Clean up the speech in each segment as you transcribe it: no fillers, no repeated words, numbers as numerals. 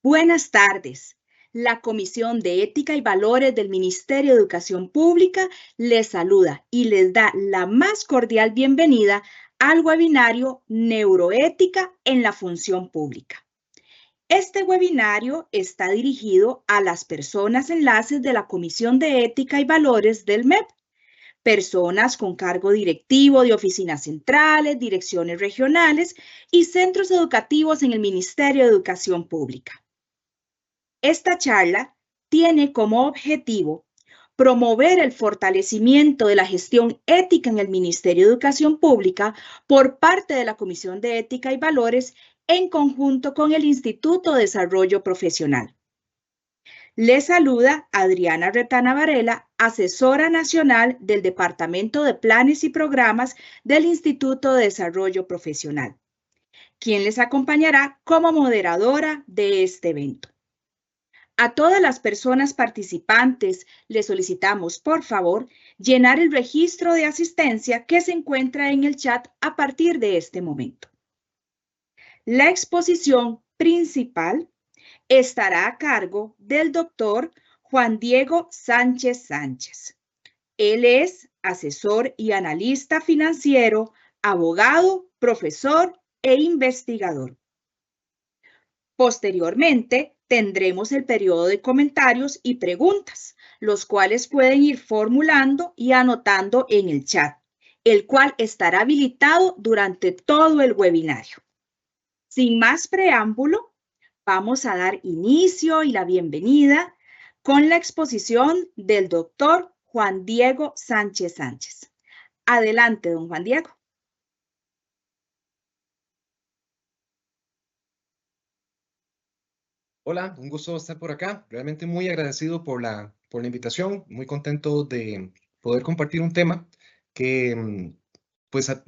Buenas tardes. La Comisión de Ética y Valores del Ministerio de Educación Pública les saluda y les da la más cordial bienvenida al webinario Neuroética en la Función Pública. Este webinario está dirigido a las personas enlaces de la Comisión de Ética y Valores del MEP, personas con cargo directivo de oficinas centrales, direcciones regionales y centros educativos en el Ministerio de Educación Pública. Esta charla tiene como objetivo promover el fortalecimiento de la gestión ética en el Ministerio de Educación Pública por parte de la Comisión de Ética y Valores en conjunto con el Instituto de Desarrollo Profesional. Les saluda Adriana Retana Varela, asesora nacional del Departamento de Planes y Programas del Instituto de Desarrollo Profesional, quien les acompañará como moderadora de este evento. A todas las personas participantes les solicitamos, por favor, llenar el registro de asistencia que se encuentra en el chat a partir de este momento. La exposición principal estará a cargo del doctor Juan Diego Sánchez Sánchez. Él es asesor y analista financiero, abogado, profesor e investigador. Posteriormente, tendremos el periodo de comentarios y preguntas, los cuales pueden ir formulando y anotando en el chat, el cual estará habilitado durante todo el webinario. Sin más preámbulo, vamos a dar inicio y la bienvenida con la exposición del doctor Juan Diego Sánchez Sánchez. Adelante, don Juan Diego. Hola, un gusto estar por acá. Realmente muy agradecido por la invitación, muy contento de poder compartir un tema que pues a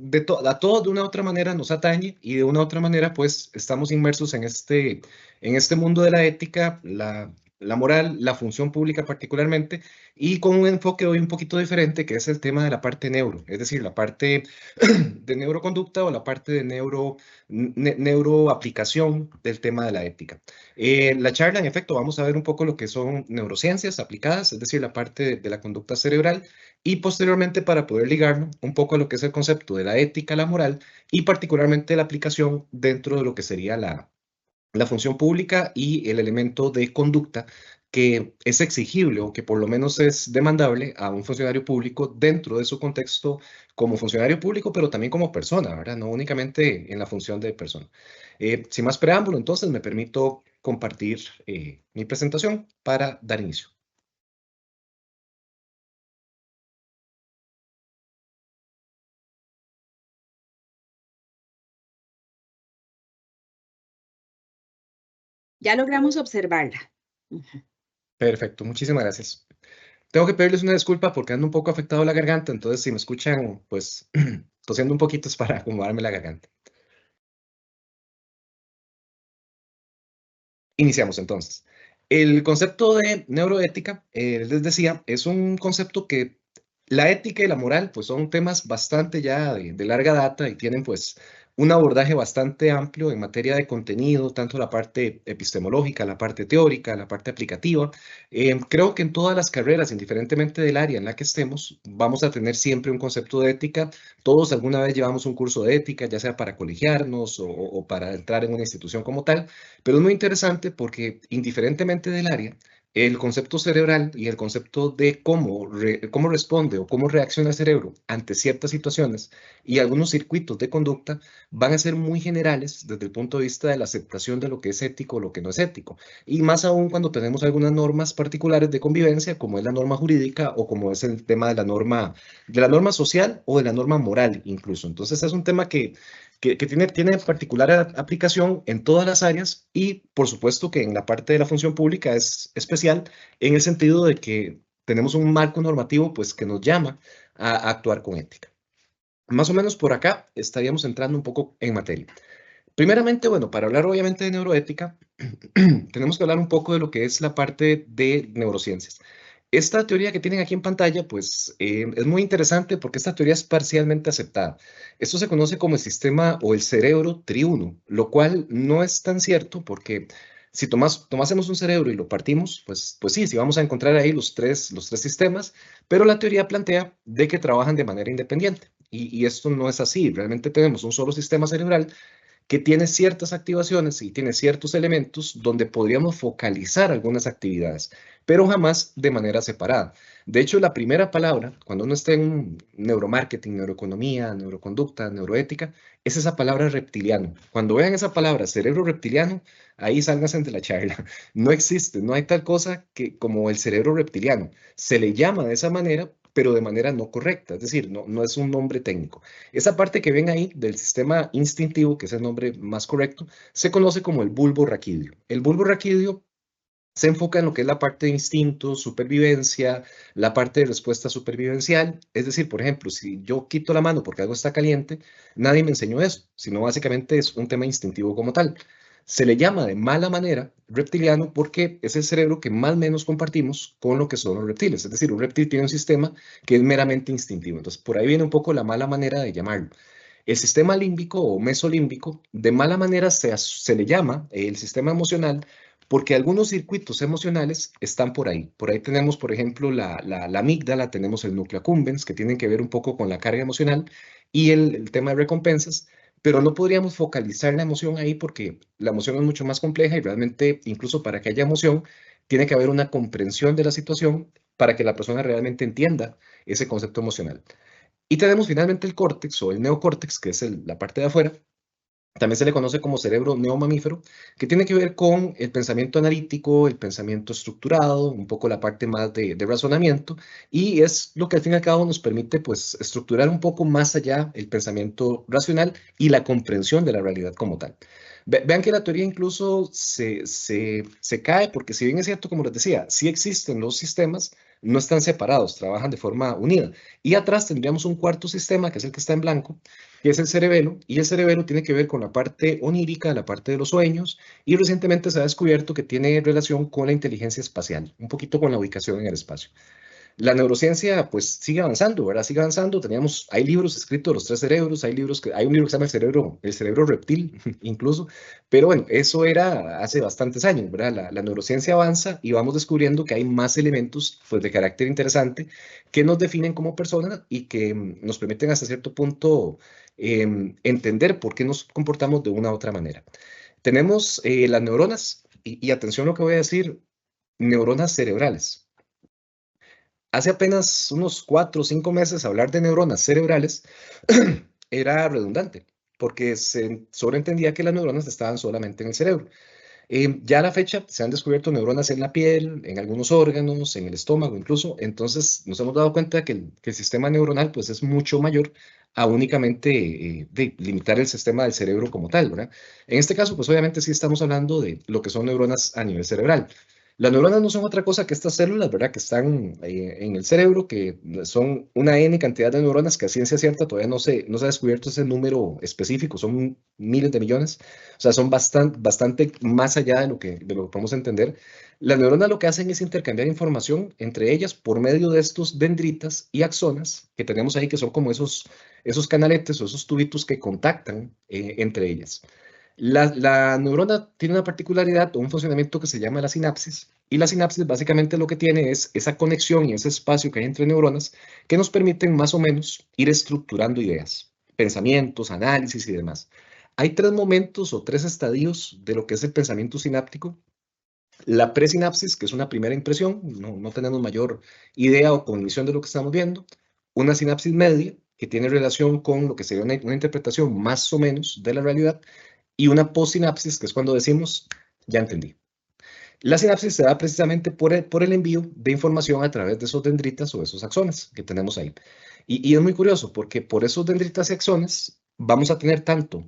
todos de una u otra manera nos atañe y de una u otra manera pues estamos inmersos en este mundo de la ética, la moral, la función pública particularmente, y con un enfoque hoy un poquito diferente, que es el tema de la parte neuro, es decir, la parte de neuroconducta o la parte de neuroaplicación del tema de la ética. La charla, en efecto, vamos a ver un poco lo que son neurociencias aplicadas, es decir, la parte de la conducta cerebral, y posteriormente para poder ligarlo un poco a lo que es el concepto de la ética, la moral, y particularmente la aplicación dentro de lo que sería la función pública y el elemento de conducta que es exigible o que por lo menos es demandable a un funcionario público dentro de su contexto como funcionario público, pero también como persona, ¿verdad? No únicamente en la función de persona. Sin más preámbulo, entonces me permito compartir mi presentación para dar inicio. Ya logramos observarla. Perfecto, muchísimas gracias. Tengo que pedirles una disculpa porque ando un poco afectado la garganta, entonces si me escuchan, pues tosiendo un poquito es para acomodarme la garganta. Iniciamos entonces. El concepto de neuroética, les decía, es un concepto que la ética y la moral, pues son temas bastante ya de larga data y tienen pues un abordaje bastante amplio en materia de contenido, tanto la parte epistemológica, la parte teórica, la parte aplicativa. Creo que en todas las carreras, indiferentemente del área en la que estemos, vamos a tener siempre un concepto de ética. Todos alguna vez llevamos un curso de ética, ya sea para colegiarnos o para entrar en una institución como tal, pero es muy interesante porque indiferentemente del área, el concepto cerebral y el concepto de cómo responde o cómo reacciona el cerebro ante ciertas situaciones y algunos circuitos de conducta van a ser muy generales desde el punto de vista de la aceptación de lo que es ético o lo que no es ético. Y más aún cuando tenemos algunas normas particulares de convivencia, como es la norma jurídica o como es el tema de la norma social o de la norma moral incluso. Entonces es un tema que tiene particular aplicación en todas las áreas y por supuesto que en la parte de la función pública es especial en el sentido de que tenemos un marco normativo pues que nos llama a actuar con ética. Más o menos por acá estaríamos entrando un poco en materia. Primeramente, bueno, para hablar obviamente de neuroética, tenemos que hablar un poco de lo que es la parte de neurociencias. Esta teoría que tienen aquí en pantalla, pues es muy interesante porque esta teoría es parcialmente aceptada. Esto se conoce como el sistema o el cerebro triuno, lo cual no es tan cierto porque Si tomásemos un cerebro y lo partimos, pues sí, sí vamos a encontrar ahí los tres sistemas, pero la teoría plantea de que trabajan de manera independiente. Y esto no es así. Realmente tenemos un solo sistema cerebral que tiene ciertas activaciones y tiene ciertos elementos donde podríamos focalizar algunas actividades, pero jamás de manera separada. De hecho, la primera palabra, cuando uno está en neuromarketing, neuroeconomía, neuroconducta, neuroética, es esa palabra reptiliano. Cuando vean esa palabra, cerebro reptiliano, ahí sálganse de la charla. No existe, no hay tal cosa que como el cerebro reptiliano. Se le llama de esa manera, pero de manera no correcta, es decir, no es un nombre técnico. Esa parte que ven ahí del sistema instintivo, que es el nombre más correcto, se conoce como el bulbo raquídeo. El bulbo raquídeo se enfoca en lo que es la parte de instinto, supervivencia, la parte de respuesta supervivencial. Es decir, por ejemplo, si yo quito la mano porque algo está caliente, nadie me enseñó eso, sino básicamente es un tema instintivo como tal. Se le llama de mala manera reptiliano porque es el cerebro que más o menos compartimos con lo que son los reptiles. Es decir, un reptil tiene un sistema que es meramente instintivo. Entonces, por ahí viene un poco la mala manera de llamarlo. El sistema límbico o mesolímbico, de mala manera se le llama el sistema emocional porque algunos circuitos emocionales están por ahí. Por ahí tenemos, por ejemplo, la amígdala, tenemos el núcleo accumbens, que tienen que ver un poco con la carga emocional y el tema de recompensas, pero no podríamos focalizar la emoción ahí porque la emoción es mucho más compleja y realmente, incluso para que haya emoción, tiene que haber una comprensión de la situación para que la persona realmente entienda ese concepto emocional. Y tenemos finalmente el córtex o el neocórtex, que es la parte de afuera. También se le conoce como cerebro neomamífero, que tiene que ver con el pensamiento analítico, el pensamiento estructurado, un poco la parte más de razonamiento, y es lo que al fin y al cabo nos permite pues estructurar un poco más allá el pensamiento racional y la comprensión de la realidad como tal. Vean que la teoría incluso se cae, porque si bien es cierto, como les decía, sí existen los sistemas, no están separados, trabajan de forma unida. Y atrás tendríamos un cuarto sistema, que es el que está en blanco, que es el cerebelo, y el cerebelo tiene que ver con la parte onírica, la parte de los sueños, y recientemente se ha descubierto que tiene relación con la inteligencia espacial, un poquito con la ubicación en el espacio. La neurociencia pues sigue avanzando, ¿verdad? Sigue avanzando. Hay libros escritos de los tres cerebros, hay un libro que se llama el cerebro reptil, incluso, pero bueno, eso era hace bastantes años, ¿verdad? La neurociencia avanza y vamos descubriendo que hay más elementos pues, de carácter interesante que nos definen como personas y que nos permiten hasta cierto punto entender por qué nos comportamos de una u otra manera. Tenemos las neuronas, y atención a lo que voy a decir, neuronas cerebrales. Hace apenas unos 4 o 5 meses hablar de neuronas cerebrales era redundante, porque se sobreentendía que las neuronas estaban solamente en el cerebro. Ya a la fecha se han descubierto neuronas en la piel, en algunos órganos, en el estómago incluso, entonces nos hemos dado cuenta que el sistema neuronal pues es mucho mayor a únicamente de limitar el sistema del cerebro como tal, ¿verdad? En este caso pues obviamente sí estamos hablando de lo que son neuronas a nivel cerebral. Las neuronas no son otra cosa que estas células, ¿verdad? Que están en el cerebro, que son una N cantidad de neuronas que a ciencia cierta todavía no se ha descubierto ese número específico, son miles de millones, o sea, son bastante más allá de lo que podemos entender. Las neuronas lo que hacen es intercambiar información entre ellas por medio de estos dendritas y axonas que tenemos ahí, que son como esos canaletes o esos tubitos que contactan entre ellas. La neurona tiene una particularidad o un funcionamiento que se llama la sinapsis, y la sinapsis básicamente lo que tiene es esa conexión y ese espacio que hay entre neuronas que nos permiten más o menos ir estructurando ideas, pensamientos, análisis y demás. Hay tres momentos o tres estadios de lo que es el pensamiento sináptico. La presinapsis, que es una primera impresión, no tenemos mayor idea o cognición de lo que estamos viendo. Una sinapsis media, que tiene relación con lo que sería una interpretación más o menos de la realidad, y una postsinapsis, que es cuando decimos, ya entendí. La sinapsis se da precisamente por el envío de información a través de esos dendritas o esos axones que tenemos ahí. Y es muy curioso porque por esos dendritas y axones vamos a tener tanto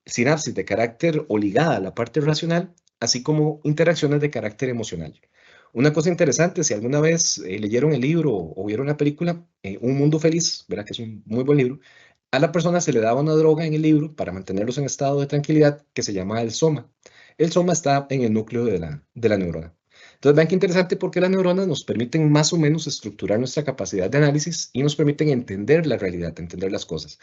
sinapsis de carácter o ligada a la parte racional, así como interacciones de carácter emocional. Una cosa interesante, si alguna vez leyeron el libro o vieron la película, Un Mundo Feliz, ¿verdad? Que es un muy buen libro, a la persona se le daba una droga en el libro para mantenerlos en estado de tranquilidad que se llama el soma. El soma está en el núcleo de la neurona. Entonces, vean qué interesante porque las neuronas nos permiten más o menos estructurar nuestra capacidad de análisis y nos permiten entender la realidad, entender las cosas.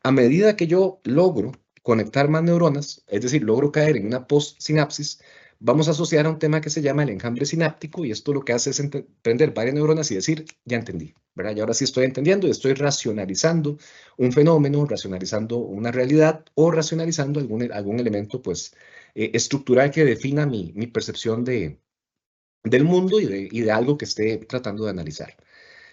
A medida que yo logro conectar más neuronas, es decir, logro caer en una postsinapsis, vamos a asociar a un tema que se llama el enjambre sináptico y esto lo que hace es prender varias neuronas y decir, ya entendí, ¿verdad? Y ahora sí estoy entendiendo y estoy racionalizando un fenómeno, racionalizando una realidad o racionalizando algún elemento pues estructural que defina mi percepción del mundo y de algo que esté tratando de analizar.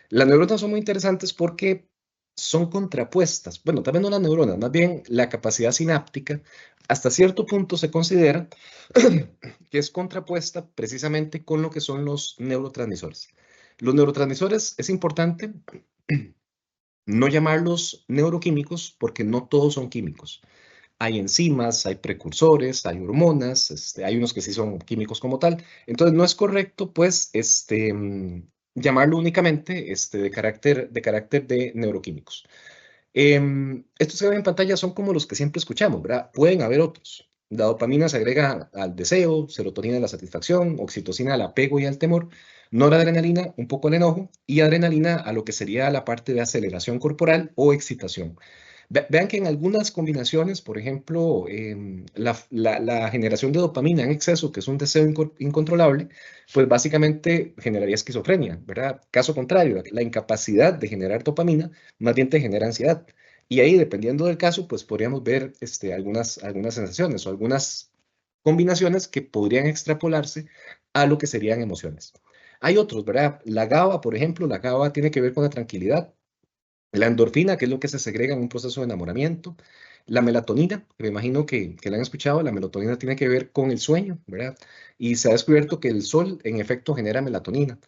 Las neuronas son muy interesantes porque son contrapuestas. Bueno, también no las neuronas, más bien la capacidad sináptica, hasta cierto punto se considera que es contrapuesta precisamente con lo que son los neurotransmisores. Los neurotransmisores es importante no llamarlos neuroquímicos porque no todos son químicos. Hay enzimas, hay precursores, hay hormonas, hay unos que sí son químicos como tal. Entonces no es correcto, pues, llamarlo únicamente de carácter de neuroquímicos. Estos que ven en pantalla son como los que siempre escuchamos, ¿verdad? Pueden haber otros. La dopamina se agrega al deseo, serotonina a la satisfacción, oxitocina al apego y al temor, noradrenalina un poco al enojo y adrenalina a lo que sería la parte de aceleración corporal o excitación. Vean que en algunas combinaciones, por ejemplo, la generación de dopamina en exceso, que es un deseo incontrolable, pues básicamente generaría esquizofrenia, ¿verdad? Caso contrario, la incapacidad de generar dopamina más bien te genera ansiedad. Y ahí, dependiendo del caso, pues podríamos ver algunas sensaciones o algunas combinaciones que podrían extrapolarse a lo que serían emociones. Hay otros, ¿verdad? La GABA, por ejemplo, la GABA tiene que ver con la tranquilidad. La endorfina, que es lo que se segrega en un proceso de enamoramiento. La melatonina, que me imagino que la han escuchado, la melatonina tiene que ver con el sueño, ¿verdad? Y se ha descubierto que el sol, en efecto, genera melatonina.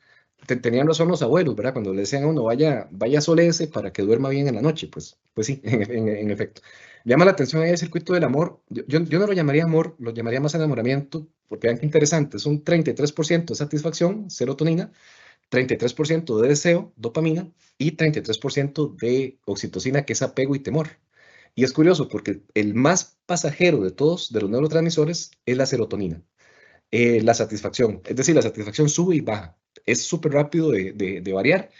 Tenían razón los abuelos, ¿verdad? Cuando le decían a uno, vaya solece para que duerma bien en la noche. Pues sí, en efecto. Llama la atención ahí el circuito del amor. Yo no lo llamaría amor, lo llamaría más enamoramiento, porque vean qué interesante, es un 33% de satisfacción, serotonina, 33% de deseo, dopamina, y 33% de oxitocina, que es apego y temor. Y es curioso porque el más pasajero de todos, de los neurotransmisores, es la serotonina, la satisfacción. Es decir, la satisfacción sube y baja. Es súper rápido de variar.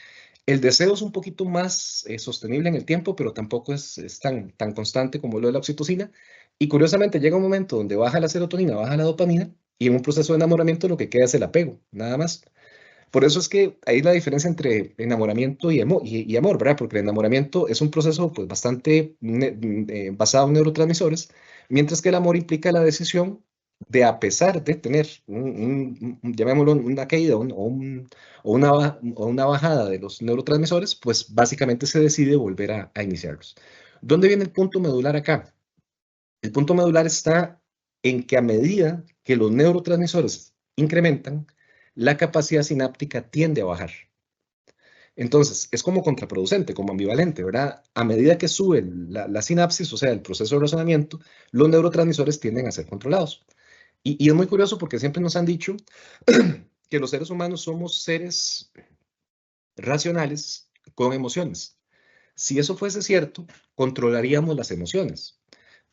El deseo es un poquito más sostenible en el tiempo, pero tampoco es tan constante como lo de la oxitocina. Y curiosamente llega un momento donde baja la serotonina, baja la dopamina, y en un proceso de enamoramiento lo que queda es el apego, nada más. Por eso es que hay la diferencia entre enamoramiento y amor, ¿verdad? Porque el enamoramiento es un proceso pues, bastante basado en neurotransmisores, mientras que el amor implica la decisión de, a pesar de tener, llamémoslo una caída o una bajada de los neurotransmisores, pues básicamente se decide volver a iniciarlos. ¿Dónde viene el punto medular acá? El punto medular está en que a medida que los neurotransmisores incrementan, la capacidad sináptica tiende a bajar. Entonces, es como contraproducente, como ambivalente, ¿verdad? A medida que sube la sinapsis, o sea, el proceso de razonamiento, los neurotransmisores tienden a ser controlados. Y es muy curioso porque siempre nos han dicho que los seres humanos somos seres racionales con emociones. Si eso fuese cierto, controlaríamos las emociones.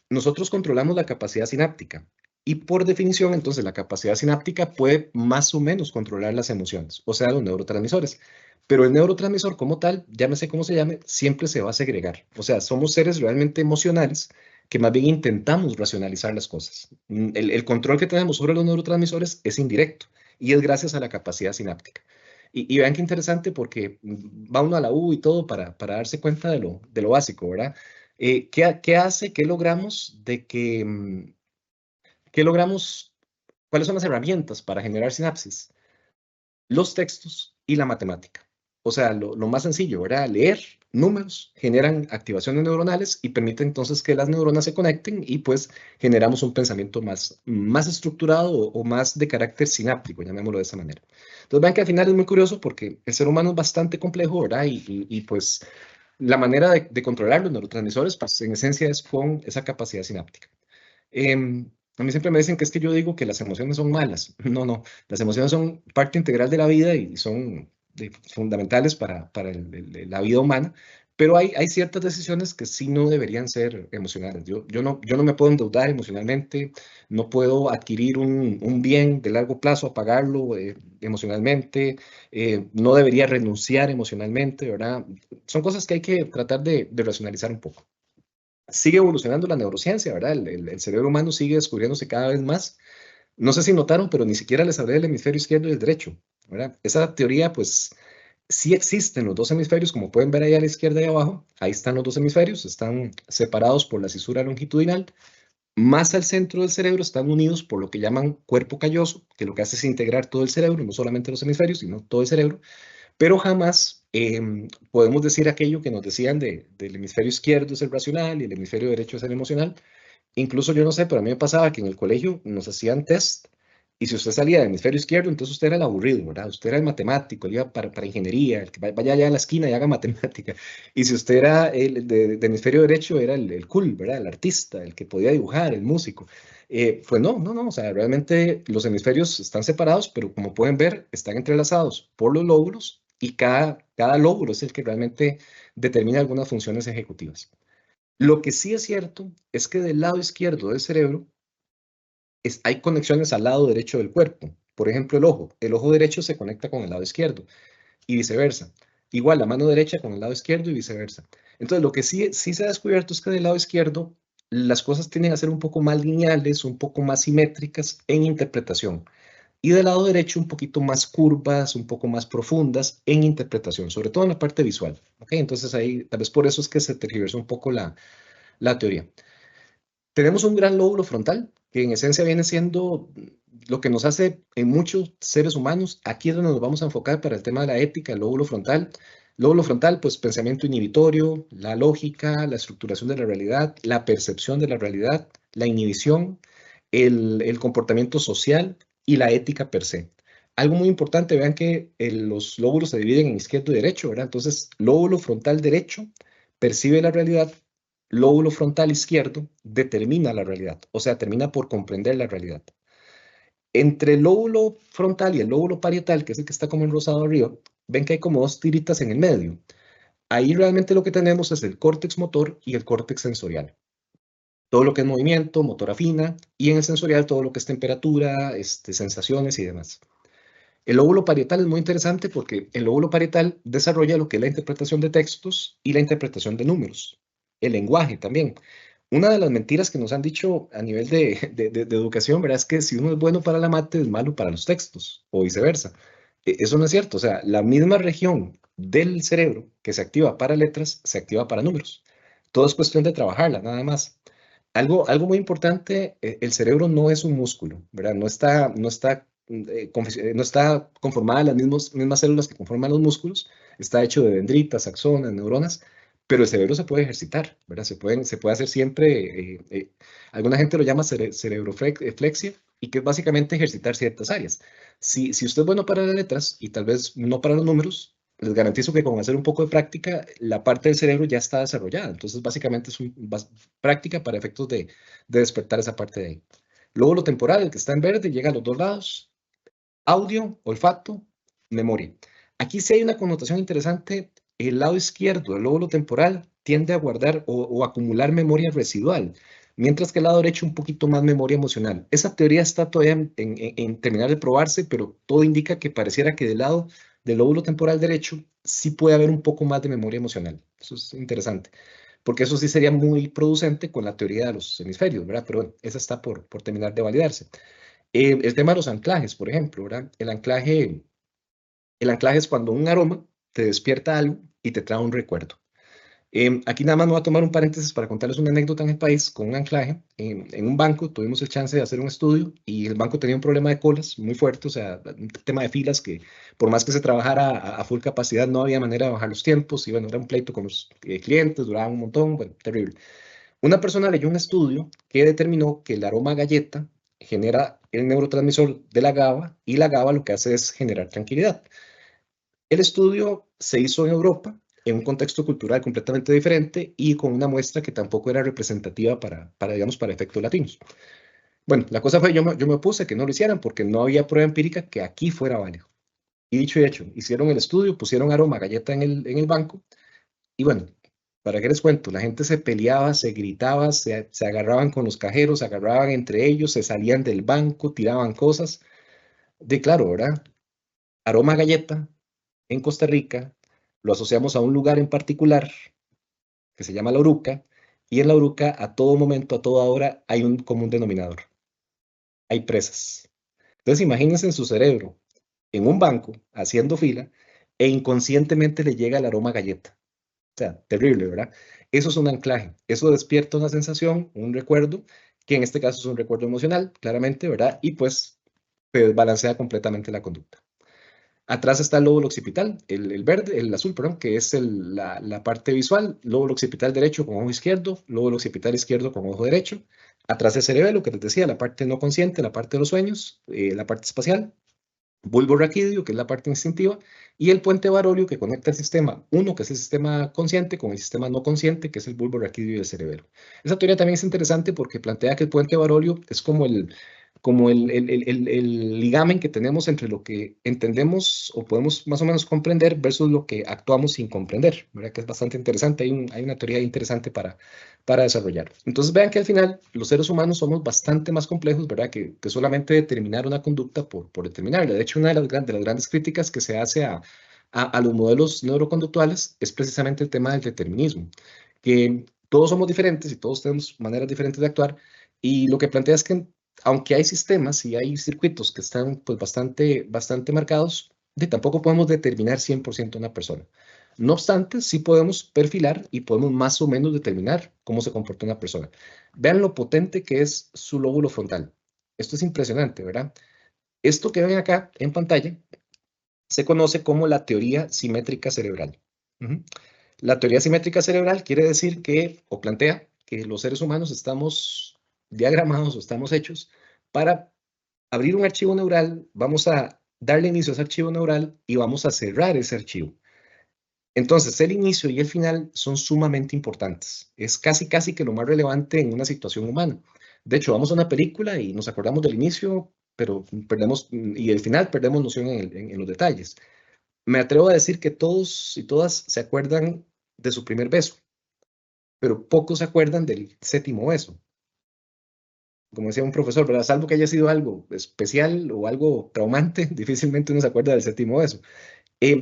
Nosotros controlamos la capacidad sináptica y por definición, entonces, la capacidad sináptica puede más o menos controlar las emociones, o sea, los neurotransmisores. Pero el neurotransmisor como tal, llámese como se llame, siempre se va a segregar. O sea, somos seres realmente emocionales que más bien intentamos racionalizar las cosas. El control que tenemos sobre los neurotransmisores es indirecto y es gracias a la capacidad sináptica. Y vean qué interesante porque va uno a la U y todo para darse cuenta de lo básico, ¿verdad? ¿Qué hace? ¿Qué logramos de que, qué logramos? ¿Cuáles son las herramientas para generar sinapsis? Los textos y la matemática. O sea, lo más sencillo, ¿verdad? Leer números generan activaciones neuronales y permite entonces que las neuronas se conecten y pues generamos un pensamiento más estructurado o más de carácter sináptico, llamémoslo de esa manera. Entonces vean que al final es muy curioso porque el ser humano es bastante complejo, ¿verdad? Y pues la manera de controlar los neurotransmisores, pues en esencia es con esa capacidad sináptica. A mí siempre me dicen que es que yo digo que las emociones son malas. No, no, las emociones son parte integral de la vida y son fundamentales para la vida humana, pero hay ciertas decisiones que sí no deberían ser emocionales. Yo no me puedo endeudar emocionalmente, no puedo adquirir un bien de largo plazo a pagarlo emocionalmente, no debería renunciar emocionalmente, ¿verdad? Son cosas que hay que tratar de racionalizar un poco. Sigue evolucionando la neurociencia, ¿verdad? El cerebro humano sigue descubriéndose cada vez más. No sé si notaron, pero ni siquiera les hablé del hemisferio izquierdo y el derecho, ¿verdad? Esa teoría, pues, sí existen los dos hemisferios, como pueden ver ahí a la izquierda y abajo. Ahí están los dos hemisferios, están separados por la cisura longitudinal. Más al centro del cerebro están unidos por lo que llaman cuerpo calloso, que lo que hace es integrar todo el cerebro, no solamente los hemisferios, sino todo el cerebro. Pero jamás podemos decir aquello que nos decían del hemisferio izquierdo es el racional y el hemisferio derecho es el emocional. Incluso yo no sé, pero a mí me pasaba que en el colegio nos hacían test y si usted salía del hemisferio izquierdo, entonces usted era el aburrido, ¿verdad? Usted era el matemático, él iba para ingeniería, el que vaya allá a la esquina y haga matemática. Y si usted era el de hemisferio derecho, era el cool, ¿verdad? El artista, el que podía dibujar, el músico. Pues no, no, no, o sea, realmente los hemisferios están separados, pero como pueden ver, están entrelazados por los lóbulos y cada lóbulo es el que realmente determina algunas funciones ejecutivas. Lo que sí es cierto es que del lado izquierdo del cerebro hay conexiones al lado derecho del cuerpo. Por ejemplo, el ojo. El ojo derecho se conecta con el lado izquierdo y viceversa. Igual la mano derecha con el lado izquierdo y viceversa. Entonces, lo que sí se ha descubierto es que del lado izquierdo las cosas tienden a ser un poco más lineales, un poco más simétricas en interpretación. Y del lado derecho un poquito más curvas, un poco más profundas en interpretación, sobre todo en la parte visual. ¿Ok? Entonces ahí, tal vez por eso es que se tergiversó un poco la teoría. Tenemos un gran lóbulo frontal, que en esencia viene siendo lo que nos hace en muchos seres humanos. Aquí es donde nos vamos a enfocar para el tema de la ética, el lóbulo frontal. Lóbulo frontal, pues pensamiento inhibitorio, la lógica, la estructuración de la realidad, la percepción de la realidad, la inhibición, el comportamiento social y la ética per se. Algo muy importante, vean que los lóbulos se dividen en izquierdo y derecho, ¿verdad? Entonces, lóbulo frontal derecho percibe la realidad, lóbulo frontal izquierdo determina la realidad, o sea, termina por comprender la realidad. Entre el lóbulo frontal y el lóbulo parietal, que es el que está como en rosado arriba, ven que hay como dos tiritas en el medio. Ahí realmente lo que tenemos es el córtex motor y el córtex sensorial. Todo lo que es movimiento, motora fina, y en el sensorial todo lo que es temperatura, sensaciones y demás. El lóbulo parietal es muy interesante porque el lóbulo parietal desarrolla lo que es la interpretación de textos y la interpretación de números, el lenguaje también. Una de las mentiras que nos han dicho a nivel de educación, ¿verdad? Es que si uno es bueno para la mate, es malo para los textos, o viceversa. Eso no es cierto. O sea, la misma región del cerebro que se activa para letras, se activa para números. Todo es cuestión de trabajarla, nada más. Algo muy importante, el cerebro no es un músculo, ¿verdad? No está conformada de las mismas células que conforman los músculos, está hecho de dendritas, axones, neuronas, pero el cerebro se puede ejercitar, ¿verdad? Se puede hacer siempre, alguna gente lo llama cerebroflexia, y que es básicamente ejercitar ciertas áreas. Si usted es bueno para las letras y tal vez no para los números, les garantizo que con hacer un poco de práctica, la parte del cerebro ya está desarrollada. Entonces, básicamente es práctica para efectos de despertar esa parte de ahí. Luego lo temporal, el que está en verde, llega a los dos lados. Audio, olfato, memoria. Aquí sí hay una connotación interesante. El lado izquierdo, el lóbulo temporal, tiende a guardar o acumular memoria residual, mientras que el lado derecho un poquito más memoria emocional. Esa teoría está todavía en terminar de probarse, pero todo indica que pareciera que del lado del lóbulo temporal derecho sí puede haber un poco más de memoria emocional. Eso es interesante, porque eso sí sería muy producente con la teoría de los hemisferios, ¿verdad? Pero bueno, esa está por terminar de validarse. El tema de los anclajes, por ejemplo, ¿verdad? El anclaje es cuando un aroma te despierta algo y te trae un recuerdo. Aquí nada más me voy a tomar un paréntesis para contarles una anécdota en el país con un anclaje. En un banco tuvimos el chance de hacer un estudio y el banco tenía un problema de colas muy fuerte, o sea, un tema de filas que por más que se trabajara a full capacidad no había manera de bajar los tiempos y bueno, era un pleito con los clientes, duraba un montón, bueno, terrible. Una persona leyó un estudio que determinó que el aroma a galleta genera el neurotransmisor de la GABA y la GABA lo que hace es generar tranquilidad. El estudio se hizo en Europa, en un contexto cultural completamente diferente y con una muestra que tampoco era representativa digamos, para efectos latinos. Bueno, la cosa fue, yo me opuse a que no lo hicieran porque no había prueba empírica que aquí fuera válido. Y dicho y hecho, hicieron el estudio, pusieron aroma a galleta en el banco y bueno, ¿para qué les cuento? La gente se peleaba, se gritaba, se agarraban con los cajeros, se agarraban entre ellos, se salían del banco, tiraban cosas. De claro, ¿verdad? Aroma a galleta en Costa Rica lo asociamos a un lugar en particular que se llama La Uruca, y en La Uruca a todo momento, a toda hora, hay un común denominador. hay presas. Entonces imagínense en su cerebro, en un banco, haciendo fila, e inconscientemente le llega el aroma a galleta. O sea, terrible, ¿verdad? Eso es un anclaje, eso despierta una sensación, un recuerdo, que en este caso es un recuerdo emocional, claramente, ¿verdad? Y pues balancea completamente la conducta. Atrás está el lóbulo occipital, el verde, el azul, perdón, que es la parte visual, lóbulo occipital derecho con ojo izquierdo, lóbulo occipital izquierdo con ojo derecho. Atrás el cerebelo, que les decía, la parte no consciente, la parte de los sueños, la parte espacial, bulbo raquídeo, que es la parte instintiva, y el puente baróleo que conecta el sistema uno, que es el sistema consciente, con el sistema no consciente, que es el bulbo raquídeo y el cerebelo. Esa teoría también es interesante porque plantea que el puente baróleo es como el ligamen que tenemos entre lo que entendemos o podemos más o menos comprender versus lo que actuamos sin comprender, ¿verdad? Que es bastante interesante, hay una teoría interesante para desarrollar. Entonces vean que al final los seres humanos somos bastante más complejos, ¿verdad? Que solamente determinar una conducta por determinarla. De hecho, una de las grandes críticas que se hace a los modelos neuroconductuales es precisamente el tema del determinismo, que todos somos diferentes y todos tenemos maneras diferentes de actuar, y lo que plantea es que aunque hay sistemas y hay circuitos que están pues bastante marcados, tampoco podemos determinar 100% una persona. No obstante, sí podemos perfilar y podemos más o menos determinar cómo se comporta una persona. Vean lo potente que es su lóbulo frontal. Esto es impresionante, ¿verdad? Esto que ven acá en pantalla se conoce como la teoría simétrica cerebral. Ujú. La teoría simétrica cerebral quiere decir que, o plantea, que los seres humanos estamos diagramados o estamos hechos para abrir un archivo neural, vamos a darle inicio a ese archivo neural y vamos a cerrar ese archivo. Entonces, el inicio y el final son sumamente importantes. Es casi que lo más relevante en una situación humana. De hecho, vamos a una película y nos acordamos del inicio, pero perdemos, y el final perdemos noción en los detalles. Me atrevo a decir que todos y todas se acuerdan de su primer beso, pero pocos se acuerdan del séptimo beso. Como decía un profesor, ¿verdad? Salvo que haya sido algo especial o algo traumante, difícilmente uno se acuerda del séptimo beso.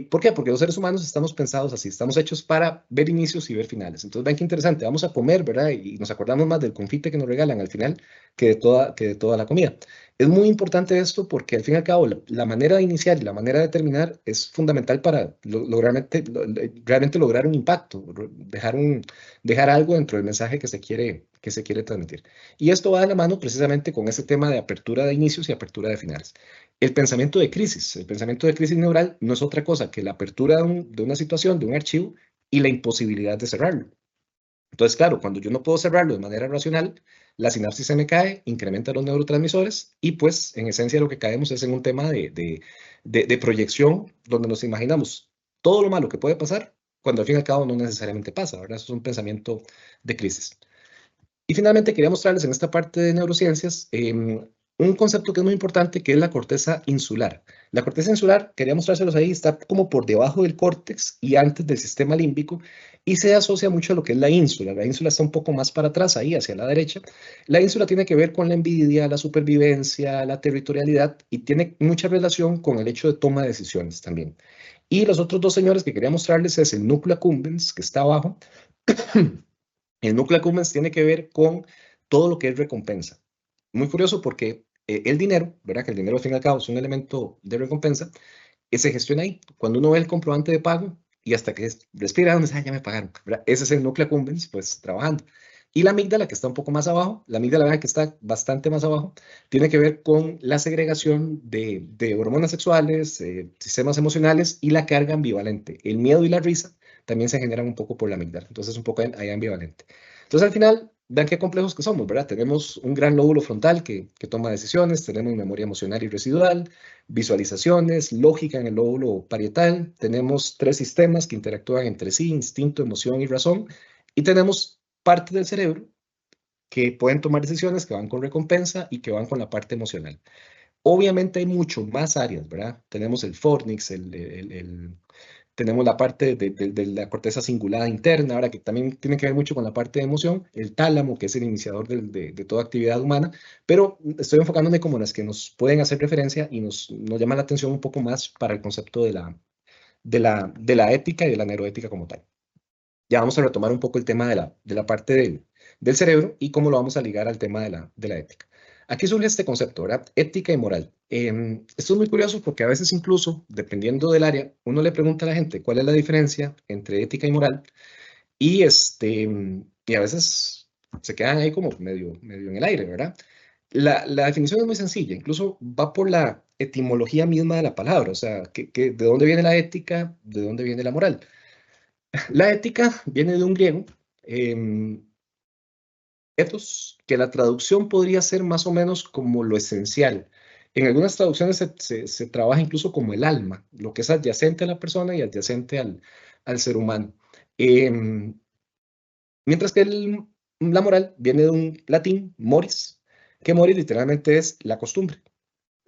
¿Por qué? Porque los seres humanos estamos pensados así, estamos hechos para ver inicios y ver finales. Entonces, ven qué interesante, vamos a comer, ¿verdad? Y nos acordamos más del confite que nos regalan al final que de toda la comida. Es muy importante esto porque al fin y al cabo la manera de iniciar y la manera de terminar es fundamental para realmente lograr un impacto, dejar algo dentro del mensaje que se quiere transmitir. Y esto va de la mano precisamente con ese tema de apertura de inicios y apertura de finales. El pensamiento de crisis neural no es otra cosa que la apertura de una situación, de un archivo, y la imposibilidad de cerrarlo. Entonces, claro, cuando yo no puedo cerrarlo de manera racional, la sinapsis se me cae, incrementa los neurotransmisores y pues en esencia lo que caemos es en un tema de proyección donde nos imaginamos todo lo malo que puede pasar cuando al fin y al cabo no necesariamente pasa, ¿verdad? Eso es un pensamiento de crisis. Y finalmente quería mostrarles en esta parte de neurociencias un concepto que es muy importante, que es la corteza insular. La corteza insular, quería mostrárselos ahí, está como por debajo del córtex y antes del sistema límbico, y se asocia mucho a lo que es la ínsula. La ínsula está un poco más para atrás, ahí hacia la derecha. La ínsula tiene que ver con la envidia, la supervivencia, la territorialidad, y tiene mucha relación con el hecho de toma de decisiones también. Y los otros dos señores que quería mostrarles es el núcleo accumbens, que está abajo. El núcleo accumbens tiene que ver con todo lo que es recompensa. Muy curioso porque el dinero, ¿verdad? Que el dinero al fin y al cabo es un elemento de recompensa, se gestiona ahí. Cuando uno ve el comprobante de pago y hasta que respira, donde ya me pagaron, ¿verdad? Ese es el núcleo accumbens, pues trabajando. Y la amígdala, que está un poco más abajo, la amígdala, ¿verdad? Que está bastante más abajo, tiene que ver con la segregación de hormonas sexuales, sistemas emocionales y la carga ambivalente. El miedo y la risa también se generan un poco por la amígdala. Entonces, un poco ahí ambivalente. Entonces, al final, vean qué complejos que somos, ¿verdad? Tenemos un gran lóbulo frontal que toma decisiones, tenemos memoria emocional y residual, visualizaciones, lógica en el lóbulo parietal, tenemos tres sistemas que interactúan entre sí, instinto, emoción y razón, y tenemos parte del cerebro que pueden tomar decisiones que van con recompensa y que van con la parte emocional. Obviamente hay mucho más áreas, ¿verdad? Tenemos el fornix, tenemos la parte de la corteza cingulada interna, ahora que también tiene que ver mucho con la parte de emoción, el tálamo, que es el iniciador de toda actividad humana, pero estoy enfocándome como en las que nos pueden hacer referencia y nos llama la atención un poco más para el concepto de la ética y de la neuroética como tal. Ya vamos a retomar un poco el tema de la parte del cerebro y cómo lo vamos a ligar al tema de la ética. Aquí surge este concepto, ¿verdad? Ética y moral. Esto es muy curioso porque a veces incluso, dependiendo del área, uno le pregunta a la gente cuál es la diferencia entre ética y moral y a veces se quedan ahí como medio en el aire, ¿verdad? La definición es muy sencilla, incluso va por la etimología misma de la palabra, o sea, de dónde viene la ética, de dónde viene la moral. La ética viene de un griego, em, ethos, que la traducción podría ser más o menos como lo esencial. En algunas traducciones se trabaja incluso como el alma, lo que es adyacente a la persona y adyacente al ser humano. Em, Mientras que la moral viene de un latín, moris, que moris literalmente es la costumbre.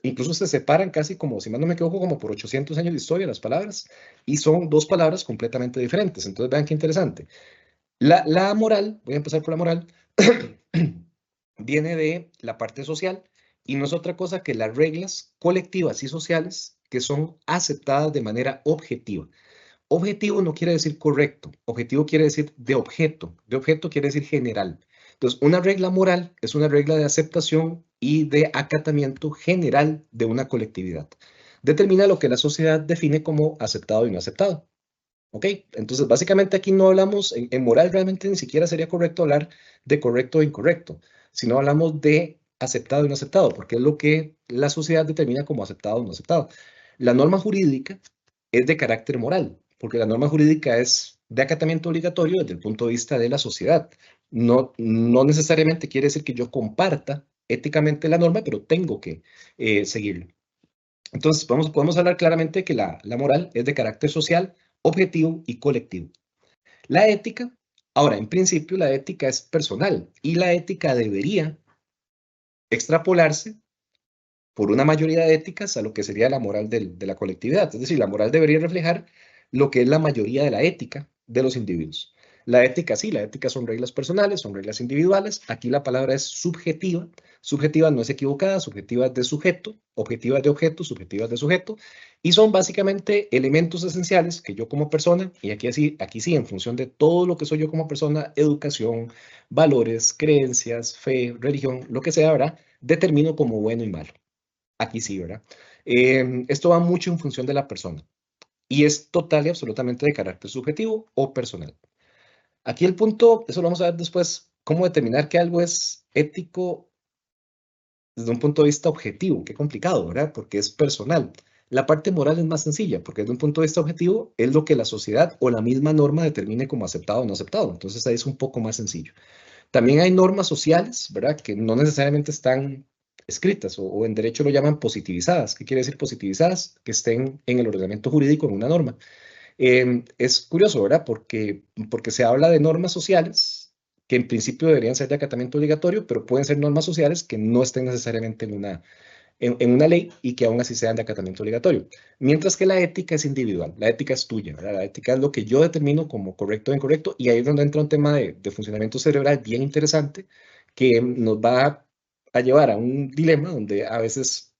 Incluso se separan casi como, si mal no me equivoco, como por 800 años de historia las palabras, y son dos palabras completamente diferentes. Entonces vean qué interesante. La moral, voy a empezar por la moral, viene de la parte social y no es otra cosa que las reglas colectivas y sociales que son aceptadas de manera objetiva. Objetivo no quiere decir correcto, objetivo quiere decir de objeto quiere decir general. Entonces, una regla moral es una regla de aceptación y de acatamiento general de una colectividad. Determina lo que la sociedad define como aceptado y no aceptado. ¿Ok? Entonces, básicamente aquí no hablamos, en moral realmente ni siquiera sería correcto hablar de correcto o incorrecto, sino hablamos de aceptado y no aceptado, porque es lo que la sociedad determina como aceptado o no aceptado. La norma jurídica es de carácter moral, porque la norma jurídica es de acatamiento obligatorio desde el punto de vista de la sociedad. No necesariamente quiere decir que yo comparta éticamente la norma, pero tengo que seguirla. Entonces, podemos hablar claramente que la moral es de carácter social, objetivo y colectivo. La ética, ahora, en principio, la ética es personal y la ética debería extrapolarse por una mayoría de éticas a lo que sería la moral de la colectividad. Es decir, la moral debería reflejar lo que es la mayoría de la ética de los individuos. La ética sí, la ética son reglas personales, son reglas individuales. Aquí la palabra es subjetiva. Subjetiva no es equivocada, subjetiva es de sujeto, objetiva es de objeto, subjetiva es de sujeto. Y son básicamente elementos esenciales que yo como persona, y aquí sí, en función de todo lo que soy yo como persona, educación, valores, creencias, fe, religión, lo que sea, ¿verdad? Determino como bueno y malo. Aquí sí, ¿verdad? Esto va mucho en función de la persona y es total y absolutamente de carácter subjetivo o personal. Aquí el punto, eso lo vamos a ver después, cómo determinar que algo es ético desde un punto de vista objetivo. Qué complicado, ¿verdad? Porque es personal. La parte moral es más sencilla, porque desde un punto de vista objetivo es lo que la sociedad o la misma norma determine como aceptado o no aceptado. Entonces ahí es un poco más sencillo. También hay normas sociales, ¿verdad? Que no necesariamente están escritas o en derecho lo llaman positivizadas. ¿Qué quiere decir positivizadas? Que estén en el ordenamiento jurídico en una norma. Es curioso, ¿verdad? Porque se habla de normas sociales que en principio deberían ser de acatamiento obligatorio, pero pueden ser normas sociales que no estén necesariamente en una ley y que aún así sean de acatamiento obligatorio. Mientras que la ética es individual, la ética es tuya, ¿verdad? La ética es lo que yo determino como correcto o incorrecto y ahí es donde entra un tema de funcionamiento cerebral bien interesante que nos va a llevar a un dilema donde a veces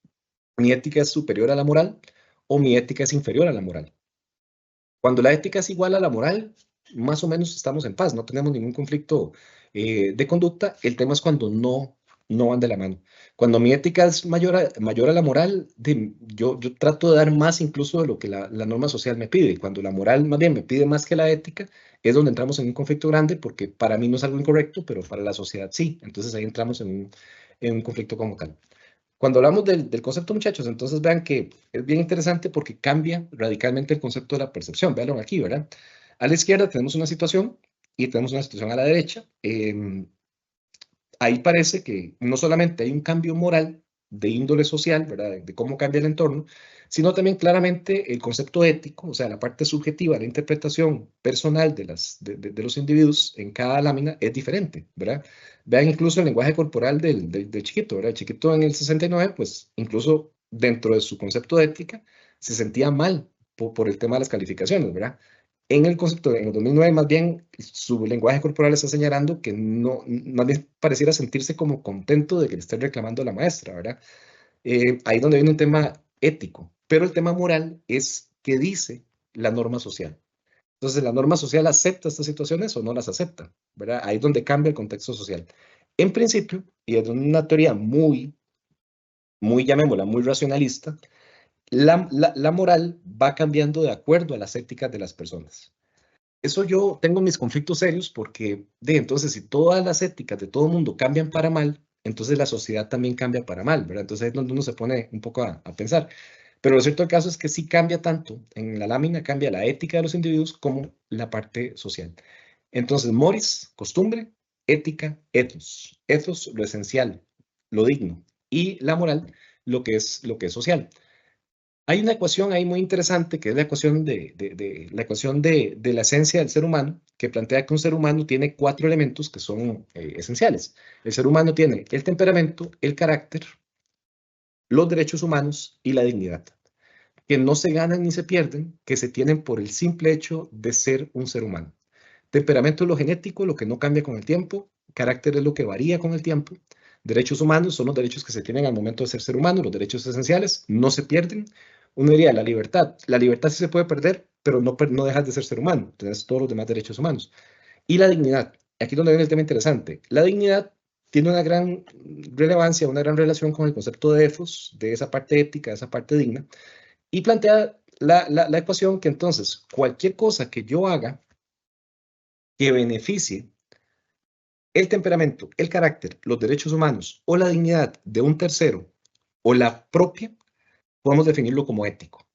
mi ética es superior a la moral o mi ética es inferior a la moral. Cuando la ética es igual a la moral, más o menos estamos en paz, no tenemos ningún conflicto de conducta. El tema es cuando no van de la mano. Cuando mi ética es mayor a la moral, yo trato de dar más incluso de lo que la norma social me pide. Cuando la moral más bien me pide más que la ética, es donde entramos en un conflicto grande porque para mí no es algo incorrecto, pero para la sociedad sí. Entonces ahí entramos en un conflicto como tal. Cuando hablamos del concepto, muchachos, entonces vean que es bien interesante porque cambia radicalmente el concepto de la percepción. Véanlo aquí, ¿verdad? A la izquierda tenemos una situación y tenemos una situación a la derecha. Ahí parece que no solamente hay un cambio moral de índole social, ¿verdad? De cómo cambia el entorno, sino también claramente el concepto ético, o sea, la parte subjetiva, la interpretación personal de los individuos en cada lámina es diferente, ¿verdad? Vean incluso el lenguaje corporal del chiquito, ¿verdad? El chiquito en el 69, pues incluso dentro de su concepto de ética, se sentía mal por el tema de las calificaciones, ¿verdad? En el concepto, en el 2009, más bien, su lenguaje corporal está señalando que no, más bien pareciera sentirse como contento de que le estén reclamando a la maestra, ¿verdad? Ahí es donde viene un tema ético, pero el tema moral es qué dice la norma social. Entonces, ¿la norma social acepta estas situaciones o no las acepta? ¿Verdad? Ahí es donde cambia el contexto social. En principio, y es una teoría muy, llamémosla, muy racionalista, la moral va cambiando de acuerdo a las éticas de las personas. Eso yo tengo mis conflictos serios porque, entonces, si todas las éticas de todo el mundo cambian para mal, entonces la sociedad también cambia para mal, ¿verdad? Entonces es donde uno se pone un poco a pensar. Pero lo cierto del caso es que sí cambia tanto, en la lámina cambia la ética de los individuos como la parte social. Entonces, moris, costumbre, ética, ethos. Ethos, lo esencial, lo digno. Y la moral, lo que es social. Hay una ecuación ahí muy interesante que es la ecuación la ecuación de la esencia del ser humano, que plantea que un ser humano tiene 4 elementos que son esenciales. El ser humano tiene el temperamento, el carácter, los derechos humanos y la dignidad, que no se ganan ni se pierden, que se tienen por el simple hecho de ser un ser humano. Temperamento es lo genético, lo que no cambia con el tiempo. Carácter es lo que varía con el tiempo. Derechos humanos son los derechos que se tienen al momento de ser humano, los derechos esenciales, no se pierden. Uno diría la libertad. La libertad sí se puede perder, pero no dejas de ser humano. Tienes todos los demás derechos humanos. Y la dignidad. Aquí es donde viene el tema interesante. La dignidad tiene una gran relevancia, una gran relación con el concepto de ethos, de esa parte ética, de esa parte digna, y plantea la ecuación que entonces cualquier cosa que yo haga que beneficie el temperamento, el carácter, los derechos humanos o la dignidad de un tercero o la propia, podemos definirlo como ético,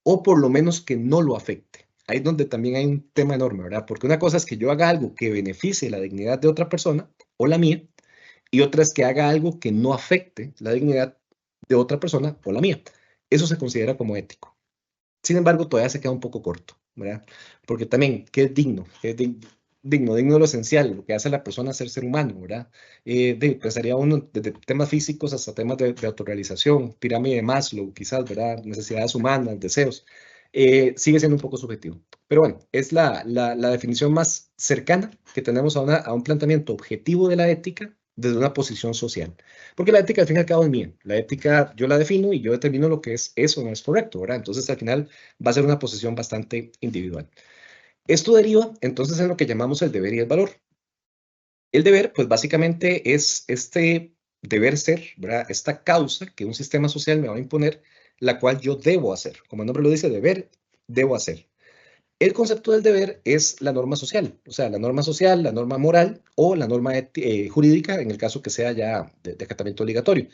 o por lo menos que no lo afecte. Ahí es donde también hay un tema enorme, ¿verdad? Porque una cosa es que yo haga algo que beneficie la dignidad de otra persona o la mía, y otra es que haga algo que no afecte la dignidad de otra persona o la mía. Eso se considera como ético. Sin embargo, todavía se queda un poco corto, ¿verdad? Porque también, ¿qué es digno? ¿Qué es digno? Digno de lo esencial, lo que hace a la persona ser ser humano, ¿verdad? Pensaría uno desde temas físicos hasta temas de autorrealización, pirámide de Maslow, quizás, ¿verdad? Necesidades humanas, deseos. Sigue siendo un poco subjetivo. Pero bueno, es la definición más cercana que tenemos a un planteamiento objetivo de la ética desde una posición social. Porque la ética al fin y al cabo es mía. La ética yo la defino y yo determino lo que es eso, no es correcto, ¿verdad? Entonces al final va a ser una posición bastante individual. Esto deriva entonces en lo que llamamos el deber y el valor. El deber, pues básicamente es este deber ser, ¿verdad? Esta causa que un sistema social me va a imponer, la cual yo debo hacer. Como el nombre lo dice, deber, debo hacer. El concepto del deber es la norma social, o sea, la norma social, la norma moral o la norma jurídica, en el caso que sea ya de acatamiento obligatorio.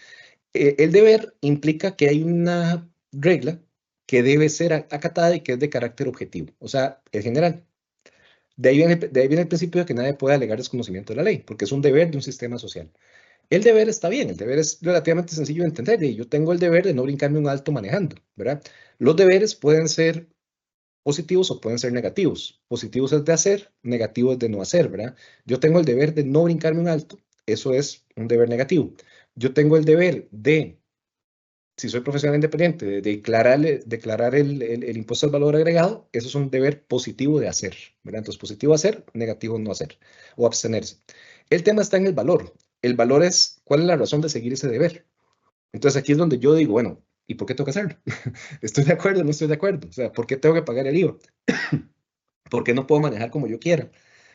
El deber implica que hay una regla que debe ser acatada y que es de carácter objetivo, o sea, es general. De ahí viene el principio de que nadie puede alegar desconocimiento de la ley, porque es un deber de un sistema social. El deber está bien, el deber es relativamente sencillo de entender y yo tengo el deber de no brincarme un alto manejando, ¿verdad? Los deberes pueden ser positivos o pueden ser negativos. Positivos es de hacer, negativos es de no hacer, ¿verdad? Yo tengo el deber de no brincarme un alto, eso es un deber negativo. Yo tengo el deber de, si soy profesional independiente, de declarar el impuesto al valor agregado, eso es un deber positivo de hacer, ¿verdad? Entonces, positivo hacer, negativo no hacer o abstenerse. El tema está en el valor. El valor es cuál es la razón de seguir ese deber. Entonces, aquí es donde yo digo, bueno, ¿y por qué tengo que hacerlo? ¿Estoy de acuerdo o no estoy de acuerdo? O sea, ¿por qué tengo que pagar el IVA? ¿Por qué no puedo manejar como yo quiera?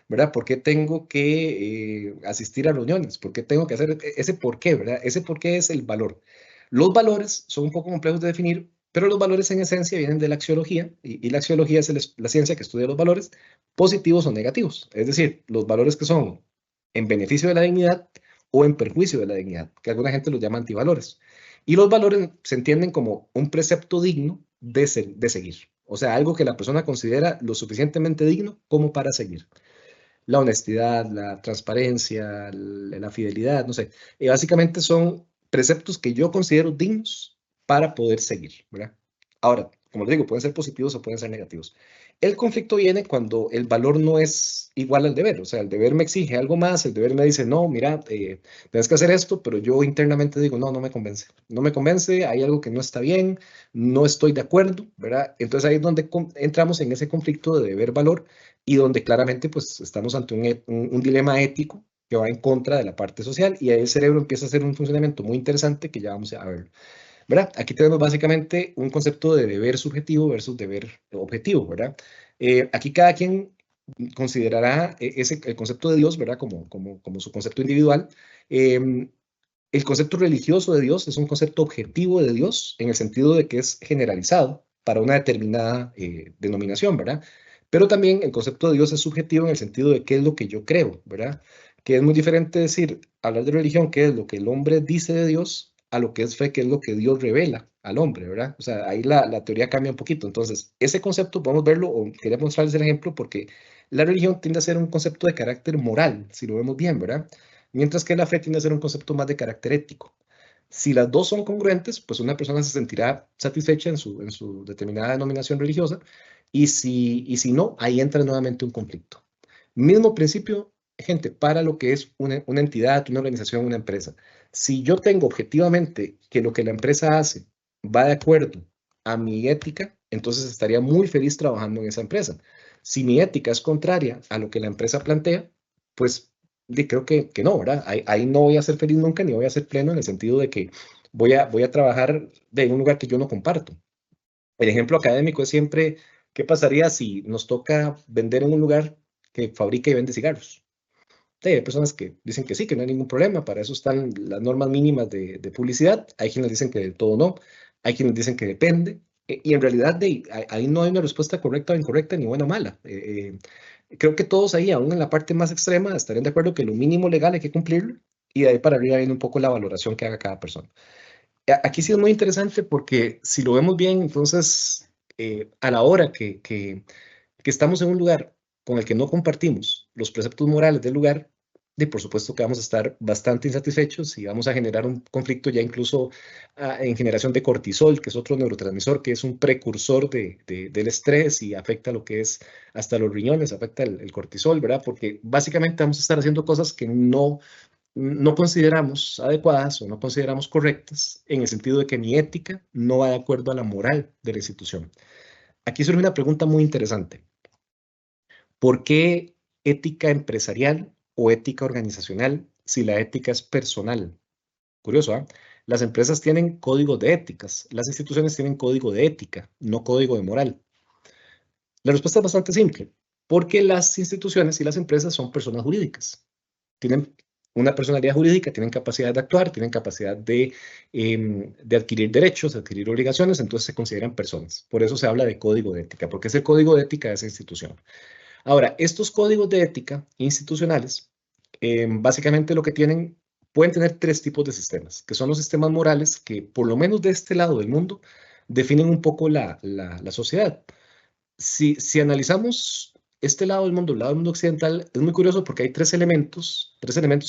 ¿Verdad? ¿Por qué tengo que asistir a reuniones? ¿Por qué tengo que hacer ese por qué? ¿Verdad? Ese por qué es el valor. Los valores son un poco complejos de definir, pero los valores en esencia vienen de la axiología y la axiología es la ciencia que estudia los valores positivos o negativos. Es decir, los valores que son en beneficio de la dignidad o en perjuicio de la dignidad, que alguna gente los llama antivalores. Y los valores se entienden como un precepto digno de seguir. O sea, algo que la persona considera lo suficientemente digno como para seguir. La honestidad, la transparencia, la fidelidad, no sé. Básicamente son preceptos que yo considero dignos para poder seguir, ¿verdad? Ahora, como les digo, pueden ser positivos o pueden ser negativos. El conflicto viene cuando el valor no es igual al deber. O sea, el deber me exige algo más, el deber me dice, no, mira, tienes que hacer esto, pero yo internamente digo, no, no me convence. No me convence, hay algo que no está bien, no estoy de acuerdo, ¿verdad? Entonces ahí es donde entramos en ese conflicto de deber-valor y donde claramente pues estamos ante un dilema ético que va en contra de la parte social y ahí el cerebro empieza a hacer un funcionamiento muy interesante que ya vamos a ver. ¿Verdad? Aquí tenemos básicamente un concepto de deber subjetivo versus deber objetivo, ¿verdad? Aquí cada quien considerará el concepto de Dios, ¿verdad? Como su concepto individual. El concepto religioso de Dios es un concepto objetivo de Dios en el sentido de que es generalizado para una determinada denominación, ¿verdad? Pero también el concepto de Dios es subjetivo en el sentido de qué es lo que yo creo, ¿verdad? Que es muy diferente decir, hablar de religión, qué es lo que el hombre dice de Dios, a lo que es fe, qué es lo que Dios revela al hombre, ¿verdad? O sea, ahí la teoría cambia un poquito. Entonces, ese concepto podemos verlo, o quería mostrarles el ejemplo, porque la religión tiende a ser un concepto de carácter moral, si lo vemos bien, ¿verdad? Mientras que la fe tiende a ser un concepto más de carácter ético. Si las dos son congruentes, pues una persona se sentirá satisfecha en su determinada denominación religiosa, y si no, ahí entra nuevamente un conflicto. Mismo principio, gente, para lo que es una entidad, una organización, una empresa. Si yo tengo objetivamente que lo que la empresa hace va de acuerdo a mi ética, entonces estaría muy feliz trabajando en esa empresa. Si mi ética es contraria a lo que la empresa plantea, pues creo que no, ¿verdad? Ahí no voy a ser feliz nunca, ni voy a ser pleno en el sentido de que voy a trabajar en un lugar que yo no comparto. El ejemplo académico es siempre, ¿qué pasaría si nos toca vender en un lugar que fabrica y vende cigarros? Sí, hay personas que dicen que sí, que no hay ningún problema, para eso están las normas mínimas de publicidad, hay quienes dicen que de todo no, hay quienes dicen que depende, y en realidad ahí no hay una respuesta correcta o incorrecta, ni buena o mala. Creo que todos ahí, aún en la parte más extrema, estarían de acuerdo que lo mínimo legal hay que cumplirlo, y de ahí para arriba viene un poco la valoración que haga cada persona. Aquí sí es muy interesante porque si lo vemos bien, entonces, a la hora que estamos en un lugar con el que no compartimos los preceptos morales del lugar, y por supuesto que vamos a estar bastante insatisfechos y vamos a generar un conflicto ya incluso en generación de cortisol, que es otro neurotransmisor, que es un precursor del estrés y afecta lo que es hasta los riñones, afecta el cortisol, ¿verdad? Porque básicamente vamos a estar haciendo cosas que no consideramos adecuadas o no consideramos correctas en el sentido de que mi ética no va de acuerdo a la moral de la institución. Aquí surge una pregunta muy interesante. ¿Por qué ética empresarial o ética organizacional si la ética es personal? Curioso, ¿ah? Las empresas tienen código de éticas, las instituciones tienen código de ética, no código de moral. La respuesta es bastante simple, porque las instituciones y las empresas son personas jurídicas. Tienen una personalidad jurídica, tienen capacidad de actuar, tienen capacidad de adquirir derechos, de adquirir obligaciones, entonces se consideran personas. Por eso se habla de código de ética, porque es el código de ética de esa institución. Ahora, estos códigos de ética institucionales, básicamente lo que tienen, pueden tener tres tipos de sistemas, que son los sistemas morales que, por lo menos de este lado del mundo, definen un poco la sociedad. Si analizamos este lado del mundo, el lado del mundo occidental, es muy curioso porque hay tres elementos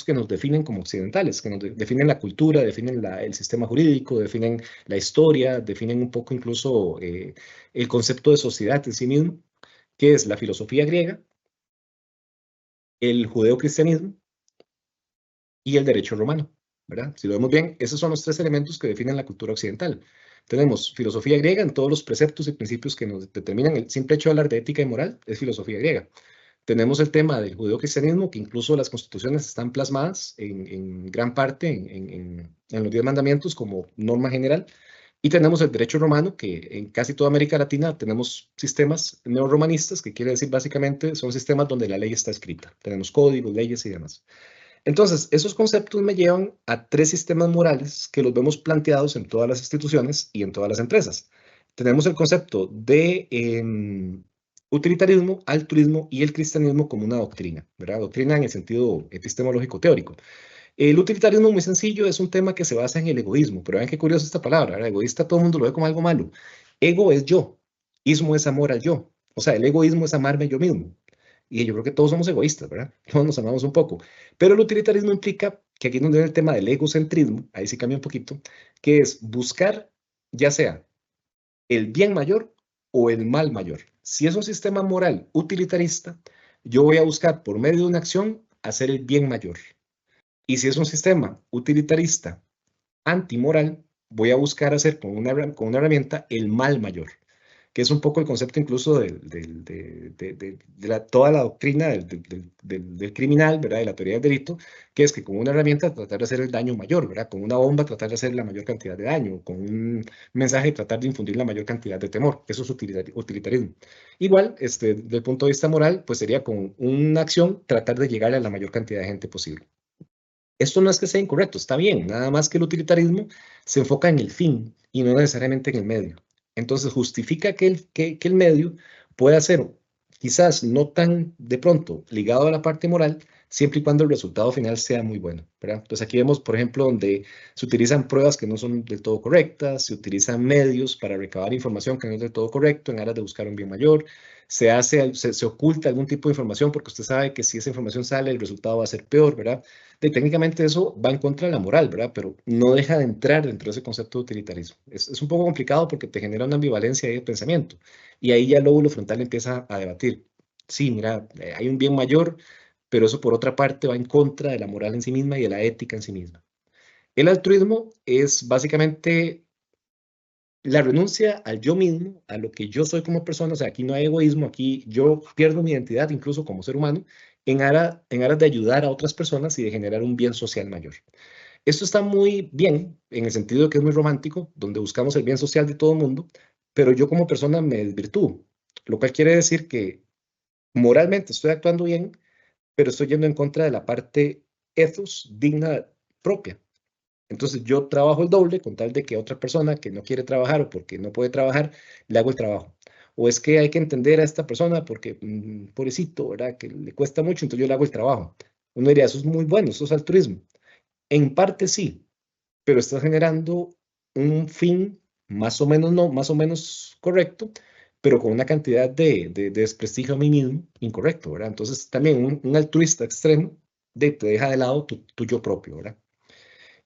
que nos definen como occidentales, que nos definen la cultura, definen el sistema jurídico, definen la historia, definen un poco incluso el concepto de sociedad en sí mismo, que es la filosofía griega, el judeocristianismo y el derecho romano, ¿verdad? Si lo vemos bien, esos son los tres elementos que definen la cultura occidental. Tenemos filosofía griega en todos los preceptos y principios que nos determinan. El simple hecho de hablar de ética y moral es filosofía griega. Tenemos el tema del judeocristianismo, que incluso las constituciones están plasmadas en gran parte en los 10 mandamientos como norma general. Y tenemos el derecho romano, que en casi toda América Latina tenemos sistemas neorromanistas, que quiere decir básicamente son sistemas donde la ley está escrita. Tenemos códigos, leyes y demás. Entonces, esos conceptos me llevan a tres sistemas morales que los vemos planteados en todas las instituciones y en todas las empresas. Tenemos el concepto de utilitarismo, altruismo y el cristianismo como una doctrina, ¿verdad? Doctrina en el sentido epistemológico teórico. El utilitarismo, muy sencillo, es un tema que se basa en el egoísmo, pero vean qué curiosa esta palabra, ¿verdad? Egoísta todo el mundo lo ve como algo malo. Ego es yo, ismo es amor al yo. O sea, el egoísmo es amarme yo mismo. Y yo creo que todos somos egoístas, ¿verdad? Todos nos amamos un poco. Pero el utilitarismo implica que aquí es donde viene el tema del egocentrismo, ahí sí cambia un poquito, que es buscar ya sea el bien mayor o el mal mayor. Si es un sistema moral utilitarista, yo voy a buscar por medio de una acción hacer el bien mayor. Y si es un sistema utilitarista antimoral, voy a buscar hacer con una herramienta el mal mayor. que es un poco el concepto incluso toda la doctrina del criminal, ¿verdad? De la teoría del delito, que es que con una herramienta tratar de hacer el daño mayor, ¿verdad? Con una bomba tratar de hacer la mayor cantidad de daño, con un mensaje tratar de infundir la mayor cantidad de temor. Eso es utilitarismo. Igual, desde el punto de vista moral, pues sería con una acción tratar de llegar a la mayor cantidad de gente posible. Esto no es que sea incorrecto, está bien, nada más que el utilitarismo se enfoca en el fin y no necesariamente en el medio. Entonces justifica que el medio pueda ser quizás no tan de pronto ligado a la parte moral, siempre y cuando el resultado final sea muy bueno, ¿verdad? Entonces aquí vemos, por ejemplo, donde se utilizan pruebas que no son del todo correctas, se utilizan medios para recabar información que no es del todo correcto en aras de buscar un bien mayor, se oculta algún tipo de información porque usted sabe que si esa información sale, el resultado va a ser peor, ¿verdad? Técnicamente eso va en contra de la moral, ¿verdad? Pero no deja de entrar dentro de ese concepto de utilitarismo. Es un poco complicado porque te genera una ambivalencia de pensamiento y ahí ya el lóbulo frontal empieza a debatir. Sí, mira, hay un bien mayor, pero eso por otra parte va en contra de la moral en sí misma y de la ética en sí misma. El altruismo es básicamente la renuncia al yo mismo, a lo que yo soy como persona. O sea, aquí no hay egoísmo, aquí yo pierdo mi identidad incluso como ser humano en aras de ayudar a otras personas y de generar un bien social mayor. Esto está muy bien en el sentido de que es muy romántico, donde buscamos el bien social de todo el mundo, pero yo como persona me desvirtúo, lo cual quiere decir que moralmente estoy actuando bien, pero estoy yendo en contra de la parte ethos digna propia. Entonces yo trabajo el doble con tal de que otra persona que no quiere trabajar o porque no puede trabajar, le hago el trabajo. O es que hay que entender a esta persona porque, pobrecito, ¿verdad? Que le cuesta mucho, entonces yo le hago el trabajo. Uno diría, eso es muy bueno, eso es altruismo. En parte sí, pero está generando un fin más o menos no, más o menos correcto, pero con una cantidad de desprestigio a mí mismo incorrecto, ¿verdad? Entonces también un altruista extremo te deja de lado tu yo propio, ¿verdad?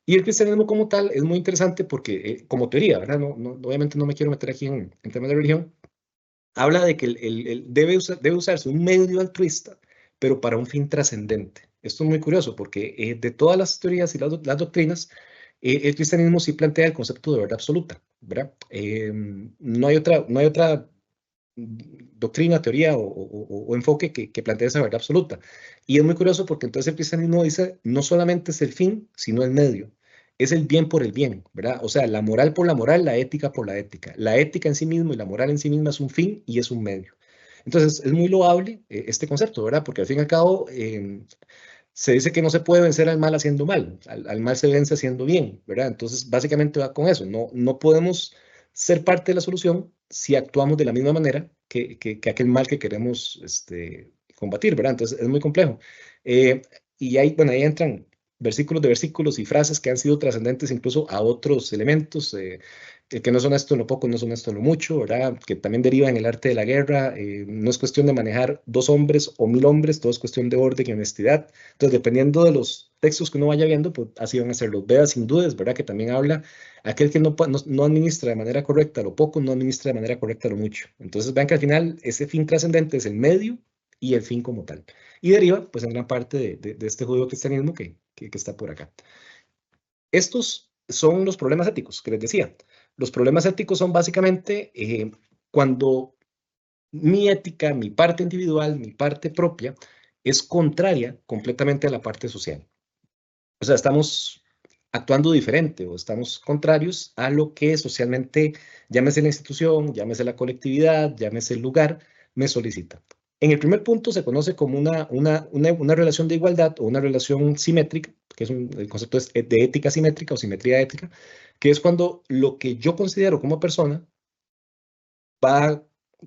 Y el cristianismo como tal es muy interesante porque, como teoría, ¿verdad? Obviamente no me quiero meter aquí en temas de religión, habla de que debe usarse un medio altruista, pero para un fin trascendente. Esto es muy curioso porque de todas las teorías y las doctrinas, el cristianismo sí plantea el concepto de verdad absoluta, ¿verdad? No hay otra doctrina, teoría o enfoque que plantee esa verdad absoluta. Y es muy curioso porque entonces el cristianismo dice, no solamente es el fin, sino el medio. Es el bien por el bien, ¿verdad? O sea, la moral por la moral, la ética por la ética. La ética en sí mismo y la moral en sí misma es un fin y es un medio. Entonces, es muy loable este concepto, ¿verdad? Porque al fin y al cabo, se dice que no se puede vencer al mal haciendo mal, al mal se vence haciendo bien, ¿verdad? Entonces, básicamente va con eso, no podemos ser parte de la solución si actuamos de la misma manera que aquel mal que queremos combatir, ¿verdad? Entonces, es muy complejo. Eh, y bueno, ahí entran versículos de versículos y frases que han sido trascendentes incluso a otros elementos, el que no son esto en lo poco, no son esto en lo mucho, ¿verdad? Que también deriva en el arte de la guerra. No es cuestión de manejar 2 hombres o 1000 hombres, todo es cuestión de orden y honestidad. Entonces, dependiendo de los textos que uno vaya viendo, pues así van a ser los Vedas sin dudas, ¿verdad? Que también habla, aquel que no administra de manera correcta lo poco, no administra de manera correcta lo mucho. Entonces, vean que al final ese fin trascendente es el medio y el fin como tal. Y deriva, pues, en gran parte de este judío-cristianismo que está por acá. Estos son los problemas éticos que les decía. Los problemas éticos son básicamente cuando mi ética, mi parte individual, mi parte propia, es contraria completamente a la parte social. O sea, estamos actuando diferente o estamos contrarios a lo que socialmente, llámese la institución, llámese la colectividad, llámese el lugar, me solicita. En el primer punto se conoce como una relación de igualdad o una relación simétrica, que es el concepto es de ética simétrica o simetría ética, que es cuando lo que yo considero como persona va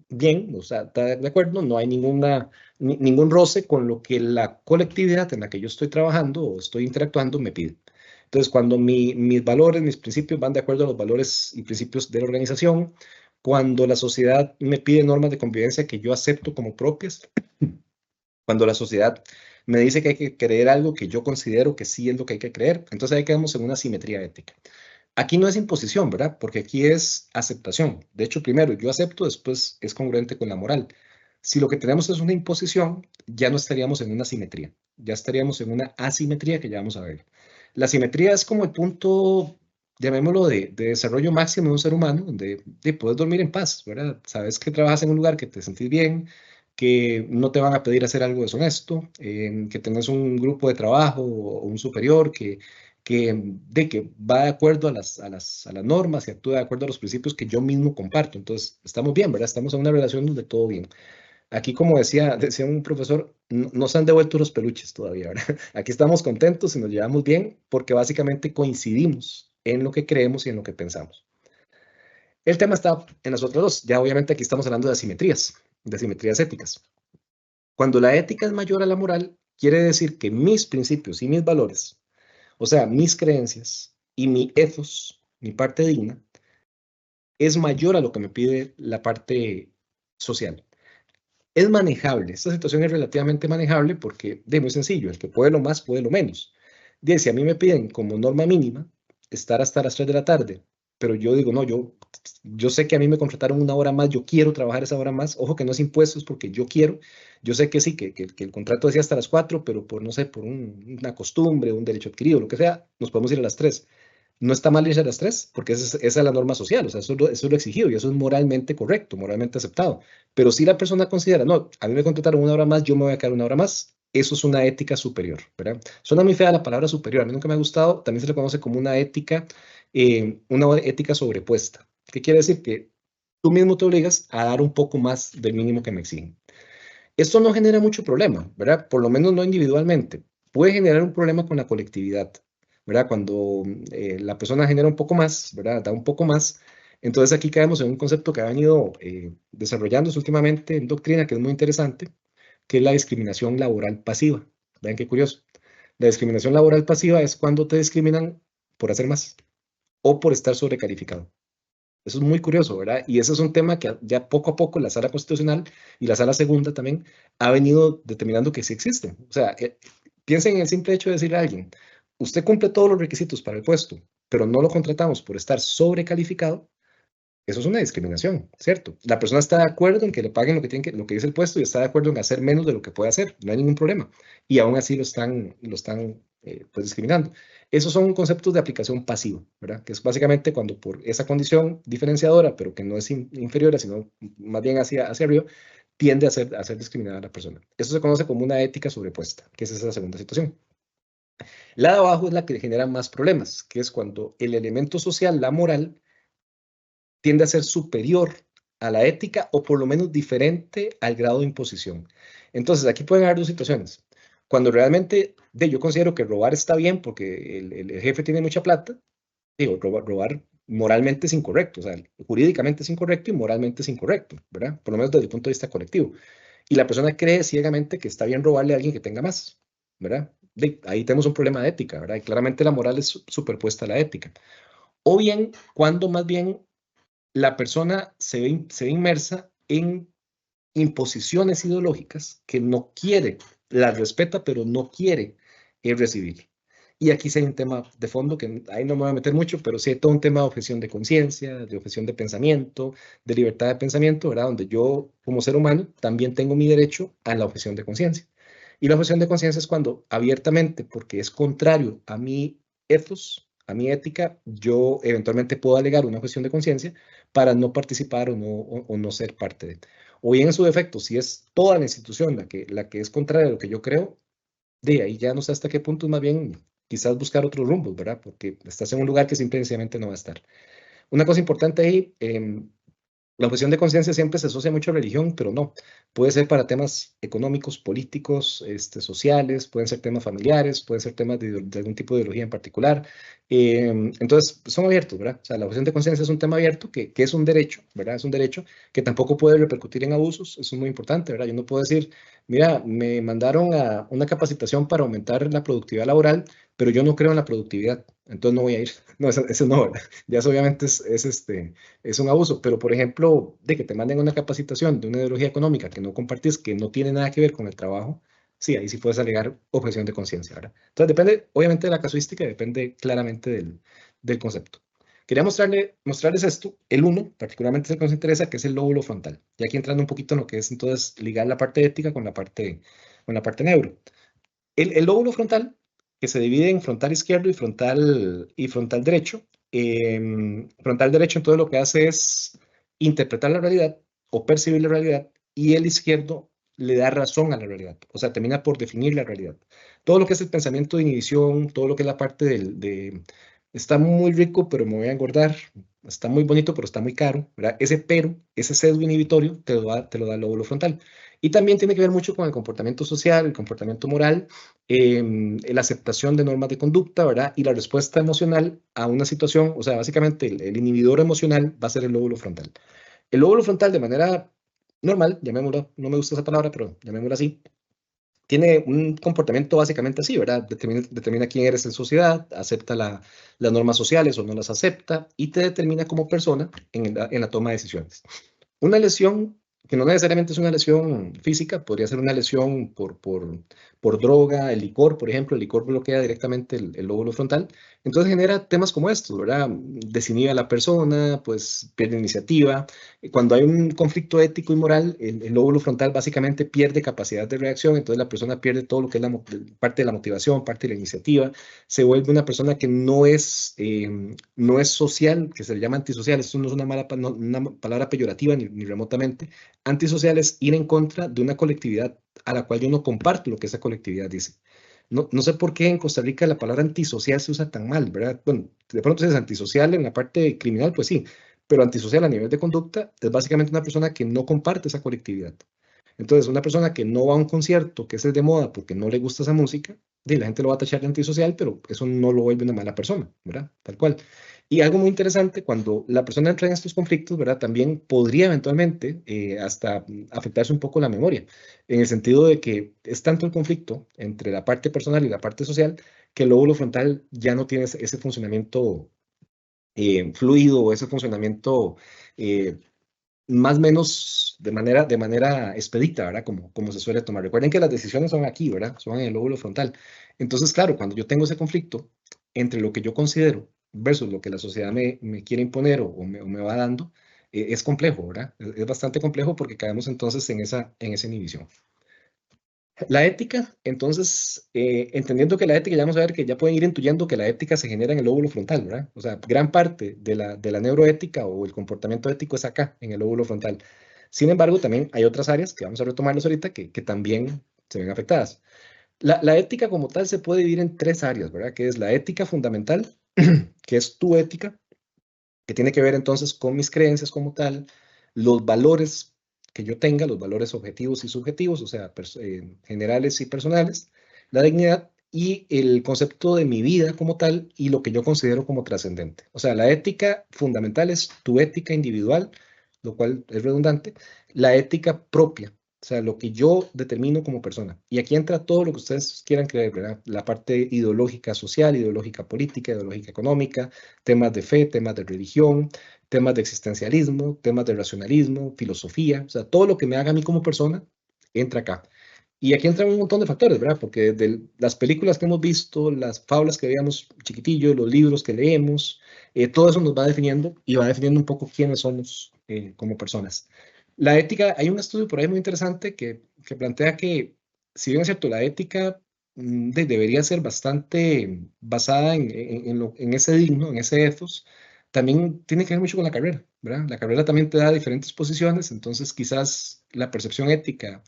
bien, o sea, está de acuerdo, no hay ningún roce con lo que la colectividad en la que yo estoy trabajando o estoy interactuando me pide. Entonces, cuando mis valores, mis principios van de acuerdo a los valores y principios de la organización, cuando la sociedad me pide normas de convivencia que yo acepto como propias, cuando la sociedad me dice que hay que creer algo que yo considero que sí es lo que hay que creer, entonces ahí quedamos en una simetría ética. Aquí no es imposición, ¿verdad? Porque aquí es aceptación. De hecho, primero yo acepto, después es congruente con la moral. Si lo que tenemos es una imposición, ya no estaríamos en una simetría, ya estaríamos en una asimetría que ya vamos a ver. La simetría es como el punto llamémoslo, de desarrollo máximo de un ser humano, donde puedes dormir en paz, ¿verdad? Sabes que trabajas en un lugar que te sentís bien, que no te van a pedir hacer algo deshonesto, que tengas un grupo de trabajo o un superior que va de acuerdo a las normas y actúa de acuerdo a los principios que yo mismo comparto. Entonces, estamos bien, ¿verdad? Estamos en una relación donde todo bien. Aquí, como decía un profesor, no se han devuelto los peluches todavía, ¿verdad? Aquí estamos contentos y nos llevamos bien porque básicamente coincidimos en lo que creemos y en lo que pensamos. El tema está en las otras dos. Ya obviamente aquí estamos hablando de asimetrías éticas. Cuando la ética es mayor a la moral, quiere decir que mis principios y mis valores, o sea, mis creencias y mi ethos, mi parte digna, es mayor a lo que me pide la parte social. Es manejable, esta situación es relativamente manejable porque, de muy sencillo, el que puede lo más, puede lo menos. Si a mí me piden como norma mínima estar hasta las 3 de la tarde, pero yo digo, no, yo sé que a mí me contrataron una hora más, yo quiero trabajar esa hora más, ojo que no es impuestos porque yo quiero, yo sé que sí, que el contrato decía hasta las 4, pero por, no sé, por una costumbre, un derecho adquirido, lo que sea, nos podemos ir a las 3. No está mal irse a las 3 porque esa es la norma social, o sea, eso es lo exigido y eso es moralmente correcto, moralmente aceptado. Pero si la persona considera, no, a mí me contrataron una hora más, yo me voy a quedar una hora más, eso es una ética superior, ¿verdad? Suena muy fea la palabra superior, a mí nunca me ha gustado, también se le conoce como una ética sobrepuesta. ¿Qué quiere decir? Que tú mismo te obligas a dar un poco más del mínimo que me exigen. Esto no genera mucho problema, ¿verdad? Por lo menos no individualmente. Puede generar un problema con la colectividad, ¿verdad? Cuando la persona genera un poco más, ¿verdad? Da un poco más. Entonces aquí caemos en un concepto que ha venido desarrollándose últimamente en doctrina, que es muy interesante, que es la discriminación laboral pasiva. Vean qué curioso. La discriminación laboral pasiva es cuando te discriminan por hacer más o por estar sobrecalificado. Eso es muy curioso, ¿verdad? Y ese es un tema que ya poco a poco la Sala Constitucional y la Sala Segunda también ha venido determinando que sí existen. O sea, piensen en el simple hecho de decirle a alguien, usted cumple todos los requisitos para el puesto, pero no lo contratamos por estar sobrecalificado. Eso es una discriminación, ¿cierto? La persona está de acuerdo en que le paguen lo que dice el puesto y está de acuerdo en hacer menos de lo que puede hacer, no hay ningún problema. Y aún así lo están pues discriminando. Esos son conceptos de aplicación pasiva, ¿verdad? Que es básicamente cuando por esa condición diferenciadora, pero que no es inferior, sino más bien hacia arriba, tiende a ser discriminada a la persona. Eso se conoce como una ética sobrepuesta, que es esa segunda situación. La de abajo es la que genera más problemas, que es cuando el elemento social, la moral, tiende a ser superior a la ética o por lo menos diferente al grado de imposición. Entonces, aquí pueden haber dos situaciones. Cuando realmente yo considero que robar está bien porque el jefe tiene mucha plata, digo, robar moralmente es incorrecto, o sea, jurídicamente es incorrecto y moralmente es incorrecto, ¿verdad? Por lo menos desde el punto de vista colectivo. Y la persona cree ciegamente que está bien robarle a alguien que tenga más, ¿verdad? Ahí tenemos un problema de ética, ¿verdad? Y claramente la moral es superpuesta a la ética. O bien, cuando más bien la persona se ve inmersa en imposiciones ideológicas que no quiere, las respeta, pero no quiere recibir. Y aquí sí hay un tema de fondo que ahí no me voy a meter mucho, pero sí hay todo un tema de objeción de conciencia, de objeción de pensamiento, de libertad de pensamiento, ¿verdad? Donde yo, como ser humano, también tengo mi derecho a la objeción de conciencia. Y la objeción de conciencia es cuando abiertamente, porque es contrario a mi ethos, a mi ética, yo eventualmente puedo alegar una objeción de conciencia para no participar o no ser parte de. O bien en su defecto, si es toda la institución la que es contraria a lo que yo creo, de ahí ya no sé hasta qué punto es más bien quizás buscar otros rumbos, ¿verdad? Porque estás en un lugar que simplemente no va a estar. Una cosa importante ahí, la objeción de conciencia siempre se asocia mucho a religión, pero no. Puede ser para temas económicos, políticos, sociales, pueden ser temas familiares, pueden ser temas de algún tipo de ideología en particular. Entonces, son abiertos, ¿verdad? O sea, la objeción de conciencia es un tema abierto que es un derecho, ¿verdad? Es un derecho que tampoco puede repercutir en abusos, eso es muy importante, ¿verdad? Yo no puedo decir, mira, me mandaron a una capacitación para aumentar la productividad laboral, pero yo no creo en la productividad, entonces no voy a ir. No, eso no, ¿verdad? Ya eso obviamente es un abuso, pero por ejemplo, de que te manden una capacitación de una ideología económica que no compartís, que no tiene nada que ver con el trabajo, sí, ahí sí puedes alegar objeción de conciencia, ¿verdad? Entonces depende, obviamente, de la casuística, depende claramente del concepto. Quería mostrarles esto, el uno, particularmente es el que nos interesa, que es el lóbulo frontal. Y aquí entrando un poquito en lo que es entonces ligar la parte ética con la parte neuro. El lóbulo frontal, que se divide en frontal izquierdo y frontal derecho, Frontal derecho entonces lo que hace es interpretar la realidad o percibir la realidad, y el izquierdo le da razón a la realidad, o sea, termina por definir la realidad. Todo lo que es el pensamiento de inhibición, todo lo que es la parte está muy rico, pero me voy a engordar, está muy bonito, pero está muy caro, ¿verdad? Ese pero, ese sesgo inhibitorio, te lo da el lóbulo frontal. Y también tiene que ver mucho con el comportamiento social, el comportamiento moral, la aceptación de normas de conducta, ¿verdad? Y la respuesta emocional a una situación, o sea, básicamente el inhibidor emocional va a ser el lóbulo frontal. El lóbulo frontal de manera normal, llamémoslo, no me gusta esa palabra, pero llamémoslo así, tiene un comportamiento básicamente así, ¿verdad? Determina quién eres en sociedad, acepta las normas sociales o no las acepta y te determina como persona en la toma de decisiones. Una lesión que no necesariamente es una lesión física, podría ser una lesión por droga, el licor, por ejemplo, el licor bloquea directamente el lóbulo frontal, entonces genera temas como estos, ¿verdad? Desinhibe a la persona, pues pierde iniciativa. Cuando hay un conflicto ético y moral, el lóbulo frontal básicamente pierde capacidad de reacción, entonces la persona pierde todo lo que es parte de la motivación, parte de la iniciativa, se vuelve una persona que no es social, que se le llama antisocial. Esto no es una palabra peyorativa ni remotamente. Antisocial es ir en contra de una colectividad a la cual yo no comparto lo que esa colectividad dice. No sé por qué en Costa Rica la palabra antisocial se usa tan mal, ¿verdad? Bueno, de pronto es antisocial en la parte criminal, pues sí, pero antisocial a nivel de conducta es básicamente una persona que no comparte esa colectividad. Entonces, una persona que no va a un concierto que es el de moda porque no le gusta esa música, la gente lo va a tachar de antisocial, pero eso no lo vuelve una mala persona, ¿verdad? Tal cual. Y algo muy interesante, cuando la persona entra en estos conflictos, ¿verdad? También podría eventualmente hasta afectarse un poco la memoria, en el sentido de que es tanto el conflicto entre la parte personal y la parte social, que el lóbulo frontal ya no tiene ese funcionamiento fluido o ese funcionamiento eh, más o menos de manera expedita, ¿verdad? Como se suele tomar. Recuerden que las decisiones son aquí, ¿verdad? Son en el lóbulo frontal. Entonces, claro, cuando yo tengo ese conflicto entre lo que yo considero versus lo que la sociedad me quiere imponer o me va dando, es complejo, ¿verdad? Es bastante complejo porque caemos entonces en esa inhibición. La ética, entonces, entendiendo que la ética, ya vamos a ver que ya pueden ir intuyendo que la ética se genera en el lóbulo frontal, ¿verdad? O sea, gran parte de la neuroética o el comportamiento ético es acá, en el lóbulo frontal. Sin embargo, también hay otras áreas que vamos a retomarlos ahorita que también se ven afectadas. La ética como tal se puede dividir en tres áreas, ¿verdad? Que es la ética fundamental, que es tu ética, que tiene que ver entonces con mis creencias como tal, los valores que yo tenga, los valores objetivos y subjetivos, o sea, generales y personales, la dignidad y el concepto de mi vida como tal y lo que yo considero como trascendente. O sea, la ética fundamental es tu ética individual, lo cual es redundante, la ética propia. O sea, lo que yo determino como persona. Y aquí entra todo lo que ustedes quieran creer, ¿verdad? La parte ideológica social, ideológica política, ideológica económica, temas de fe, temas de religión, temas de existencialismo, temas de racionalismo, filosofía, o sea, todo lo que me haga a mí como persona entra acá. Y aquí entran un montón de factores, ¿verdad? Porque de las películas que hemos visto, las fábulas que veíamos chiquitillos, los libros que leemos, todo eso nos va definiendo y va definiendo un poco quiénes somos como personas. La ética, hay un estudio por ahí muy interesante que plantea que, si bien es cierto, la ética debería ser bastante basada en ese digno, en ese ethos, también tiene que ver mucho con la carrera, ¿verdad? La carrera también te da diferentes posiciones, entonces quizás la percepción ética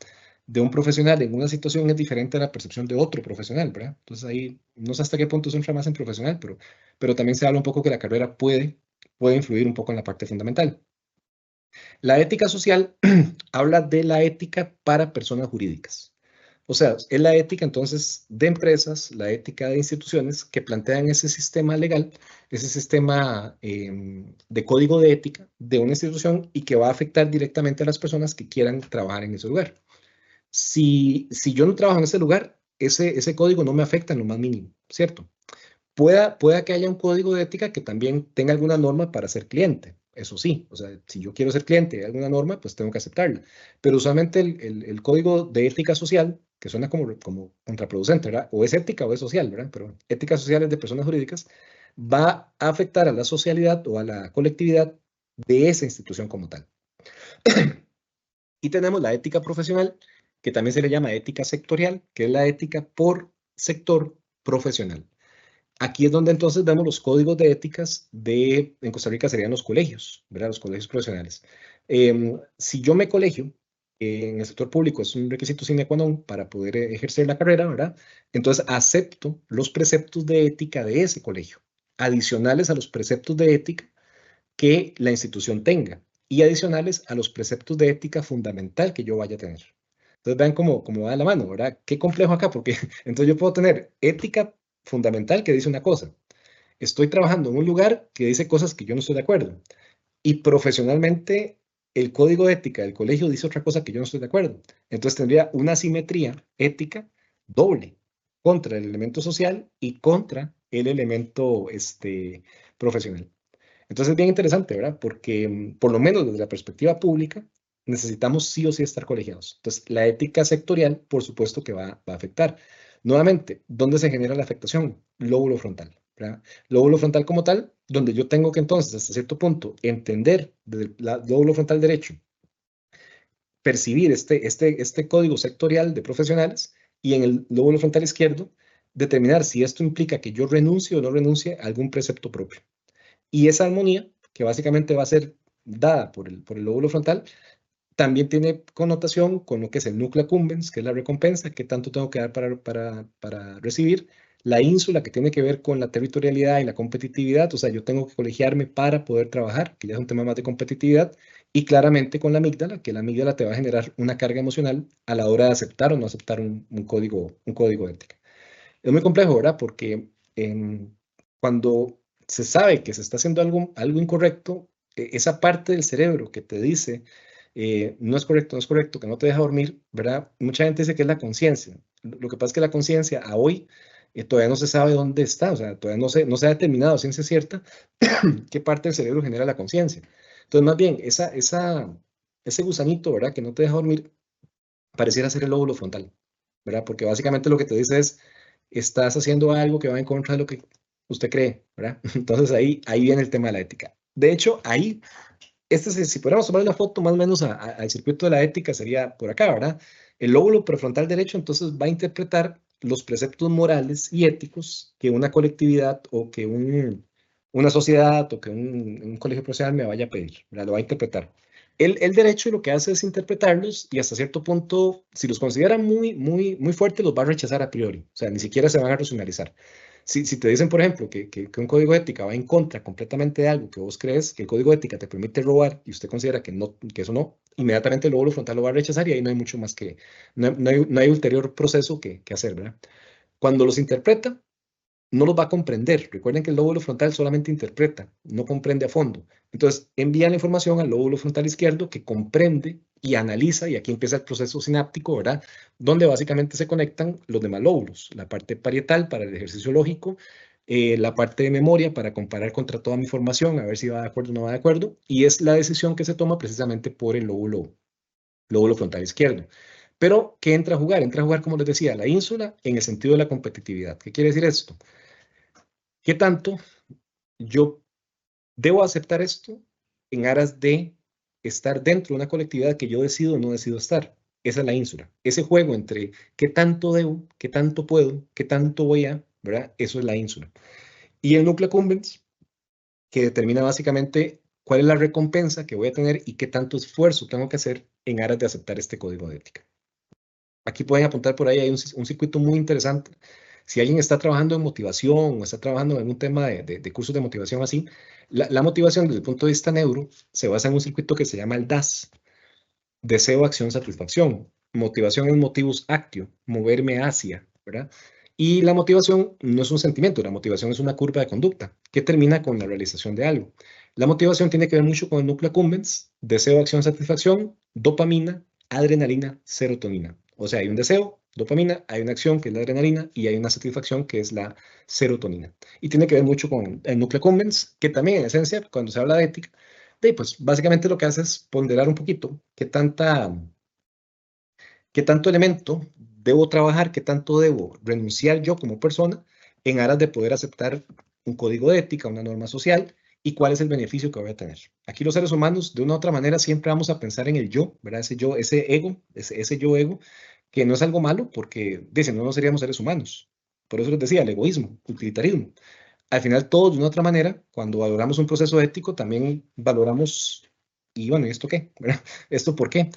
de un profesional en una situación es diferente a la percepción de otro profesional, ¿verdad? Entonces ahí no sé hasta qué punto se entra más en profesional, pero también se habla un poco que la carrera puede influir un poco en la parte fundamental. La ética social habla de la ética para personas jurídicas. O sea, es la ética entonces de empresas, la ética de instituciones que plantean ese sistema legal, ese sistema de código de ética de una institución y que va a afectar directamente a las personas que quieran trabajar en ese lugar. Si yo no trabajo en ese lugar, ese código no me afecta en lo más mínimo, ¿cierto? Pueda que haya un código de ética que también tenga alguna norma para ser cliente. Eso sí, o sea, si yo quiero ser cliente de alguna norma, pues tengo que aceptarla. Pero usualmente el código de ética social, que suena como contraproducente, ¿verdad? O es ética o es social, ¿verdad? Pero ética social es de personas jurídicas, va a afectar a la socialidad o a la colectividad de esa institución como tal. Y tenemos la ética profesional, que también se le llama ética sectorial, que es la ética por sector profesional. Aquí es donde entonces vemos los códigos de éticas en Costa Rica serían los colegios, ¿verdad? Los colegios profesionales. Si yo me colegio en el sector público, es un requisito sine qua non para poder ejercer la carrera, ¿verdad? Entonces acepto los preceptos de ética de ese colegio, adicionales a los preceptos de ética que la institución tenga y adicionales a los preceptos de ética fundamental que yo vaya a tener. Entonces vean cómo va de la mano, ¿verdad? Qué complejo acá, porque entonces yo puedo tener ética fundamental que dice una cosa. Estoy trabajando en un lugar que dice cosas que yo no estoy de acuerdo. Y profesionalmente, el código de ética del colegio dice otra cosa que yo no estoy de acuerdo. Entonces tendría una asimetría ética doble contra el elemento social y contra el elemento profesional. Entonces es bien interesante, ¿verdad? Porque por lo menos desde la perspectiva pública, necesitamos sí o sí estar colegiados. Entonces, la ética sectorial, por supuesto que va a afectar. Nuevamente, ¿dónde se genera la afectación? Lóbulo frontal, ¿verdad? Lóbulo frontal como tal, donde yo tengo que entonces, hasta cierto punto, entender desde el lóbulo frontal derecho, percibir este código sectorial de profesionales y en el lóbulo frontal izquierdo, determinar si esto implica que yo renuncie o no renuncie a algún precepto propio. Y esa armonía, que básicamente va a ser dada por el lóbulo frontal, también tiene connotación con lo que es el núcleo accumbens, que es la recompensa, que tanto tengo que dar para recibir, la ínsula, que tiene que ver con la territorialidad y la competitividad, o sea, yo tengo que colegiarme para poder trabajar, que ya es un tema más de competitividad, y claramente con la amígdala, que la amígdala te va a generar una carga emocional a la hora de aceptar o no aceptar un código de ética. Es muy complejo, ¿verdad? Porque cuando se sabe que se está haciendo algo incorrecto, esa parte del cerebro que te dice no es correcto, no es correcto, que no te deja dormir, ¿verdad? Mucha gente dice que es la conciencia. Lo que pasa es que la conciencia a hoy todavía no se sabe dónde está, o sea, todavía no se ha determinado ciencia cierta qué parte del cerebro genera la conciencia. Entonces, más bien, ese gusanito, ¿verdad? Que no te deja dormir, pareciera ser el lóbulo frontal, ¿verdad? Porque básicamente lo que te dice es, estás haciendo algo que va en contra de lo que usted cree, ¿verdad? Entonces ahí viene el tema de la ética. De hecho, ahí, si pudiéramos tomar una foto más o menos al circuito de la ética, sería por acá, ¿verdad? El lóbulo prefrontal derecho entonces va a interpretar los preceptos morales y éticos que una colectividad o que una sociedad o que un colegio profesional me vaya a pedir, ¿verdad? Lo va a interpretar. El derecho lo que hace es interpretarlos y hasta cierto punto, si los considera muy, muy, muy fuertes, los va a rechazar a priori. O sea, ni siquiera se van a racionalizar. Si te dicen, por ejemplo, que un código de ética va en contra completamente de algo que vos crees, que el código de ética te permite robar y usted considera que eso no, inmediatamente el lóbulo frontal lo va a rechazar y ahí no hay mucho más no hay ulterior proceso que hacer, ¿verdad? Cuando los interpreta, no los va a comprender. Recuerden que el lóbulo frontal solamente interpreta, no comprende a fondo. Entonces, envía la información al lóbulo frontal izquierdo que comprende y analiza, y aquí empieza el proceso sináptico, ¿verdad? Donde básicamente se conectan los demás lóbulos, la parte parietal para el ejercicio lógico, la parte de memoria para comparar contra toda mi información, a ver si va de acuerdo o no va de acuerdo, y es la decisión que se toma precisamente por el lóbulo frontal izquierdo. Pero, ¿qué entra a jugar? Entra a jugar, como les decía, la ínsula en el sentido de la competitividad. ¿Qué quiere decir esto? ¿Qué tanto yo debo aceptar esto en aras de estar dentro de una colectividad que yo decido o no decido estar? Esa es la ínsula. Ese juego entre qué tanto debo, qué tanto puedo, qué tanto voy a, ¿verdad? Eso es la ínsula. Y el núcleo accumbens, que determina básicamente cuál es la recompensa que voy a tener y qué tanto esfuerzo tengo que hacer en aras de aceptar este código de ética. Aquí pueden apuntar por ahí, hay un circuito muy interesante. Si alguien está trabajando en motivación o está trabajando en algún tema de cursos de motivación así, la motivación desde el punto de vista neuro se basa en un circuito que se llama el DAS, deseo, acción, satisfacción. Motivación es motivus actio, moverme hacia, ¿verdad? Y la motivación no es un sentimiento, la motivación es una curva de conducta que termina con la realización de algo. La motivación tiene que ver mucho con el núcleo accumbens, deseo, acción, satisfacción, dopamina, adrenalina, serotonina. O sea, hay un deseo, dopamina, hay una acción que es la adrenalina y hay una satisfacción que es la serotonina. Y tiene que ver mucho con el núcleo accumbens, que también en esencia, cuando se habla de ética, pues básicamente lo que hace es ponderar un poquito qué tanto elemento debo trabajar, qué tanto debo renunciar yo como persona en aras de poder aceptar un código de ética, una norma social y cuál es el beneficio que voy a tener. Aquí los seres humanos, de una u otra manera, siempre vamos a pensar en el yo, ¿verdad? Ese yo, ese ego, ese yo ego, que no es algo malo porque, dicen, no seríamos seres humanos. Por eso les decía, el egoísmo, utilitarismo. Al final, todos de una otra manera, cuando valoramos un proceso ético, también valoramos, y bueno, ¿y esto qué? ¿Verdad? ¿Esto por qué?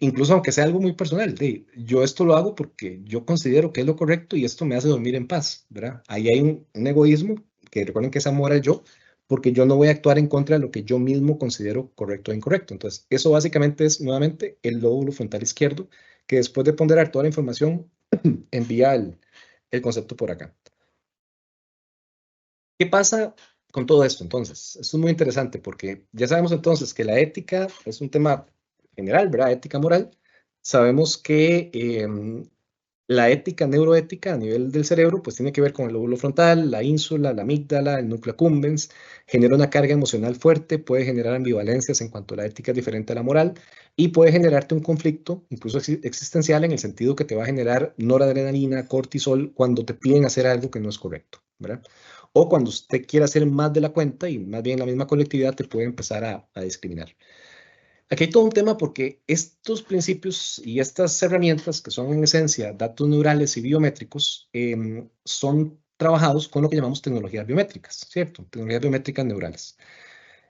Incluso aunque sea algo muy personal, yo esto lo hago porque yo considero que es lo correcto y esto me hace dormir en paz, ¿verdad? Ahí hay un egoísmo, que recuerden que es amor al yo, porque yo no voy a actuar en contra de lo que yo mismo considero correcto o incorrecto. Entonces, eso básicamente es nuevamente el lóbulo frontal izquierdo, que después de ponderar toda la información, envía el concepto por acá. ¿Qué pasa con todo esto entonces? Esto es muy interesante porque ya sabemos entonces que la ética es un tema general, ¿verdad? Ética moral. Sabemos que la ética, neuroética a nivel del cerebro, pues tiene que ver con el lóbulo frontal, la ínsula, la amígdala, el núcleo accumbens, genera una carga emocional fuerte, puede generar ambivalencias en cuanto a la ética es diferente a la moral y puede generarte un conflicto, incluso existencial, en el sentido que te va a generar noradrenalina, cortisol, cuando te piden hacer algo que no es correcto, ¿verdad? O cuando usted quiere hacer más de la cuenta y más bien la misma colectividad te puede empezar a discriminar. Aquí hay todo un tema porque estos principios y estas herramientas, que son en esencia datos neurales y biométricos, son trabajados con lo que llamamos tecnologías biométricas, ¿cierto? Tecnologías biométricas neurales.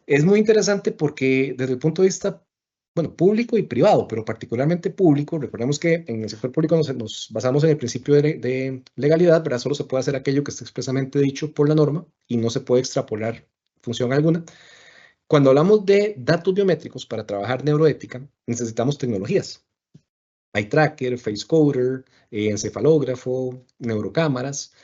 Es muy interesante porque desde el punto de vista, bueno, público y privado, pero particularmente público, recordemos que en el sector público nos basamos en el principio de legalidad, ¿verdad? Solo se puede hacer aquello que está expresamente dicho por la norma y no se puede extrapolar función alguna. Cuando hablamos de datos biométricos para trabajar neuroética, necesitamos tecnologías. Hay tracker, face coder, encefalógrafo, neurocámaras.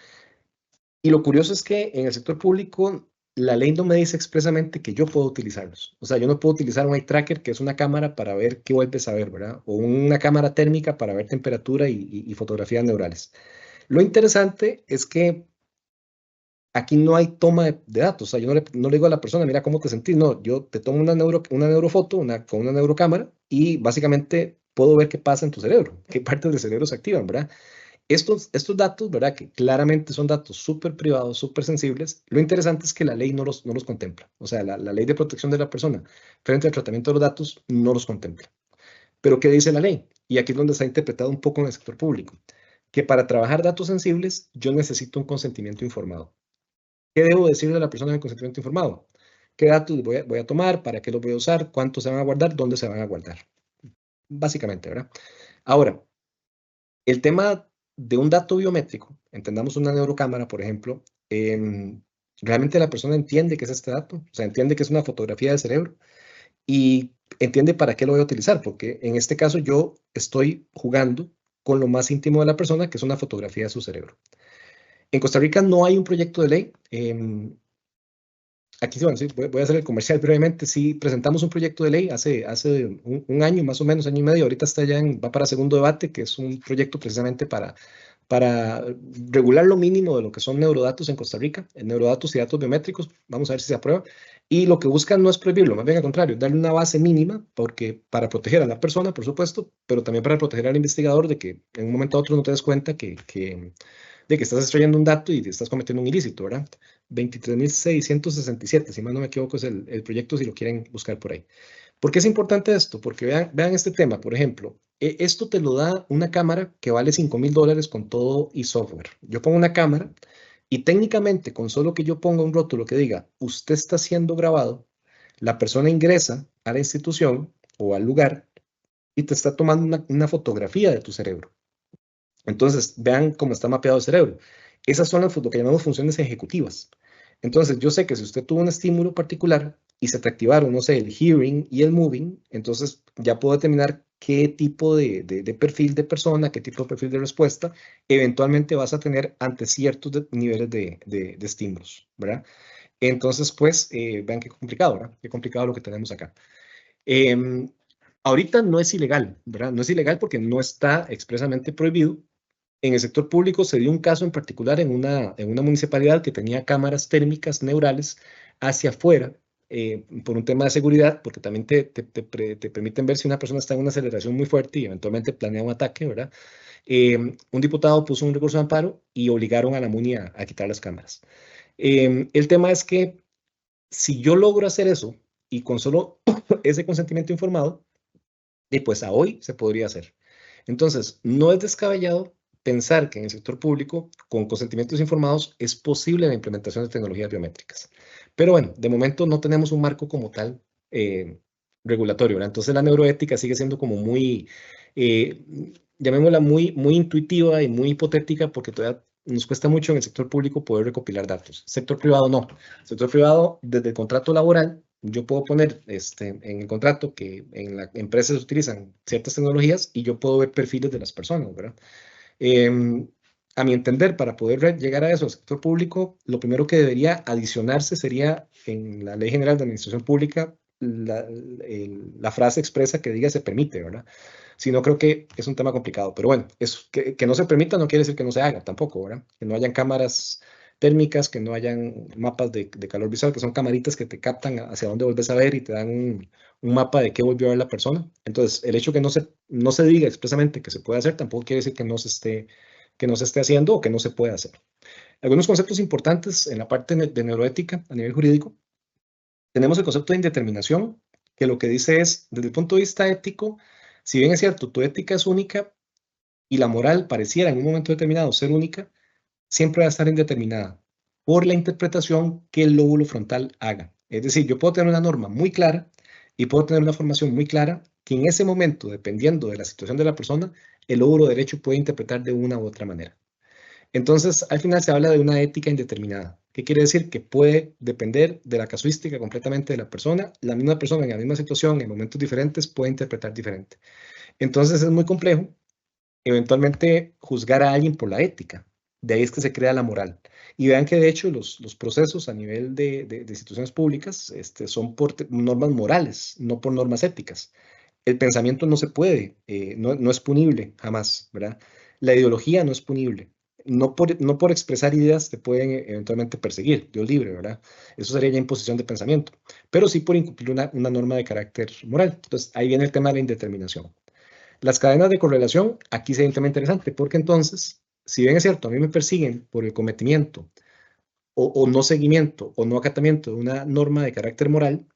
Y lo curioso es que en el sector público la ley no me dice expresamente que yo puedo utilizarlos. O sea, yo no puedo utilizar un eye tracker, que es una cámara para ver qué vuelves a ver, ¿verdad? O una cámara térmica para ver temperatura y fotografías neurales. Lo interesante es que aquí no hay toma de datos. O sea, yo no le digo a la persona, mira cómo te sentís. No, yo te tomo una neurofoto con una neurocámara y básicamente puedo ver qué pasa en tu cerebro, qué partes del cerebro se activan, ¿verdad? Estos datos, ¿verdad? Que claramente son datos súper privados, súper sensibles. Lo interesante es que la ley no los contempla. O sea, la ley de protección de la persona frente al tratamiento de los datos no los contempla. Pero ¿qué dice la ley? Y aquí es donde se ha interpretado un poco en el sector público, que para trabajar datos sensibles yo necesito un consentimiento informado. ¿Qué debo decirle a la persona del consentimiento informado? ¿Qué datos voy a tomar? ¿Para qué los voy a usar? ¿Cuántos se van a guardar? ¿Dónde se van a guardar? Básicamente, ¿verdad? Ahora, el tema de un dato biométrico, entendamos una neurocámara, por ejemplo, realmente la persona entiende qué es este dato, o sea, entiende que es una fotografía del cerebro y entiende para qué lo voy a utilizar, porque en este caso yo estoy jugando con lo más íntimo de la persona, que es una fotografía de su cerebro. En Costa Rica no hay un proyecto de ley. Aquí sí, bueno, sí, voy a hacer el comercial brevemente. Sí, presentamos un proyecto de ley hace un año, más o menos, año y medio. Ahorita está va para segundo debate, que es un proyecto precisamente para regular lo mínimo de lo que son neurodatos en Costa Rica, neurodatos y datos biométricos. Vamos a ver si se aprueba. Y lo que buscan no es prohibirlo, más bien al contrario, darle una base mínima porque para proteger a la persona, por supuesto, pero también para proteger al investigador de que en un momento a otro no te des cuenta de que estás extrayendo un dato y te estás cometiendo un ilícito, ¿verdad? 23.667, si mal no me equivoco, es el proyecto si lo quieren buscar por ahí. ¿Por qué es importante esto? Porque vean este tema, por ejemplo, esto te lo da una cámara que vale $5,000 con todo y software. Yo pongo una cámara y técnicamente con solo que yo ponga un rótulo que diga, usted está siendo grabado, la persona ingresa a la institución o al lugar y te está tomando una fotografía de tu cerebro. Entonces, vean cómo está mapeado el cerebro. Esas son lo que llamamos funciones ejecutivas. Entonces, yo sé que si usted tuvo un estímulo particular y se te activaron, no sé, el hearing y el moving, entonces ya puedo determinar qué tipo de perfil de persona, qué tipo de perfil de respuesta eventualmente vas a tener ante ciertos niveles de estímulos, ¿verdad? Entonces, pues, vean qué complicado, ¿verdad? Qué complicado lo que tenemos acá. Em, Ahorita no es ilegal, ¿verdad? No es ilegal porque no está expresamente prohibido. En el sector público se dio un caso en particular en una municipalidad que tenía cámaras térmicas neurales hacia afuera por un tema de seguridad, porque también te permiten ver si una persona está en una aceleración muy fuerte y eventualmente planea un ataque, ¿verdad? Un diputado puso un recurso de amparo y obligaron a la MUNI a quitar las cámaras. El tema es que si yo logro hacer eso y con solo ese consentimiento informado, pues a hoy se podría hacer. Entonces, no es descabellado pensar que en el sector público, con consentimientos informados, es posible la implementación de tecnologías biométricas. Pero bueno, de momento no tenemos un marco como tal regulatorio, ¿verdad? Entonces la neuroética sigue siendo como muy, eh, llamémosla muy intuitiva y muy hipotética, porque todavía nos cuesta mucho en el sector público poder recopilar datos. Sector privado no. Sector privado, desde el contrato laboral, yo puedo poner en el contrato que en la empresa se utilizan ciertas tecnologías y yo puedo ver perfiles de las personas, ¿verdad? A mi entender, para poder llegar a eso al sector público, lo primero que debería adicionarse sería en la Ley General de Administración Pública la frase expresa que diga se permite, ¿verdad? Si no, creo que es un tema complicado. Pero bueno, que no se permita no quiere decir que no se haga tampoco, ¿verdad? Que no hayan cámaras térmicas, que no hayan mapas de calor visual, que son camaritas que te captan hacia dónde volvés a ver y te dan un mapa de qué volvió a ver la persona. Entonces, el hecho que no se diga expresamente que se puede hacer tampoco quiere decir que no se esté haciendo o que no se puede hacer. Algunos conceptos importantes en la parte de neuroética a nivel jurídico. Tenemos el concepto de indeterminación, que lo que dice es, desde el punto de vista ético, si bien es cierto, tu ética es única y la moral pareciera en un momento determinado ser única, siempre va a estar indeterminada por la interpretación que el lóbulo frontal haga. Es decir, yo puedo tener una norma muy clara y puedo tener una formación muy clara que en ese momento, dependiendo de la situación de la persona, el lóbulo derecho puede interpretar de una u otra manera. Entonces, al final se habla de una ética indeterminada. ¿Qué quiere decir? Que puede depender de la casuística completamente de la persona. La misma persona en la misma situación, en momentos diferentes, puede interpretar diferente. Entonces, es muy complejo eventualmente juzgar a alguien por la ética. De ahí es que se crea la moral. Y vean que de hecho los procesos a nivel de instituciones públicas son por normas morales, no por normas éticas. El pensamiento no se puede, no es punible jamás, ¿verdad? La ideología no es punible. No por expresar ideas te pueden eventualmente perseguir, Dios libre, ¿verdad? Eso sería ya imposición de pensamiento, pero sí por incumplir una norma de carácter moral. Entonces, ahí viene el tema de la indeterminación. Las cadenas de correlación, aquí se ve un tema interesante, porque entonces, si bien es cierto, a mí me persiguen por el cometimiento o no seguimiento o no acatamiento de una norma de carácter moral,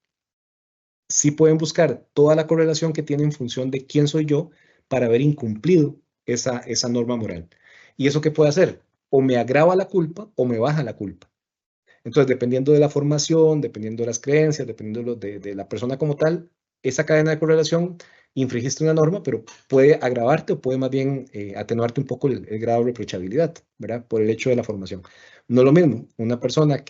sí pueden buscar toda la correlación que tiene en función de quién soy yo para haber incumplido esa norma moral. ¿Y eso qué puede hacer? O me agrava la culpa o me baja la culpa. Entonces, dependiendo de la formación, dependiendo de las creencias, dependiendo de la persona como tal, esa cadena de correlación infringiste una norma, pero puede agravarte o puede más bien atenuarte un poco el grado de reprochabilidad, ¿verdad? Por el hecho de la formación. No es lo mismo una persona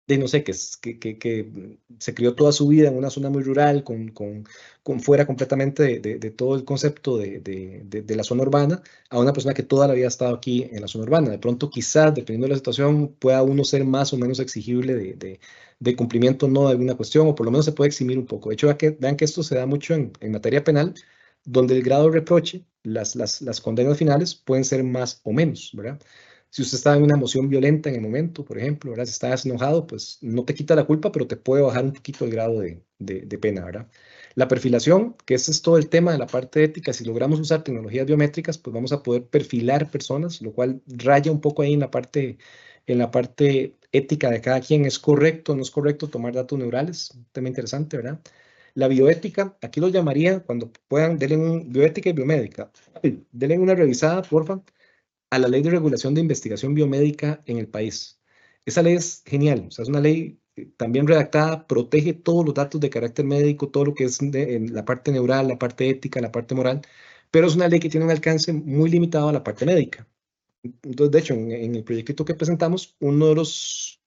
no sé, que se crió toda su vida en una zona muy rural, con fuera completamente de todo el concepto de la zona urbana, a una persona que toda la vida ha estado aquí en la zona urbana. De pronto, quizás, dependiendo de la situación, pueda uno ser más o menos exigible de cumplimiento no de alguna cuestión, o por lo menos se puede eximir un poco. De hecho, vean que esto se da mucho en materia penal, donde el grado de reproche, las condenas finales pueden ser más o menos, ¿verdad? Si usted está en una emoción violenta en el momento, por ejemplo, ¿verdad? Si estás enojado, pues no te quita la culpa, pero te puede bajar un poquito el grado de pena, ¿verdad? La perfilación, que ese es todo el tema de la parte ética, si logramos usar tecnologías biométricas, pues vamos a poder perfilar personas, lo cual raya un poco ahí en la parte ética de cada quien. ¿Es correcto o no es correcto tomar datos neurales? Un tema interesante, ¿verdad? La bioética, aquí lo llamaría, cuando puedan, denle un bioética y biomédica. Denle una revisada, porfa, a la Ley de Regulación de Investigación Biomédica en el país. Esa ley es genial, o sea, es una ley también redactada, protege todos los datos de carácter médico, todo lo que es en la parte neural, la parte ética, la parte moral, pero es una ley que tiene un alcance muy limitado a la parte médica. Entonces, de hecho, en el proyecto que presentamos, uno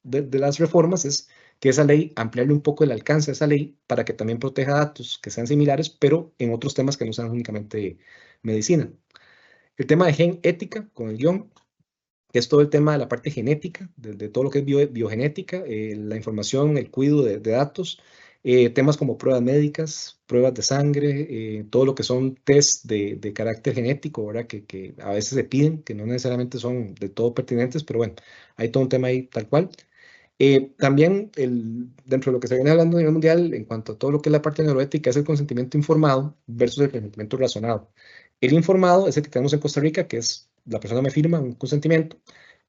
de las reformas es que esa ley, ampliarle un poco el alcance de esa ley para que también proteja datos que sean similares, pero en otros temas que no sean únicamente medicina. El tema de gen ética con el guión, que es todo el tema de la parte genética, de todo lo que es biogenética, la información, el cuidado de datos, temas como pruebas médicas, pruebas de sangre, todo lo que son test de carácter genético, ¿verdad? Que a veces se piden, que no necesariamente son de todo pertinentes, pero bueno, hay todo un tema ahí tal cual. También dentro de lo que se viene hablando a nivel mundial en cuanto a todo lo que es la parte neuroética es el consentimiento informado versus el consentimiento razonado. El informado es el que tenemos en Costa Rica, que es la persona me firma un consentimiento.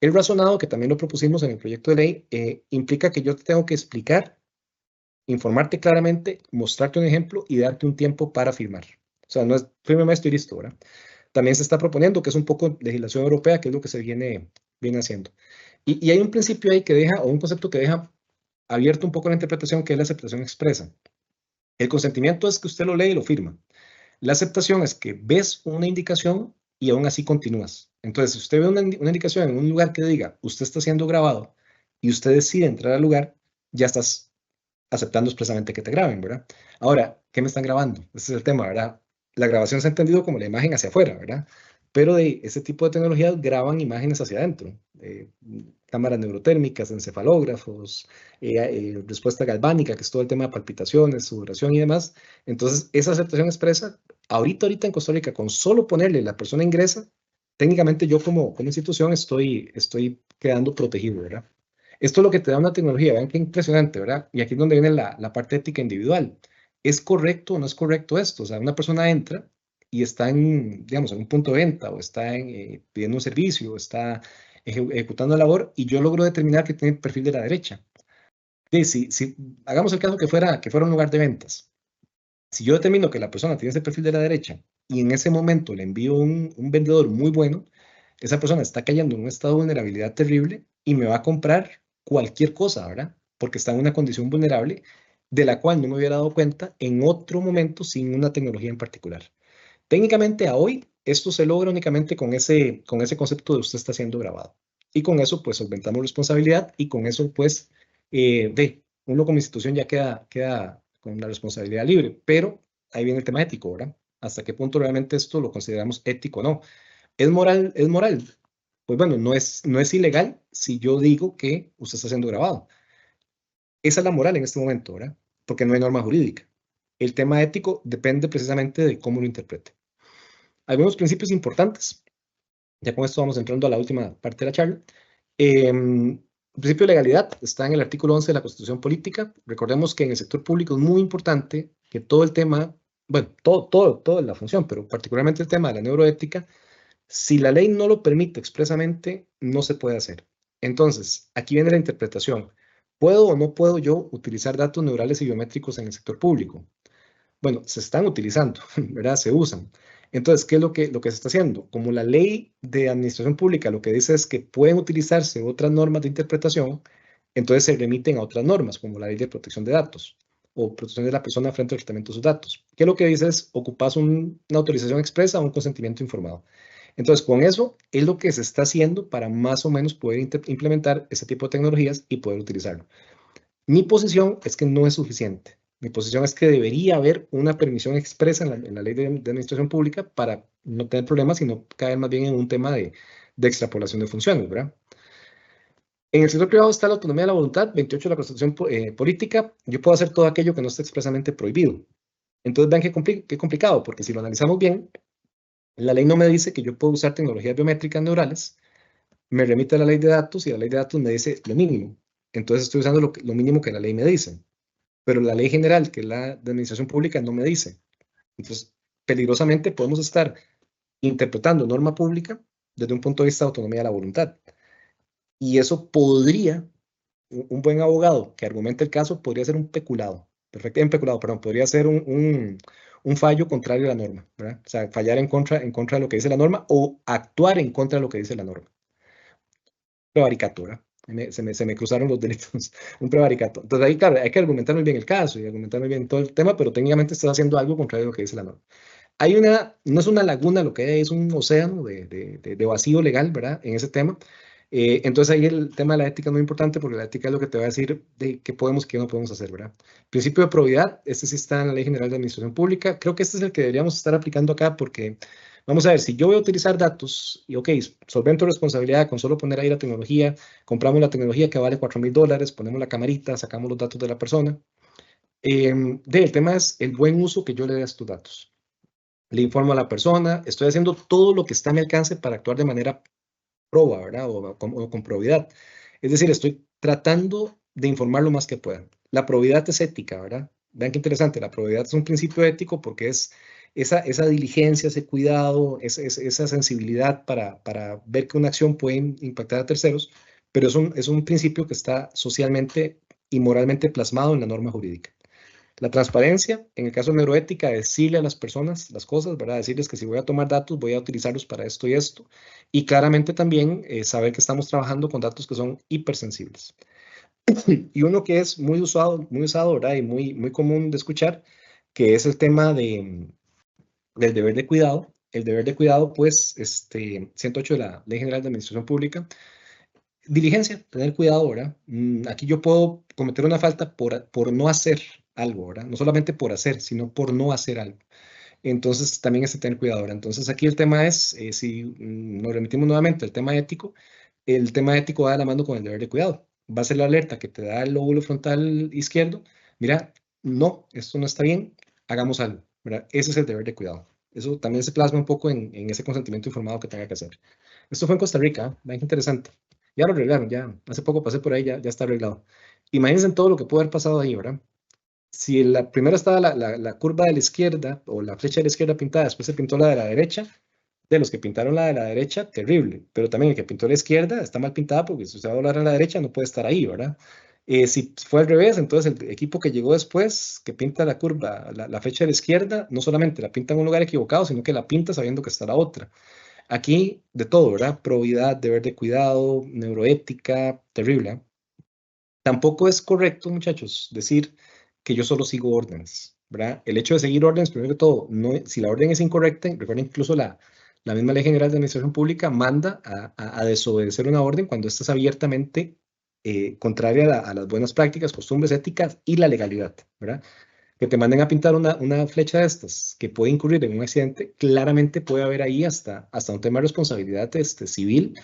El razonado, que también lo propusimos en el proyecto de ley, implica que yo te tengo que explicar, informarte claramente, mostrarte un ejemplo y darte un tiempo para firmar. O sea, no es firme esto y listo, ¿verdad? también se está proponiendo, que es un poco legislación europea, que es lo que se viene haciendo. Y hay un principio ahí que deja, o un concepto que deja abierto un poco la interpretación, que es la aceptación expresa. El consentimiento es que usted lo lee y lo firma. La aceptación es que ves una indicación y aún así continúas. Entonces, si usted ve una indicación en un lugar que diga, usted está siendo grabado y usted decide entrar al lugar, ya estás aceptando expresamente que te graben, ¿verdad? Ahora, ¿qué me están grabando? Ese es el tema, ¿verdad? La grabación se ha entendido como la imagen hacia afuera, ¿verdad? Pero de ese tipo de tecnologías graban imágenes hacia adentro. Cámaras neurotérmicas, encefalógrafos, respuesta galvánica, que es todo el tema de palpitaciones, sudoración y demás. Entonces, esa aceptación expresa, ahorita en Costa Rica, con solo ponerle la persona ingresa, técnicamente yo como institución estoy quedando protegido, ¿verdad? Esto es lo que te da una tecnología, vean qué impresionante, ¿verdad? Y aquí es donde viene la parte ética individual. ¿Es correcto o no es correcto esto? O sea, una persona entra y está digamos, en un punto de venta o está pidiendo un servicio o está ejecutando la labor y yo logro determinar que tiene perfil de la derecha. Y si hagamos el caso que fuera un lugar de ventas. Si yo determino que la persona tiene ese perfil de la derecha y en ese momento le envío un vendedor muy bueno, esa persona está cayendo en un estado de vulnerabilidad terrible y me va a comprar cualquier cosa, ¿verdad? Porque está en una condición vulnerable de la cual no me hubiera dado cuenta en otro momento sin una tecnología en particular. Técnicamente a hoy esto se logra únicamente con ese concepto de usted está siendo grabado. Y con eso pues solventamos responsabilidad y con eso pues uno como institución ya queda con la responsabilidad libre. Pero ahí viene el tema ético, ¿verdad? ¿Hasta qué punto realmente esto lo consideramos ético o no? ¿Es moral? ¿Es moral? Pues bueno, no es ilegal si yo digo que usted está siendo grabado. Esa es la moral en este momento, ¿verdad? Porque no hay norma jurídica. El tema ético depende precisamente de cómo lo interprete. Algunos principios importantes. Ya con esto vamos entrando a la última parte de la charla. El principio de legalidad está en el artículo 11 de la Constitución Política. Recordemos que en el sector público es muy importante que todo el tema, bueno, toda la función, pero particularmente el tema de la neuroética, si la ley no lo permite expresamente, no se puede hacer. Entonces, aquí viene la interpretación. ¿Puedo o no puedo yo utilizar datos neurales y biométricos en el sector público? Bueno, se están utilizando, ¿verdad? Se usan. Entonces, ¿qué es lo que se está haciendo? Como la ley de administración pública lo que dice es que pueden utilizarse otras normas de interpretación, entonces se remiten a otras normas, como la ley de protección de datos o protección de la persona frente al tratamiento de sus datos. ¿Qué lo que dice es ocupas una autorización expresa o un consentimiento informado? Entonces, con eso es lo que se está haciendo para más o menos poder implementar ese tipo de tecnologías y poder utilizarlo. Mi posición es que no es suficiente. Mi posición es que debería haber una permisión expresa en la ley de administración pública para no tener problemas, sino caer más bien en un tema de extrapolación de funciones, ¿verdad? En el sector privado está la autonomía de la voluntad, 28 de la Constitución Política. Yo puedo hacer todo aquello que no esté expresamente prohibido. Entonces, vean qué complicado, porque si lo analizamos bien, la ley no me dice que yo puedo usar tecnologías biométricas neurales, me remite a la ley de datos y la ley de datos me dice lo mínimo. Entonces, estoy usando lo mínimo que la ley me dice. Pero la ley general, que es la de administración pública, no me dice. Entonces, peligrosamente podemos estar interpretando norma pública desde un punto de vista de autonomía de la voluntad. Y eso podría, un buen abogado que argumente el caso, podría ser un peculado, perfectamente peculado, perdón, podría ser un fallo contrario a la norma, ¿verdad? O sea, fallar en contra de lo que dice la norma o actuar en contra de lo que dice la norma. Prevaricato, ¿verdad? Se me cruzaron los delitos, un prevaricato. Entonces ahí, claro, hay que argumentar muy bien el caso y argumentar muy bien todo el tema, pero técnicamente estás haciendo algo contrario a lo que dice la norma. No es una laguna, lo que hay es un océano de vacío legal, ¿verdad? En ese tema. Entonces ahí el tema de la ética es muy importante porque la ética es lo que te va a decir de qué podemos y qué no podemos hacer, ¿verdad? Principio de probidad, este sí está en la Ley General de Administración Pública. Creo que este es el que deberíamos estar aplicando acá porque, vamos a ver, si yo voy a utilizar datos y, ok, solvento responsabilidad con solo poner ahí la tecnología, compramos la tecnología que vale $4,000, ponemos la camarita, sacamos los datos de la persona. El tema es el buen uso que yo le dé a estos datos. Le informo a la persona, estoy haciendo todo lo que está a mi alcance para actuar de manera proba, ¿verdad? O con probidad. Es decir, estoy tratando de informar lo más que pueda. La probidad es ética, ¿verdad? Vean qué interesante, la probidad es un principio ético porque es esa diligencia, ese cuidado, esa sensibilidad para ver que una acción puede impactar a terceros, pero es un principio que está socialmente y moralmente plasmado en la norma jurídica. La transparencia, en el caso de neuroética, decirle a las personas las cosas, ¿verdad? Decirles que si voy a tomar datos, voy a utilizarlos para esto y esto. Y claramente también saber que estamos trabajando con datos que son hipersensibles. Y uno que es muy usado, ¿verdad? Y muy común de escuchar, que es el tema del deber de cuidado. El deber de cuidado, pues, 108 de la Ley General de Administración Pública. Diligencia, tener cuidado, ¿verdad? Aquí yo puedo cometer una falta por no hacer algo, ¿verdad? No solamente por hacer, sino por no hacer algo. Entonces, también es de tener cuidado, ¿verdad? Entonces, aquí el tema es, si nos remitimos nuevamente al tema ético, el tema ético va de la mano con el deber de cuidado. Va a ser la alerta que te da el lóbulo frontal izquierdo. Mira, no, esto no está bien, hagamos algo, ¿verdad? Ese es el deber de cuidado. Eso también se plasma un poco en ese consentimiento informado que tenga que hacer. Esto fue en Costa Rica, ¿eh? Bien interesante. Ya lo arreglaron, ya hace poco pasé por ahí, ya está arreglado. Imagínense todo lo que puede haber pasado ahí, ¿verdad? Si la primera estaba la curva de la izquierda o la flecha de la izquierda pintada, después se pintó la de la derecha, de los que pintaron la de la derecha, terrible, pero también el que pintó la izquierda está mal pintada porque si usted va a doblar a la derecha no puede estar ahí, ¿verdad? Si fue al revés, entonces el equipo que llegó después, que pinta la curva, la flecha de la izquierda, no solamente la pinta en un lugar equivocado, sino que la pinta sabiendo que está la otra. Aquí de todo, ¿verdad? Probidad, deber de cuidado, neuroética, terrible. ¿Eh? Tampoco es correcto, muchachos, decir que yo solo sigo órdenes, ¿verdad? El hecho de seguir órdenes, primero que todo, no, si la orden es incorrecta, recuerden incluso la misma Ley General de Administración Pública manda a desobedecer una orden cuando esta es abiertamente contraria a las buenas prácticas, costumbres éticas y la legalidad, ¿verdad? Que te manden a pintar una flecha de estas que puede incurrir en un accidente, claramente puede haber ahí hasta un tema de responsabilidad civil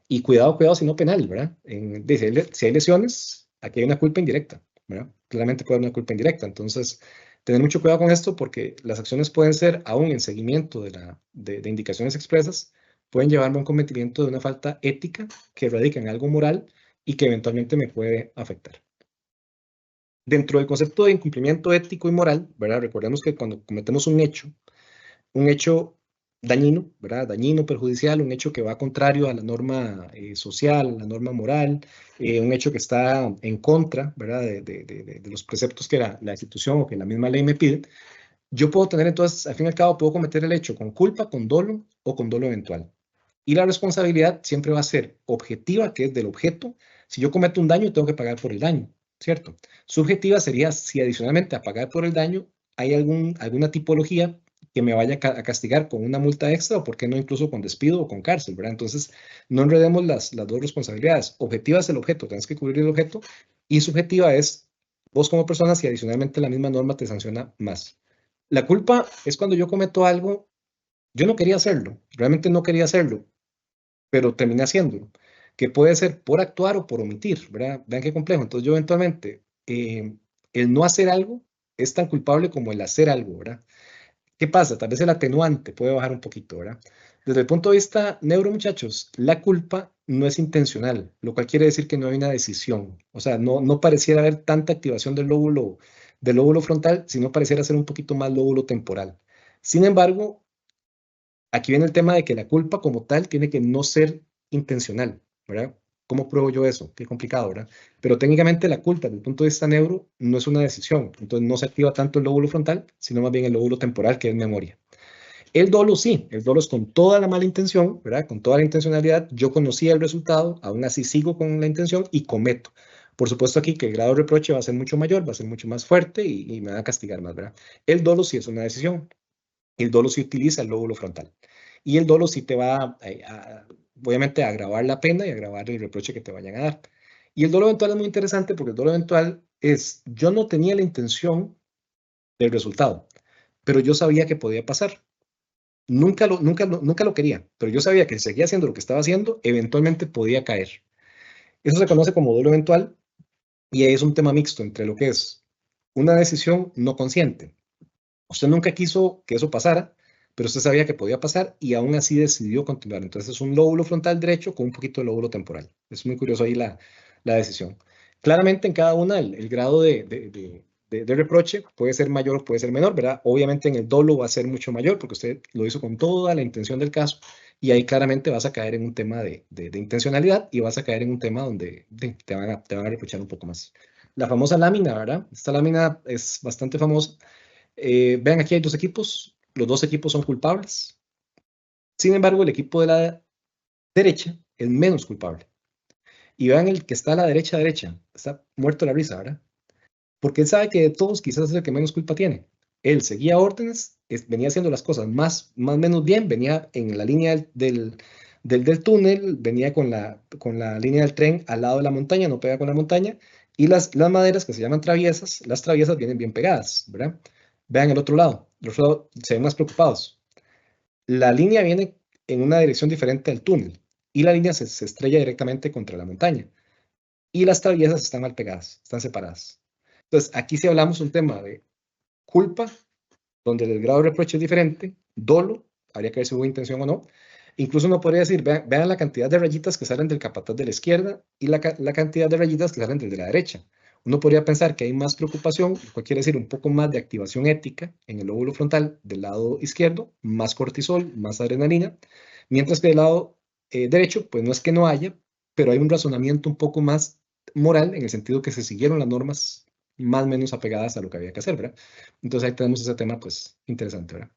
y cuidado si no penal, ¿verdad? Dice, si hay lesiones, aquí hay una culpa indirecta, ¿verdad? Claramente puede haber una culpa indirecta. Entonces, tener mucho cuidado con esto porque las acciones pueden ser, aún en seguimiento de indicaciones expresas, pueden llevarme a un cometimiento de una falta ética que radica en algo moral y que eventualmente me puede afectar. Dentro del concepto de incumplimiento ético y moral, ¿verdad? Recordemos que cuando cometemos un hecho dañino, ¿verdad? Dañino, perjudicial, un hecho que va contrario a la norma social, a la norma moral, un hecho que está en contra, ¿verdad? De los preceptos que la institución o que la misma ley me pide. Yo puedo tener entonces, al fin y al cabo, puedo cometer el hecho con culpa, con dolo o con dolo eventual. Y la responsabilidad siempre va a ser objetiva, que es del objeto. Si yo cometo un daño, tengo que pagar por el daño, ¿cierto? Subjetiva sería si adicionalmente a pagar por el daño hay alguna tipología que me vaya a castigar con una multa extra o, por qué no, incluso con despido o con cárcel, ¿verdad? Entonces, no enredemos las dos responsabilidades. Objetiva es el objeto, tienes que cubrir el objeto, y subjetiva es vos como persona si adicionalmente la misma norma te sanciona más. La culpa es cuando yo cometo algo, yo no quería hacerlo, realmente no quería hacerlo, pero terminé haciéndolo, que puede ser por actuar o por omitir, ¿verdad? Vean qué complejo. Entonces yo eventualmente, el no hacer algo es tan culpable como el hacer algo, ¿verdad? ¿Qué pasa? Tal vez el atenuante puede bajar un poquito, ¿verdad? Desde el punto de vista neuro, muchachos, la culpa no es intencional, lo cual quiere decir que no hay una decisión. O sea, no pareciera haber tanta activación del lóbulo frontal, sino pareciera ser un poquito más lóbulo temporal. Sin embargo, aquí viene el tema de que la culpa como tal tiene que no ser intencional, ¿verdad? ¿Cómo pruebo yo eso? Qué complicado, ¿verdad? Pero técnicamente la culpa, desde el punto de vista neuro, no es una decisión. Entonces no se activa tanto el lóbulo frontal, sino más bien el lóbulo temporal, que es memoria. El dolo sí, el dolo es con toda la mala intención, ¿verdad? Con toda la intencionalidad. Yo conocía el resultado, aún así sigo con la intención y cometo. Por supuesto aquí que el grado de reproche va a ser mucho mayor, va a ser mucho más fuerte y me va a castigar más, ¿verdad? El dolo sí es una decisión. El dolo sí utiliza el lóbulo frontal. Y el dolo sí te va obviamente, a agravar la pena y a agravar el reproche que te vayan a dar. Y el dolo eventual es muy interesante porque el dolo eventual es, yo no tenía la intención del resultado, pero yo sabía que podía pasar. Nunca lo quería, pero yo sabía que si seguía haciendo lo que estaba haciendo, eventualmente podía caer. Eso se conoce como dolo eventual y ahí es un tema mixto entre lo que es una decisión no consciente. Usted nunca quiso que eso pasara, pero usted sabía que podía pasar y aún así decidió continuar. Entonces es un lóbulo frontal derecho con un poquito de lóbulo temporal. Es muy curioso ahí la decisión. Claramente en cada una el grado de reproche puede ser mayor o puede ser menor, ¿verdad? Obviamente en el dolo va a ser mucho mayor porque usted lo hizo con toda la intención del caso y ahí claramente vas a caer en un tema de intencionalidad y vas a caer en un tema donde te van a reprochar un poco más. la famosa lámina, ¿verdad? Esta lámina es bastante famosa. Vean, aquí hay dos equipos, los dos equipos son culpables. Sin embargo, el equipo de la derecha es menos culpable. Y vean el que está a la derecha, está muerto de la risa, ¿verdad? Porque él sabe que de todos quizás es el que menos culpa tiene. Él seguía órdenes, venía haciendo las cosas más o menos bien, venía en la línea del túnel, venía con la línea del tren al lado de la montaña, no pega con la montaña, y las maderas que se llaman traviesas, las traviesas vienen bien pegadas, ¿verdad? Vean el otro lado se ven más preocupados. La línea viene en una dirección diferente al túnel, y la línea se estrella directamente contra la montaña, y las traviesas están mal pegadas, están separadas. Entonces, aquí sí hablamos un tema de culpa, donde el grado de reproche es diferente, dolo, habría que ver si hubo intención o no. Incluso uno podría decir, vean la cantidad de rayitas que salen del capataz de la izquierda y la cantidad de rayitas que salen del de la derecha. Uno podría pensar que hay más preocupación, lo cual quiere decir un poco más de activación ética en el lóbulo frontal del lado izquierdo, más cortisol, más adrenalina, mientras que del lado derecho, pues no es que no haya, pero hay un razonamiento un poco más moral en el sentido que se siguieron las normas más o menos apegadas a lo que había que hacer, ¿verdad? Entonces ahí tenemos ese tema, pues, interesante, ¿verdad?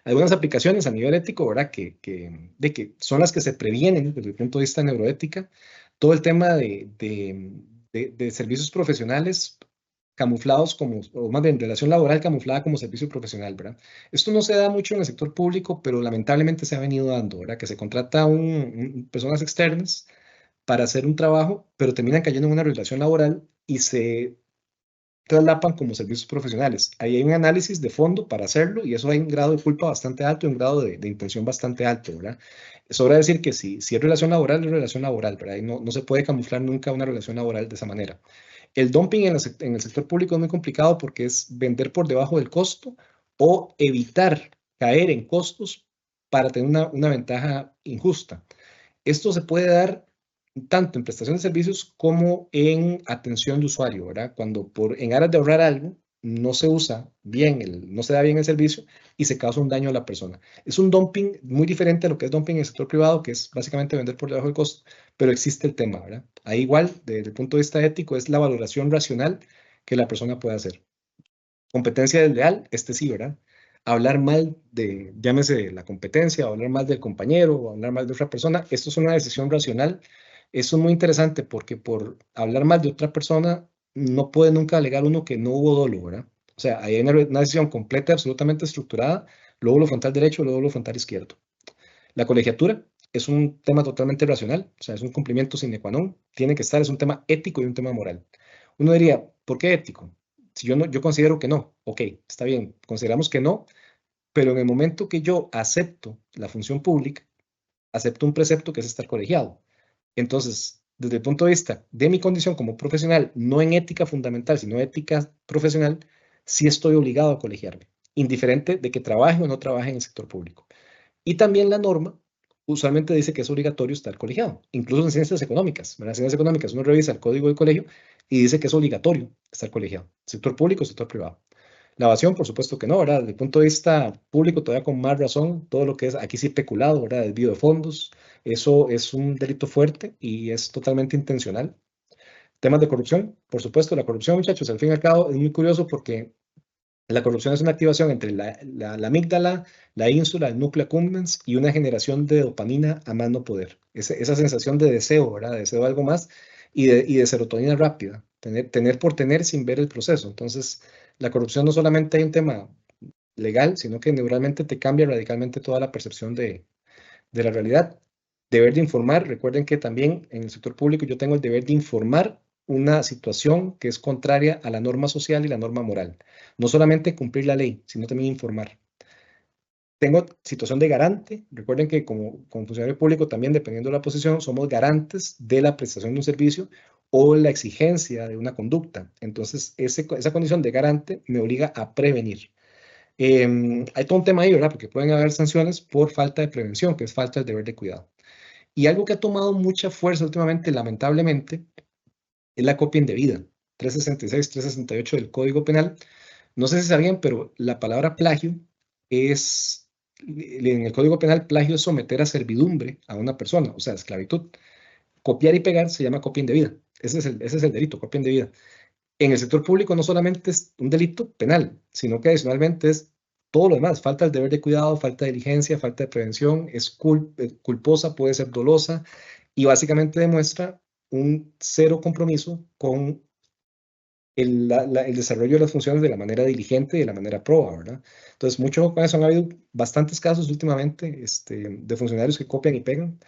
Algunas aplicaciones a nivel ético, ¿verdad? Que son las que se previenen desde el punto de vista de neuroética. Todo el tema de servicios profesionales camuflados como, o más bien, relación laboral camuflada como servicio profesional, ¿verdad? Esto no se da mucho en el sector público, pero lamentablemente se ha venido dando, ¿verdad? Que se contrata personas externas para hacer un trabajo, pero terminan cayendo en una relación laboral y se traslapan como servicios profesionales. Ahí hay un análisis de fondo para hacerlo y eso hay un grado de culpa bastante alto y un grado de intención bastante alto, ¿verdad? Sobra decir que si es relación laboral, ¿verdad? Y no se puede camuflar nunca una relación laboral de esa manera. El dumping en el sector público es muy complicado porque es vender por debajo del costo o evitar caer en costos para tener una ventaja injusta. Esto se puede dar tanto en prestación de servicios como en atención de usuario, ¿verdad? Cuando en aras de ahorrar algo, no se usa bien, no se da bien el servicio y se causa un daño a la persona. Es un dumping muy diferente a lo que es dumping en el sector privado, que es básicamente vender por debajo del costo, pero existe el tema, ¿verdad? Ahí igual, desde el punto de vista ético, es la valoración racional que la persona puede hacer. Competencia desleal, sí, ¿verdad? Hablar mal llámese la competencia, o hablar mal del compañero, o hablar mal de otra persona, esto es una decisión racional. Eso es muy interesante porque por hablar mal de otra persona no puede nunca alegar uno que no hubo dolo, ¿verdad? O sea, hay una decisión completa, absolutamente estructurada, lóbulo frontal derecho, lóbulo frontal izquierdo. La colegiatura es un tema totalmente racional, o sea, es un cumplimiento sine qua non, tiene que estar, es un tema ético y un tema moral. Uno diría, ¿por qué ético? Si yo, no, yo considero que no, ok, está bien, consideramos que no, pero en el momento que yo acepto la función pública, acepto un precepto que es estar colegiado. Entonces, desde el punto de vista de mi condición como profesional, no en ética fundamental, sino ética profesional, sí estoy obligado a colegiarme, indiferente de que trabaje o no trabaje en el sector público. Y también la norma usualmente dice que es obligatorio estar colegiado, incluso en ciencias económicas. En las ciencias económicas uno revisa el código del colegio y dice que es obligatorio estar colegiado, sector público, sector privado. La evasión, por supuesto que no, ¿verdad? Desde el punto de vista público, todavía con más razón, todo lo que es aquí sí peculado, ¿verdad? Desvío de fondos, eso es un delito fuerte y es totalmente intencional. Temas de corrupción, por supuesto, la corrupción, muchachos, al fin y al cabo es muy curioso porque la corrupción es una activación entre la amígdala, la ínsula, el núcleo accumbens y una generación de dopamina a más no poder. Esa sensación de deseo, ¿verdad? De deseo de algo más y de serotonina rápida. Tener por tener sin ver el proceso. Entonces, la corrupción no solamente hay un tema legal, sino que neuralmente te cambia radicalmente toda la percepción de la realidad. Deber de informar. Recuerden que también en el sector público yo tengo el deber de informar una situación que es contraria a la norma social y la norma moral. No solamente cumplir la ley, sino también informar. Tengo situación de garante. Recuerden que como funcionario público también, dependiendo de la posición, somos garantes de la prestación de un servicio o la exigencia de una conducta. Entonces, esa condición de garante me obliga a prevenir. Hay todo un tema ahí, ¿verdad? Porque pueden haber sanciones por falta de prevención, que es falta del deber de cuidado. Y algo que ha tomado mucha fuerza últimamente, lamentablemente, es la copia indebida. 366, 368 del Código Penal. No sé si sabían, pero la palabra plagio en el Código Penal, plagio es someter a servidumbre a una persona, o sea, esclavitud. Copiar y pegar se llama copia indebida. Ese es el delito, copia indebida. En el sector público no solamente es un delito penal, sino que adicionalmente es todo lo demás. Falta el deber de cuidado, falta de diligencia, falta de prevención, es culposa, puede ser dolosa y básicamente demuestra un cero compromiso con el desarrollo de las funciones de la manera diligente y de la manera proba, ¿verdad? Entonces, mucho con eso han habido bastantes casos últimamente de funcionarios que copian y pegan.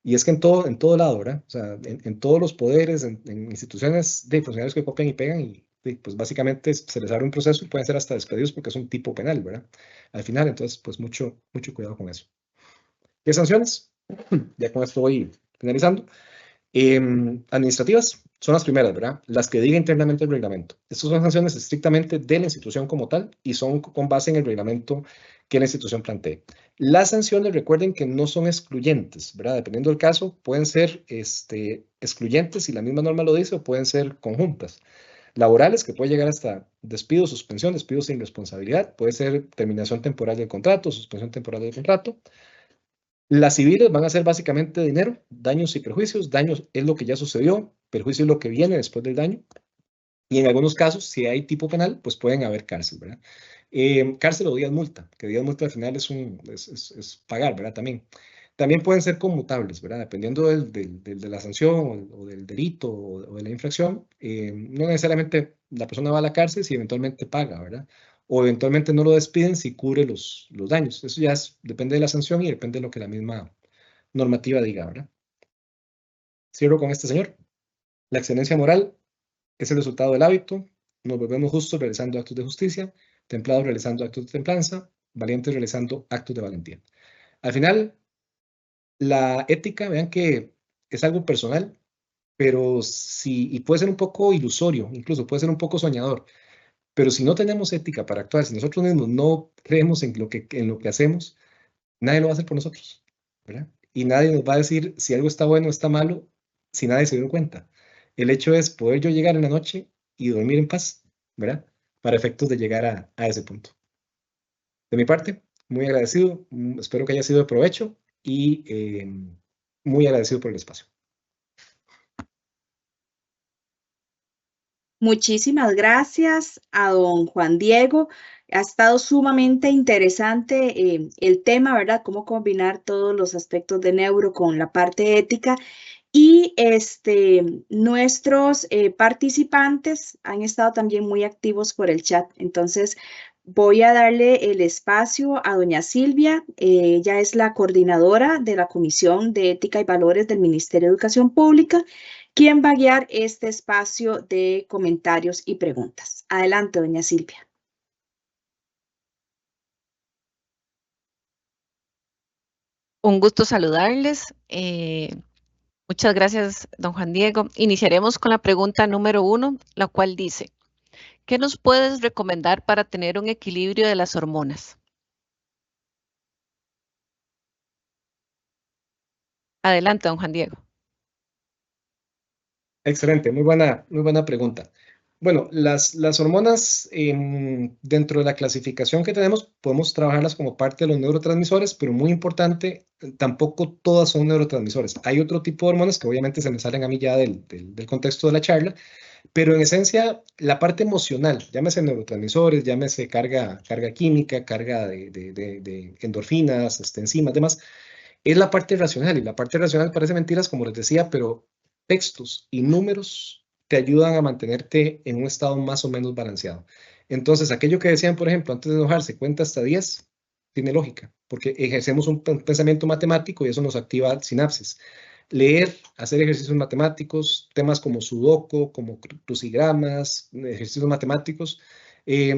Y es que en todo lado, ¿verdad? O sea, en todos los poderes, en instituciones de funcionarios que copian y pegan y, pues básicamente se les abre un proceso y pueden ser hasta despedidos porque es un tipo penal, ¿verdad? Al final, entonces, pues mucho cuidado con eso. ¿Qué sanciones? Ya con esto voy finalizando. Administrativas son las primeras, ¿verdad? Las que diga internamente el reglamento. Estas son sanciones estrictamente de la institución como tal y son con base en el reglamento que la institución plantee. Las sanciones, recuerden que no son excluyentes, ¿verdad? Dependiendo del caso, pueden ser excluyentes si la misma norma lo dice o pueden ser conjuntas. Laborales, que puede llegar hasta despido, suspensión, despido sin responsabilidad, puede ser terminación temporal del contrato, suspensión temporal del contrato. Las civiles van a ser básicamente dinero, daños y perjuicios. Daños es lo que ya sucedió, perjuicio es lo que viene después del daño. Y en algunos casos, si hay tipo penal, pues pueden haber cárcel, ¿verdad? Cárcel o días multa, que días multa al final es pagar, ¿verdad? También pueden ser conmutables, ¿verdad? Dependiendo de la sanción o del delito o de la infracción, no necesariamente la persona va a la cárcel si eventualmente paga, ¿verdad? O eventualmente no lo despiden si cubre los daños. Eso ya depende de la sanción y depende de lo que la misma normativa diga, ¿verdad? Cierro con este señor. La excelencia moral es el resultado del hábito. Nos volvemos justos realizando actos de justicia, templados realizando actos de templanza, valientes realizando actos de valentía. Al final, la ética, vean que es algo personal, pero y puede ser un poco ilusorio, incluso puede ser un poco soñador, pero si no tenemos ética para actuar, si nosotros mismos no creemos en lo que hacemos, nadie lo va a hacer por nosotros, ¿verdad? Y nadie nos va a decir si algo está bueno o está malo, si nadie se dio cuenta. El hecho es poder yo llegar en la noche y dormir en paz, ¿verdad? Para efectos de llegar a ese punto. De mi parte, muy agradecido, espero que haya sido de provecho y muy agradecido por el espacio. Muchísimas gracias a don Juan Diego. Ha estado sumamente interesante el tema, ¿verdad? Cómo combinar todos los aspectos de neuro con la parte ética. Y nuestros participantes han estado también muy activos por el chat. Entonces, voy a darle el espacio a doña Silvia. Ella es la coordinadora de la Comisión de Ética y Valores del Ministerio de Educación Pública, quien va a guiar este espacio de comentarios y preguntas. Adelante, doña Silvia. Un gusto saludarles. Muchas gracias, don Juan Diego. Iniciaremos con la pregunta número 1, la cual dice, ¿qué nos puedes recomendar para tener un equilibrio de las hormonas? Adelante, don Juan Diego. Excelente, muy buena pregunta. Bueno, las hormonas dentro de la clasificación que tenemos, podemos trabajarlas como parte de los neurotransmisores, pero muy importante, tampoco todas son neurotransmisores. Hay otro tipo de hormonas que obviamente se me salen a mí ya del contexto de la charla, pero en esencia, la parte emocional, llámese neurotransmisores, llámese carga química, carga de endorfinas, enzimas, demás, es la parte racional. Y la parte racional parece mentiras, como les decía, pero textos y números te ayudan a mantenerte en un estado más o menos balanceado. Entonces, aquello que decían, por ejemplo, antes de enojarse, cuenta hasta 10, tiene lógica, porque ejercemos un pensamiento matemático y eso nos activa sinapsis. Leer, hacer ejercicios matemáticos, temas como sudoku, como crucigramas, ejercicios matemáticos, es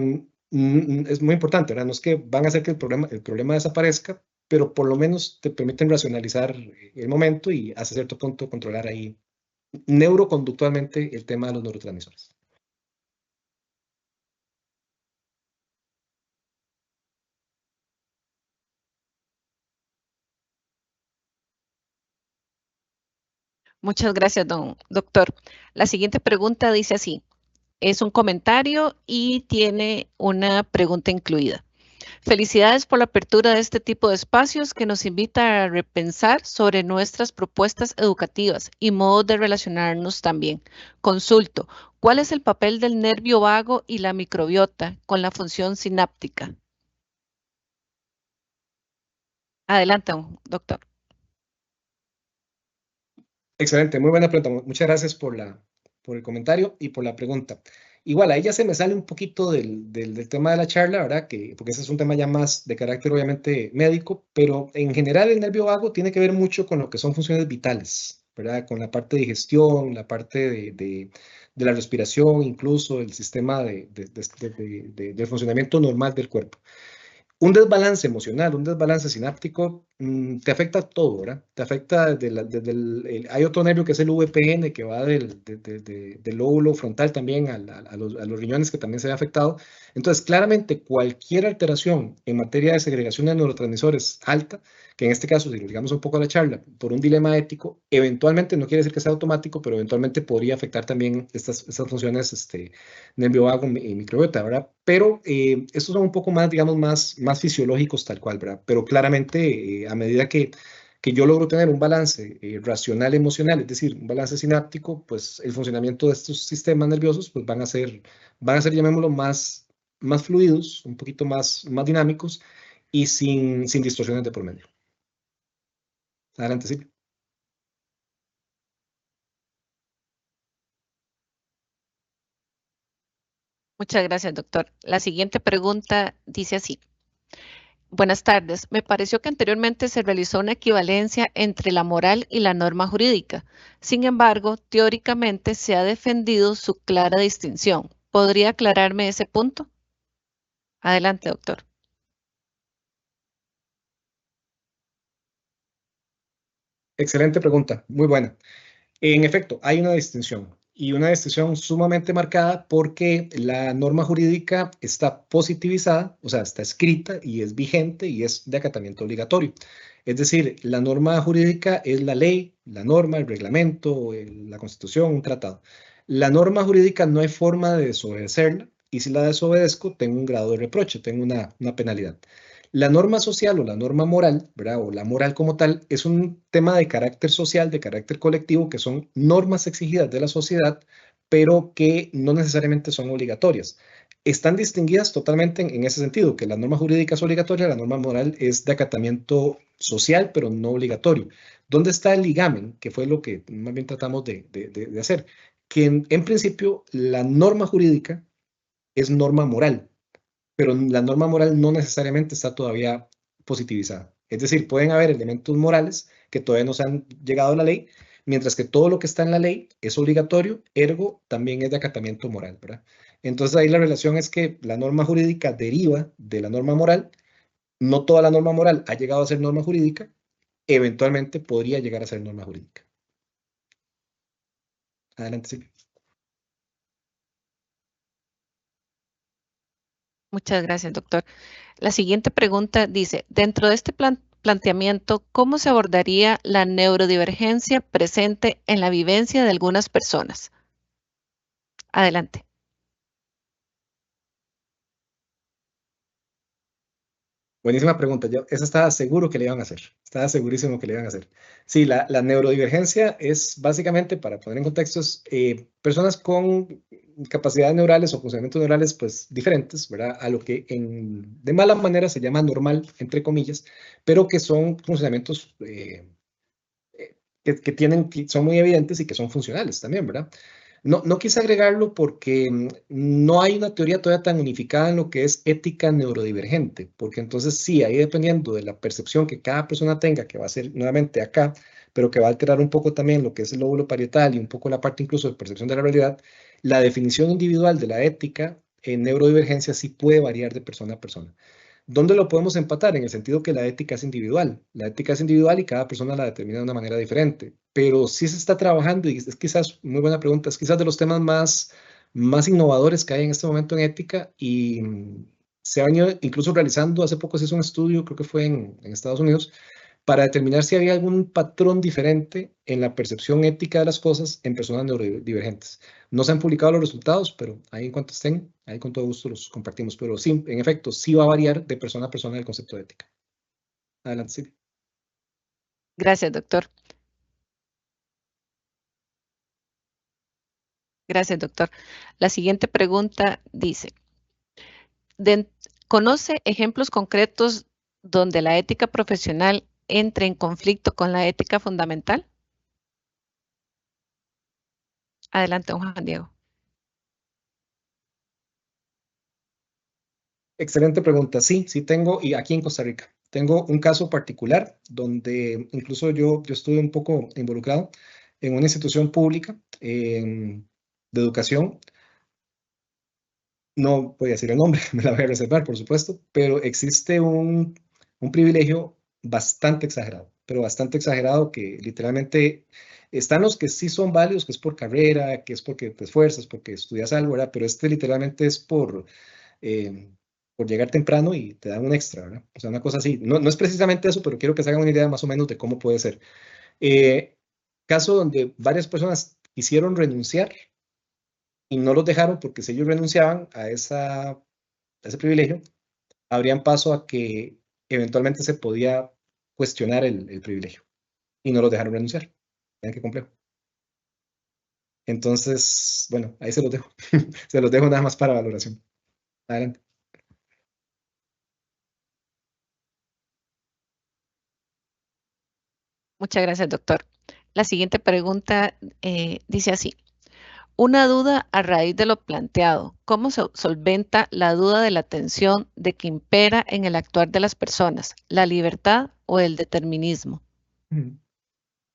muy importante, ¿verdad? No es que van a hacer que el problema desaparezca, pero por lo menos te permiten racionalizar el momento y hasta cierto punto controlar ahí neuroconductualmente el tema de los neurotransmisores. Muchas gracias, doctor. La siguiente pregunta dice así, es un comentario y tiene una pregunta incluida. Felicidades por la apertura de este tipo de espacios que nos invita a repensar sobre nuestras propuestas educativas y modos de relacionarnos también. Consulto, ¿cuál es el papel del nervio vago y la microbiota con la función sináptica? Adelante, doctor. Excelente, muy buena pregunta. Muchas gracias por el comentario y por la pregunta. Igual, ahí ya se me sale un poquito del tema de la charla, ¿verdad? Porque ese es un tema ya más de carácter obviamente médico, pero en general el nervio vago tiene que ver mucho con lo que son funciones vitales, ¿verdad? Con la parte de digestión, la parte de la respiración, incluso el sistema de funcionamiento normal del cuerpo. Un desbalance emocional, un desbalance sináptico, te afecta todo, ¿verdad? Te afecta hay otro nervio que es el VPN, que va del lóbulo frontal también a los riñones, que también se ve afectado. Entonces, claramente, cualquier alteración en materia de segregación de neurotransmisores alta, que en este caso, si lo digamos un poco a la charla, por un dilema ético, eventualmente, no quiere decir que sea automático, pero eventualmente podría afectar también estas funciones nervio vago y microbiota, ¿verdad? Pero estos son un poco más, digamos, más fisiológicos tal cual, ¿verdad? Pero claramente, a medida que yo logro tener un balance racional emocional, es decir, un balance sináptico, pues el funcionamiento de estos sistemas nerviosos pues van a ser, llamémoslo, más fluidos, un poquito más dinámicos y sin distorsiones de por medio. Adelante, sí. Muchas gracias, doctor. La siguiente pregunta dice así. Buenas tardes. Me pareció que anteriormente se realizó una equivalencia entre la moral y la norma jurídica. Sin embargo, teóricamente se ha defendido su clara distinción. ¿Podría aclararme ese punto? Adelante, doctor. Excelente pregunta, muy buena. En efecto, hay una distinción y una distinción sumamente marcada porque la norma jurídica está positivizada, o sea, está escrita y es vigente y es de acatamiento obligatorio. Es decir, la norma jurídica es la ley, la norma, el reglamento, la constitución, un tratado. La norma jurídica no hay forma de desobedecerla y si la desobedezco tengo un grado de reproche, tengo una penalidad. La norma social o la norma moral, ¿verdad? O la moral como tal, es un tema de carácter social, de carácter colectivo, que son normas exigidas de la sociedad, pero que no necesariamente son obligatorias. Están distinguidas totalmente en ese sentido, que la norma jurídica es obligatoria, la norma moral es de acatamiento social, pero no obligatorio. ¿Dónde está el ligamen? Que fue lo que más bien tratamos de hacer. Que en principio la norma jurídica es norma moral, pero la norma moral no necesariamente está todavía positivizada. Es decir, pueden haber elementos morales que todavía no se han llegado a la ley, mientras que todo lo que está en la ley es obligatorio, ergo también es de acatamiento moral, ¿verdad? Entonces ahí la relación es que la norma jurídica deriva de la norma moral, no toda la norma moral ha llegado a ser norma jurídica, eventualmente podría llegar a ser norma jurídica. Adelante, sí. Muchas gracias, doctor. La siguiente pregunta dice, dentro de este planteamiento, ¿cómo se abordaría la neurodivergencia presente en la vivencia de algunas personas? Adelante. Buenísima pregunta. Esa estaba seguro que le iban a hacer. Estaba segurísimo que le iban a hacer. Sí, la neurodivergencia es básicamente, para poner en contexto, personas con capacidades neurales o funcionamientos neurales pues diferentes, ¿verdad? A lo que de mala manera se llama normal, entre comillas, pero que son funcionamientos que son muy evidentes y que son funcionales también, ¿verdad? No quise agregarlo porque no hay una teoría todavía tan unificada en lo que es ética neurodivergente, porque entonces sí, ahí dependiendo de la percepción que cada persona tenga, que va a ser nuevamente acá, pero que va a alterar un poco también lo que es el lóbulo parietal y un poco la parte incluso de percepción de la realidad, la definición individual de la ética en neurodivergencia sí puede variar de persona a persona. ¿Dónde lo podemos empatar? En el sentido que la ética es individual. La ética es individual y cada persona la determina de una manera diferente. Pero sí se está trabajando y es quizás, muy buena pregunta, es quizás de los temas más innovadores que hay en este momento en ética y se ha venido incluso realizando, hace poco se hizo un estudio, creo que fue en Estados Unidos, para determinar si había algún patrón diferente en la percepción ética de las cosas en personas neurodivergentes. No se han publicado los resultados, pero ahí en cuanto estén, ahí con todo gusto los compartimos. Pero sí, en efecto, sí va a variar de persona a persona el concepto de ética. Adelante, Silvia. Gracias, doctor. Gracias, doctor. La siguiente pregunta dice, ¿conoce ejemplos concretos donde la ética profesional entre en conflicto con la ética fundamental? Adelante, don Juan Diego. Excelente pregunta. Sí, sí tengo, y aquí en Costa Rica. Tengo un caso particular donde incluso yo estuve un poco involucrado en una institución pública de educación. No voy a decir el nombre, me la voy a reservar, por supuesto, pero existe un privilegio bastante exagerado, pero bastante exagerado que literalmente están los que sí son válidos, que es por carrera, que es porque te esfuerzas, porque estudias algo, ¿verdad? Pero este literalmente es por llegar temprano y te dan un extra, ¿verdad? O sea, una cosa así. No, no es precisamente eso, pero quiero que se hagan una idea más o menos de cómo puede ser. Caso donde varias personas quisieron renunciar y no los dejaron porque si ellos renunciaban a ese privilegio, habrían paso a que eventualmente se podía cuestionar el privilegio y no los dejaron renunciar. Vean qué complejo. Entonces, bueno, ahí se los dejo. Se los dejo nada más para valoración. Adelante. Muchas gracias, doctor. La siguiente pregunta dice así. Una duda a raíz de lo planteado. ¿Cómo se solventa la duda de la atención de que impera en el actuar de las personas, la libertad o el determinismo?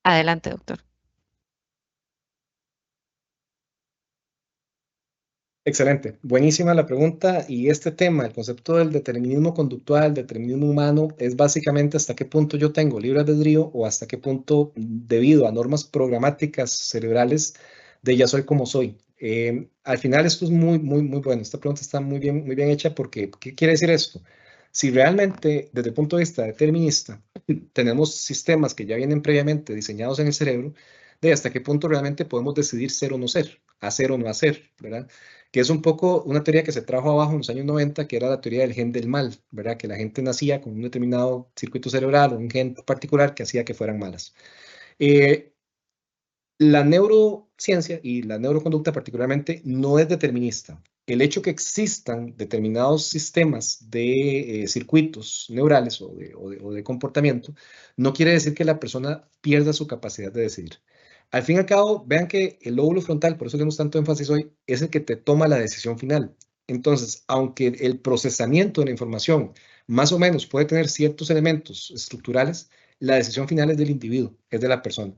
Adelante, doctor. Excelente, buenísima la pregunta y este tema, el concepto del determinismo conductual, determinismo humano, es básicamente hasta qué punto yo tengo libre albedrío o hasta qué punto, debido a normas programáticas cerebrales, de ya soy como soy. Al final esto es muy bueno, esta pregunta está muy bien hecha porque, ¿qué quiere decir esto? Si realmente, desde el punto de vista determinista, tenemos sistemas que ya vienen previamente diseñados en el cerebro, de hasta qué punto realmente podemos decidir ser o no ser, hacer o no hacer, ¿verdad? Que es un poco una teoría que se trajo abajo en los años 90, que era la teoría del gen del mal, ¿verdad? Que la gente nacía con un determinado circuito cerebral o un gen particular que hacía que fueran malas. La neurociencia y la neuroconducta particularmente no es determinista. El hecho que existan determinados sistemas de circuitos neurales o de comportamiento no quiere decir que la persona pierda su capacidad de decidir. Al fin y al cabo, vean que el lóbulo frontal, por eso le damos tanto énfasis hoy, es el que te toma la decisión final. Entonces, aunque el procesamiento de la información más o menos puede tener ciertos elementos estructurales, la decisión final es del individuo, es de la persona.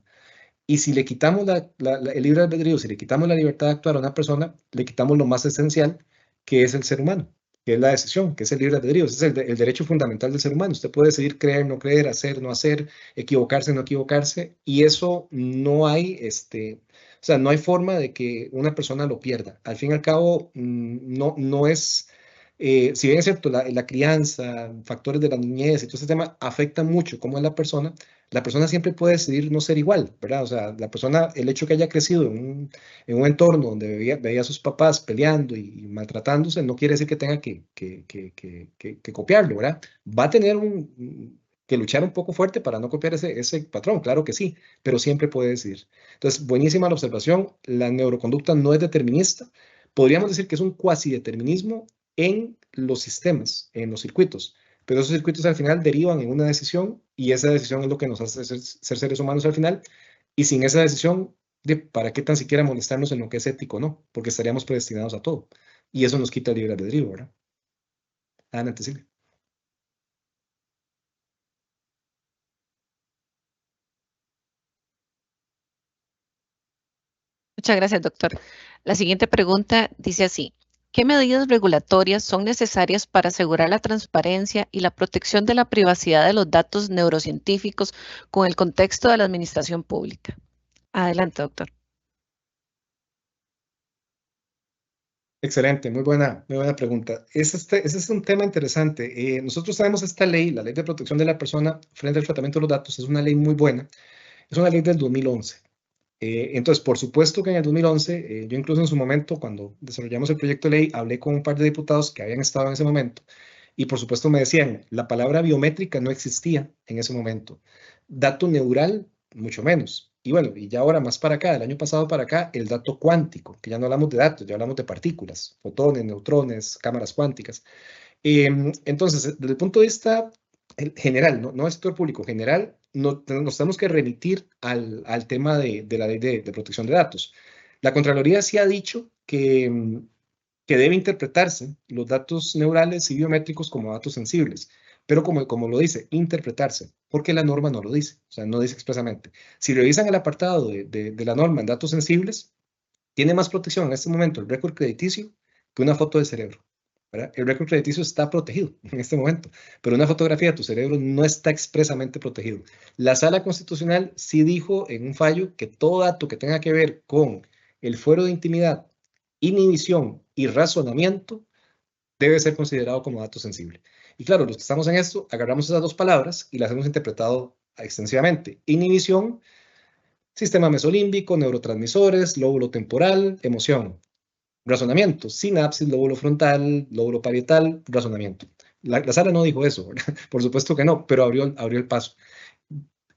Y si le quitamos el libre albedrío, si le quitamos la libertad de actuar a una persona, le quitamos lo más esencial, que es el ser humano, que es la decisión, que es el libre albedrío. Ese es el derecho fundamental del ser humano. Usted puede decidir creer, no creer, hacer, no hacer, equivocarse, no equivocarse, y eso no hay, o sea, no hay forma de que una persona lo pierda. Al fin y al cabo, no es... si bien es cierto, la crianza, factores de la niñez y todo ese tema afectan mucho cómo es la persona siempre puede decidir no ser igual, ¿verdad? O sea, la persona, el hecho que haya crecido en un entorno donde veía a sus papás peleando y maltratándose, no quiere decir que tenga que copiarlo, ¿verdad? Va a tener que luchar un poco fuerte para no copiar ese patrón, claro que sí, pero siempre puede decidir. Entonces, buenísima la observación, la neuroconducta no es determinista, podríamos decir que es un cuasi determinismo en los sistemas, en los circuitos, pero esos circuitos al final derivan en una decisión y esa decisión es lo que nos hace ser seres humanos al final. Y sin esa decisión, ¿para qué tan siquiera molestarnos en lo que es ético, no? Porque estaríamos predestinados a todo. Y eso nos quita el libre albedrío, ¿verdad? Adelante, Silvia. Muchas gracias, doctor. La siguiente pregunta dice así. ¿Qué medidas regulatorias son necesarias para asegurar la transparencia y la protección de la privacidad de los datos neurocientíficos con el contexto de la administración pública? Adelante, doctor. Excelente, muy buena pregunta. Ese es un tema interesante. Nosotros tenemos esta ley, la Ley de Protección de la Persona frente al Tratamiento de los Datos, es una ley muy buena, es una ley del 2011. Entonces, por supuesto que en el 2011, yo incluso en su momento, cuando desarrollamos el proyecto de ley, hablé con un par de diputados que habían estado en ese momento y por supuesto me decían, la palabra biométrica no existía en ese momento. Dato neural, mucho menos. Y bueno, y ya ahora más para acá, del año pasado para acá, el dato cuántico, que ya no hablamos de datos, ya hablamos de partículas, fotones, neutrones, cámaras cuánticas. Entonces, desde el punto de vista general, no el sector público, general, nos tenemos que remitir al tema de la ley de protección de datos. La Contraloría sí ha dicho que debe interpretarse los datos neurales y biométricos como datos sensibles, pero como lo dice, interpretarse, porque la norma no lo dice, o sea, no dice expresamente. Si revisan el apartado de la norma en datos sensibles, tiene más protección en este momento el récord crediticio que una foto de cerebro, ¿verdad? El récord crediticio está protegido en este momento, pero una fotografía de tu cerebro no está expresamente protegido. La Sala Constitucional sí dijo en un fallo que todo dato que tenga que ver con el fuero de intimidad, inhibición y razonamiento debe ser considerado como dato sensible. Y claro, los que estamos en esto, agarramos esas dos palabras y las hemos interpretado extensivamente. Inhibición, sistema mesolímbico, neurotransmisores, lóbulo temporal, emoción. Razonamiento, sinapsis, lóbulo frontal, lóbulo parietal, razonamiento. La sala no dijo eso, ¿verdad? Por supuesto que no, pero abrió el paso.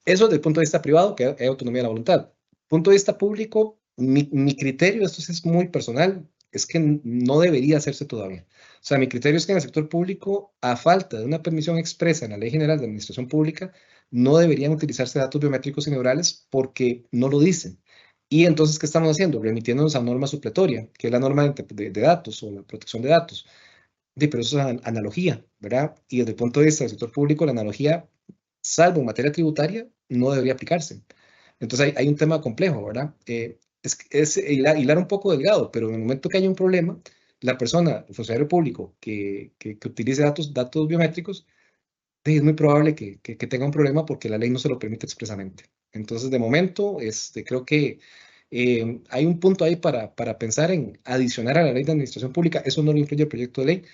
Eso desde el punto de vista privado, que hay autonomía de la voluntad. Punto de vista público, mi criterio, esto es muy personal, es que no debería hacerse todavía. O sea, mi criterio es que en el sector público, a falta de una permisión expresa en la Ley General de Administración Pública, no deberían utilizarse datos biométricos y neurales porque no lo dicen. Y entonces, ¿qué estamos haciendo? Remitiéndonos a norma supletoria, que es la norma de datos o la protección de datos. Pero eso es analogía, ¿verdad? Y desde el punto de vista del sector público, la analogía, salvo en materia tributaria, no debería aplicarse. Entonces hay un tema complejo, ¿verdad? Es hilar un poco delgado, pero en el momento que haya un problema, la persona, el funcionario público que utilice datos biométricos, es muy probable que tenga un problema porque la ley no se lo permite expresamente. Entonces, de momento, creo que hay un punto ahí para pensar en adicionar a la ley de administración pública, eso no lo incluye el proyecto de ley,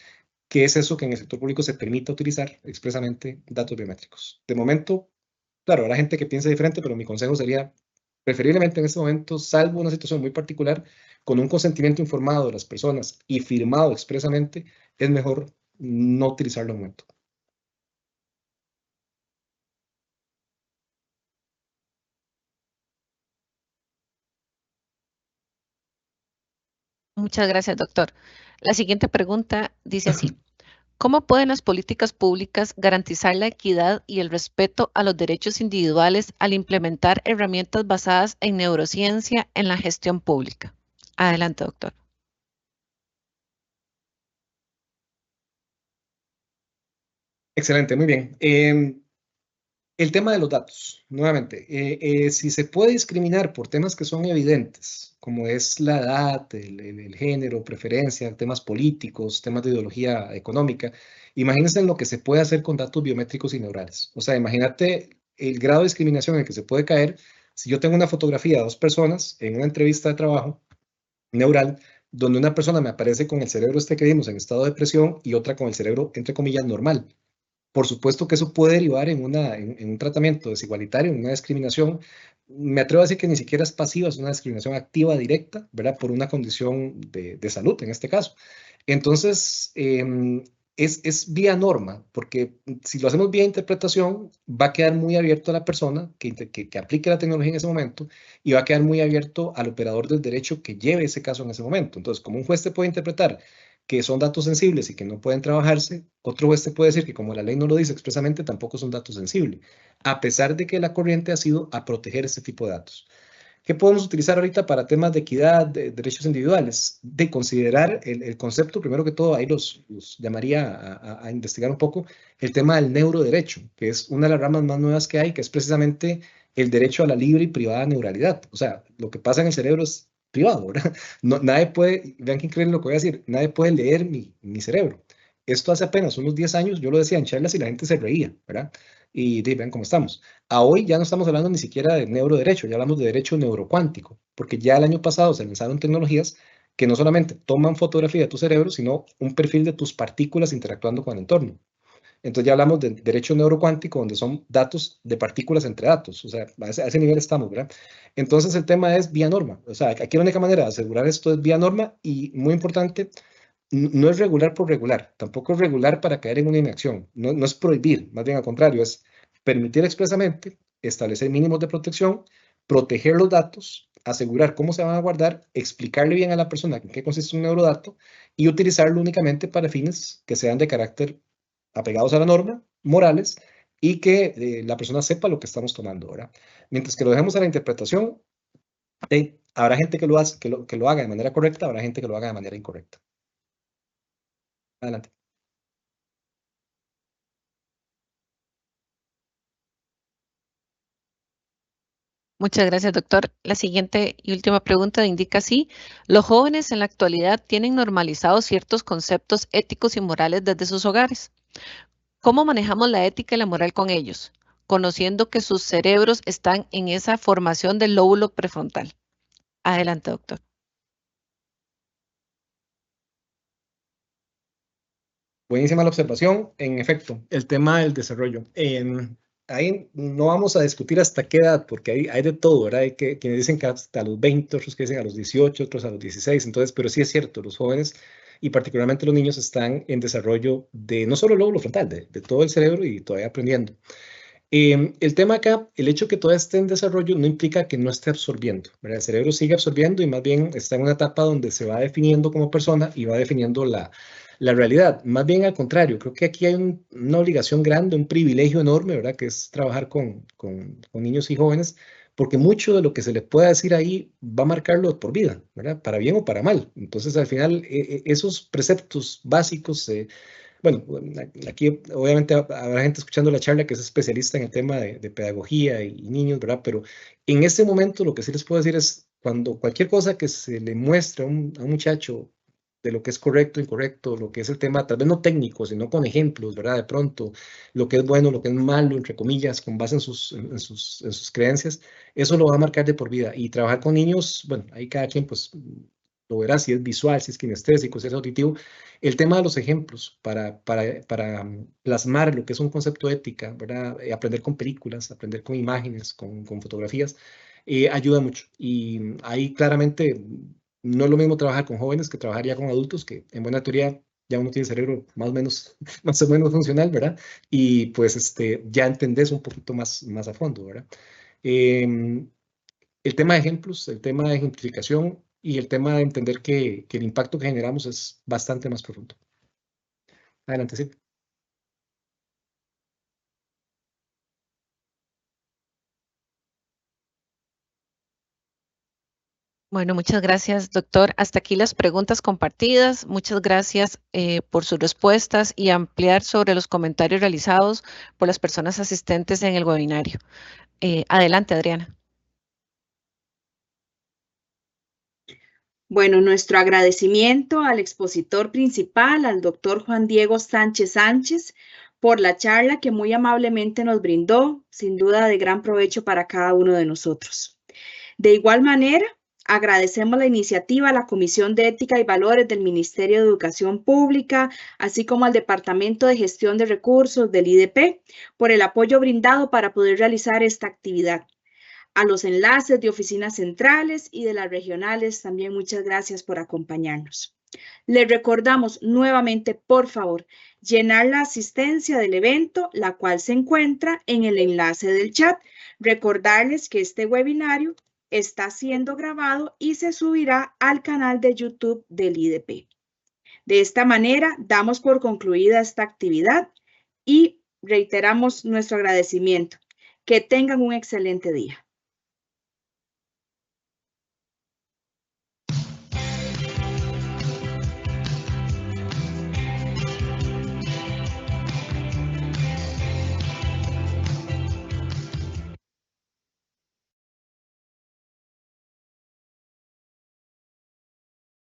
que es eso que en el sector público se permita utilizar expresamente datos biométricos. De momento, claro, habrá gente que piense diferente, pero mi consejo sería, preferiblemente en este momento, salvo una situación muy particular, con un consentimiento informado de las personas y firmado expresamente, es mejor no utilizarlo en el momento. Muchas gracias, doctor. La siguiente pregunta dice así. ¿Cómo pueden las políticas públicas garantizar la equidad y el respeto a los derechos individuales al implementar herramientas basadas en neurociencia en la gestión pública? Adelante, doctor. Excelente, muy bien. El tema de los datos, nuevamente, si se puede discriminar por temas que son evidentes, como es la edad, el género, preferencia, temas políticos, temas de ideología económica, imagínense en lo que se puede hacer con datos biométricos y neurales. O sea, imagínate el grado de discriminación en el que se puede caer si yo tengo una fotografía de dos personas en una entrevista de trabajo neural, donde una persona me aparece con el cerebro que vimos en estado de depresión y otra con el cerebro, entre comillas, normal. Por supuesto que eso puede derivar en un tratamiento desigualitario, en una discriminación. Me atrevo a decir que ni siquiera es pasiva, es una discriminación activa directa, ¿verdad? Por una condición de salud, en este caso. Entonces, es vía norma, porque si lo hacemos vía interpretación, va a quedar muy abierto a la persona que aplique la tecnología en ese momento y va a quedar muy abierto al operador del derecho que lleve ese caso en ese momento. Entonces, como un juez te puede interpretar que son datos sensibles y que no pueden trabajarse, otro juez te puede decir que como la ley no lo dice expresamente, tampoco son datos sensibles, a pesar de que la corriente ha sido a proteger este tipo de datos. ¿Qué podemos utilizar ahorita para temas de equidad, de derechos individuales? De considerar el concepto, primero que todo, ahí los llamaría a investigar un poco, el tema del neuroderecho, que es una de las ramas más nuevas que hay, que es precisamente el derecho a la libre y privada neuralidad. O sea, lo que pasa en el cerebro es privado, ¿verdad? No, nadie puede, vean qué increíble lo que voy a decir, nadie puede leer mi cerebro. Esto hace apenas unos 10 años, yo lo decía en charlas y la gente se reía, ¿verdad? Y vean cómo estamos. A hoy ya no estamos hablando ni siquiera de neuroderecho, ya hablamos de derecho neurocuántico, porque ya el año pasado se lanzaron tecnologías que no solamente toman fotografía de tu cerebro, sino un perfil de tus partículas interactuando con el entorno. Entonces ya hablamos de derecho neurocuántico, donde son datos de partículas entre datos, o sea, a ese nivel estamos, ¿verdad? Entonces el tema es vía norma, o sea, aquí la única manera de asegurar esto es vía norma y muy importante, no es regular por regular, tampoco es regular para caer en una inacción, no es prohibir, más bien al contrario, es permitir expresamente, establecer mínimos de protección, proteger los datos, asegurar cómo se van a guardar, explicarle bien a la persona en qué consiste un neurodato y utilizarlo únicamente para fines que sean de carácter apegados a la norma, morales, y que la persona sepa lo que estamos tomando, ¿verdad? Mientras que lo dejemos a la interpretación, habrá gente que lo haga de manera correcta, habrá gente que lo haga de manera incorrecta. Adelante. Muchas gracias, doctor. La siguiente y última pregunta indica así: los jóvenes en la actualidad tienen normalizados ciertos conceptos éticos y morales desde sus hogares. ¿Cómo manejamos la ética y la moral con ellos, conociendo que sus cerebros están en esa formación del lóbulo prefrontal? Adelante, doctor. Buenísima la observación. En efecto, el tema del desarrollo. Ahí no vamos a discutir hasta qué edad, porque hay de todo, ¿verdad? Hay quienes dicen que hasta los 20, otros que dicen a los 18, otros a los 16. Entonces, pero sí es cierto, los jóvenes y particularmente los niños están en desarrollo de no solo el lóbulo frontal, de todo el cerebro y todavía aprendiendo. El tema acá, el hecho que todavía esté en desarrollo no implica que no esté absorbiendo, ¿verdad? El cerebro sigue absorbiendo y más bien está en una etapa donde se va definiendo como persona y va definiendo la realidad. Más bien al contrario, creo que aquí hay una obligación grande, un privilegio enorme, ¿verdad? Que es trabajar con niños y jóvenes, porque mucho de lo que se les pueda decir ahí va a marcarlo por vida, ¿verdad? Para bien o para mal. Entonces, al final, esos preceptos básicos bueno, aquí obviamente habrá gente escuchando la charla que es especialista en el tema de pedagogía y niños, ¿verdad? Pero en este momento lo que sí les puedo decir es cuando cualquier cosa que se le muestre a un muchacho de lo que es correcto, incorrecto, lo que es el tema, tal vez no técnico, sino con ejemplos, ¿verdad? De pronto, lo que es bueno, lo que es malo, entre comillas, con base en sus creencias, eso lo va a marcar de por vida. Y trabajar con niños, bueno, ahí cada quien pues lo verá si es visual, si es kinestésico, si es auditivo. El tema de los ejemplos para plasmar lo que es un concepto de ética, ¿verdad? Aprender con películas, aprender con imágenes, con fotografías, ayuda mucho. Y ahí claramente no es lo mismo trabajar con jóvenes que trabajar ya con adultos, que en buena teoría ya uno tiene cerebro más o menos funcional, ¿verdad? Y pues ya entendés un poquito más a fondo, ¿verdad? El tema de ejemplos, el tema de ejemplificación y el tema de entender que el impacto que generamos es bastante más profundo. Adelante, sí. Bueno, muchas gracias, doctor. Hasta aquí las preguntas compartidas. Muchas gracias por sus respuestas y ampliar sobre los comentarios realizados por las personas asistentes en el webinario. Adelante, Adriana. Bueno, nuestro agradecimiento al expositor principal, al doctor Juan Diego Sánchez Sánchez, por la charla que muy amablemente nos brindó, sin duda de gran provecho para cada uno de nosotros. De igual manera, agradecemos la iniciativa a la Comisión de Ética y Valores del Ministerio de Educación Pública, así como al Departamento de Gestión de Recursos del IDP, por el apoyo brindado para poder realizar esta actividad. A los enlaces de oficinas centrales y de las regionales, también muchas gracias por acompañarnos. Les recordamos nuevamente, por favor, llenar la asistencia del evento, la cual se encuentra en el enlace del chat. Recordarles que este webinario está siendo grabado y se subirá al canal de YouTube del IDP. De esta manera, damos por concluida esta actividad y reiteramos nuestro agradecimiento. Que tengan un excelente día.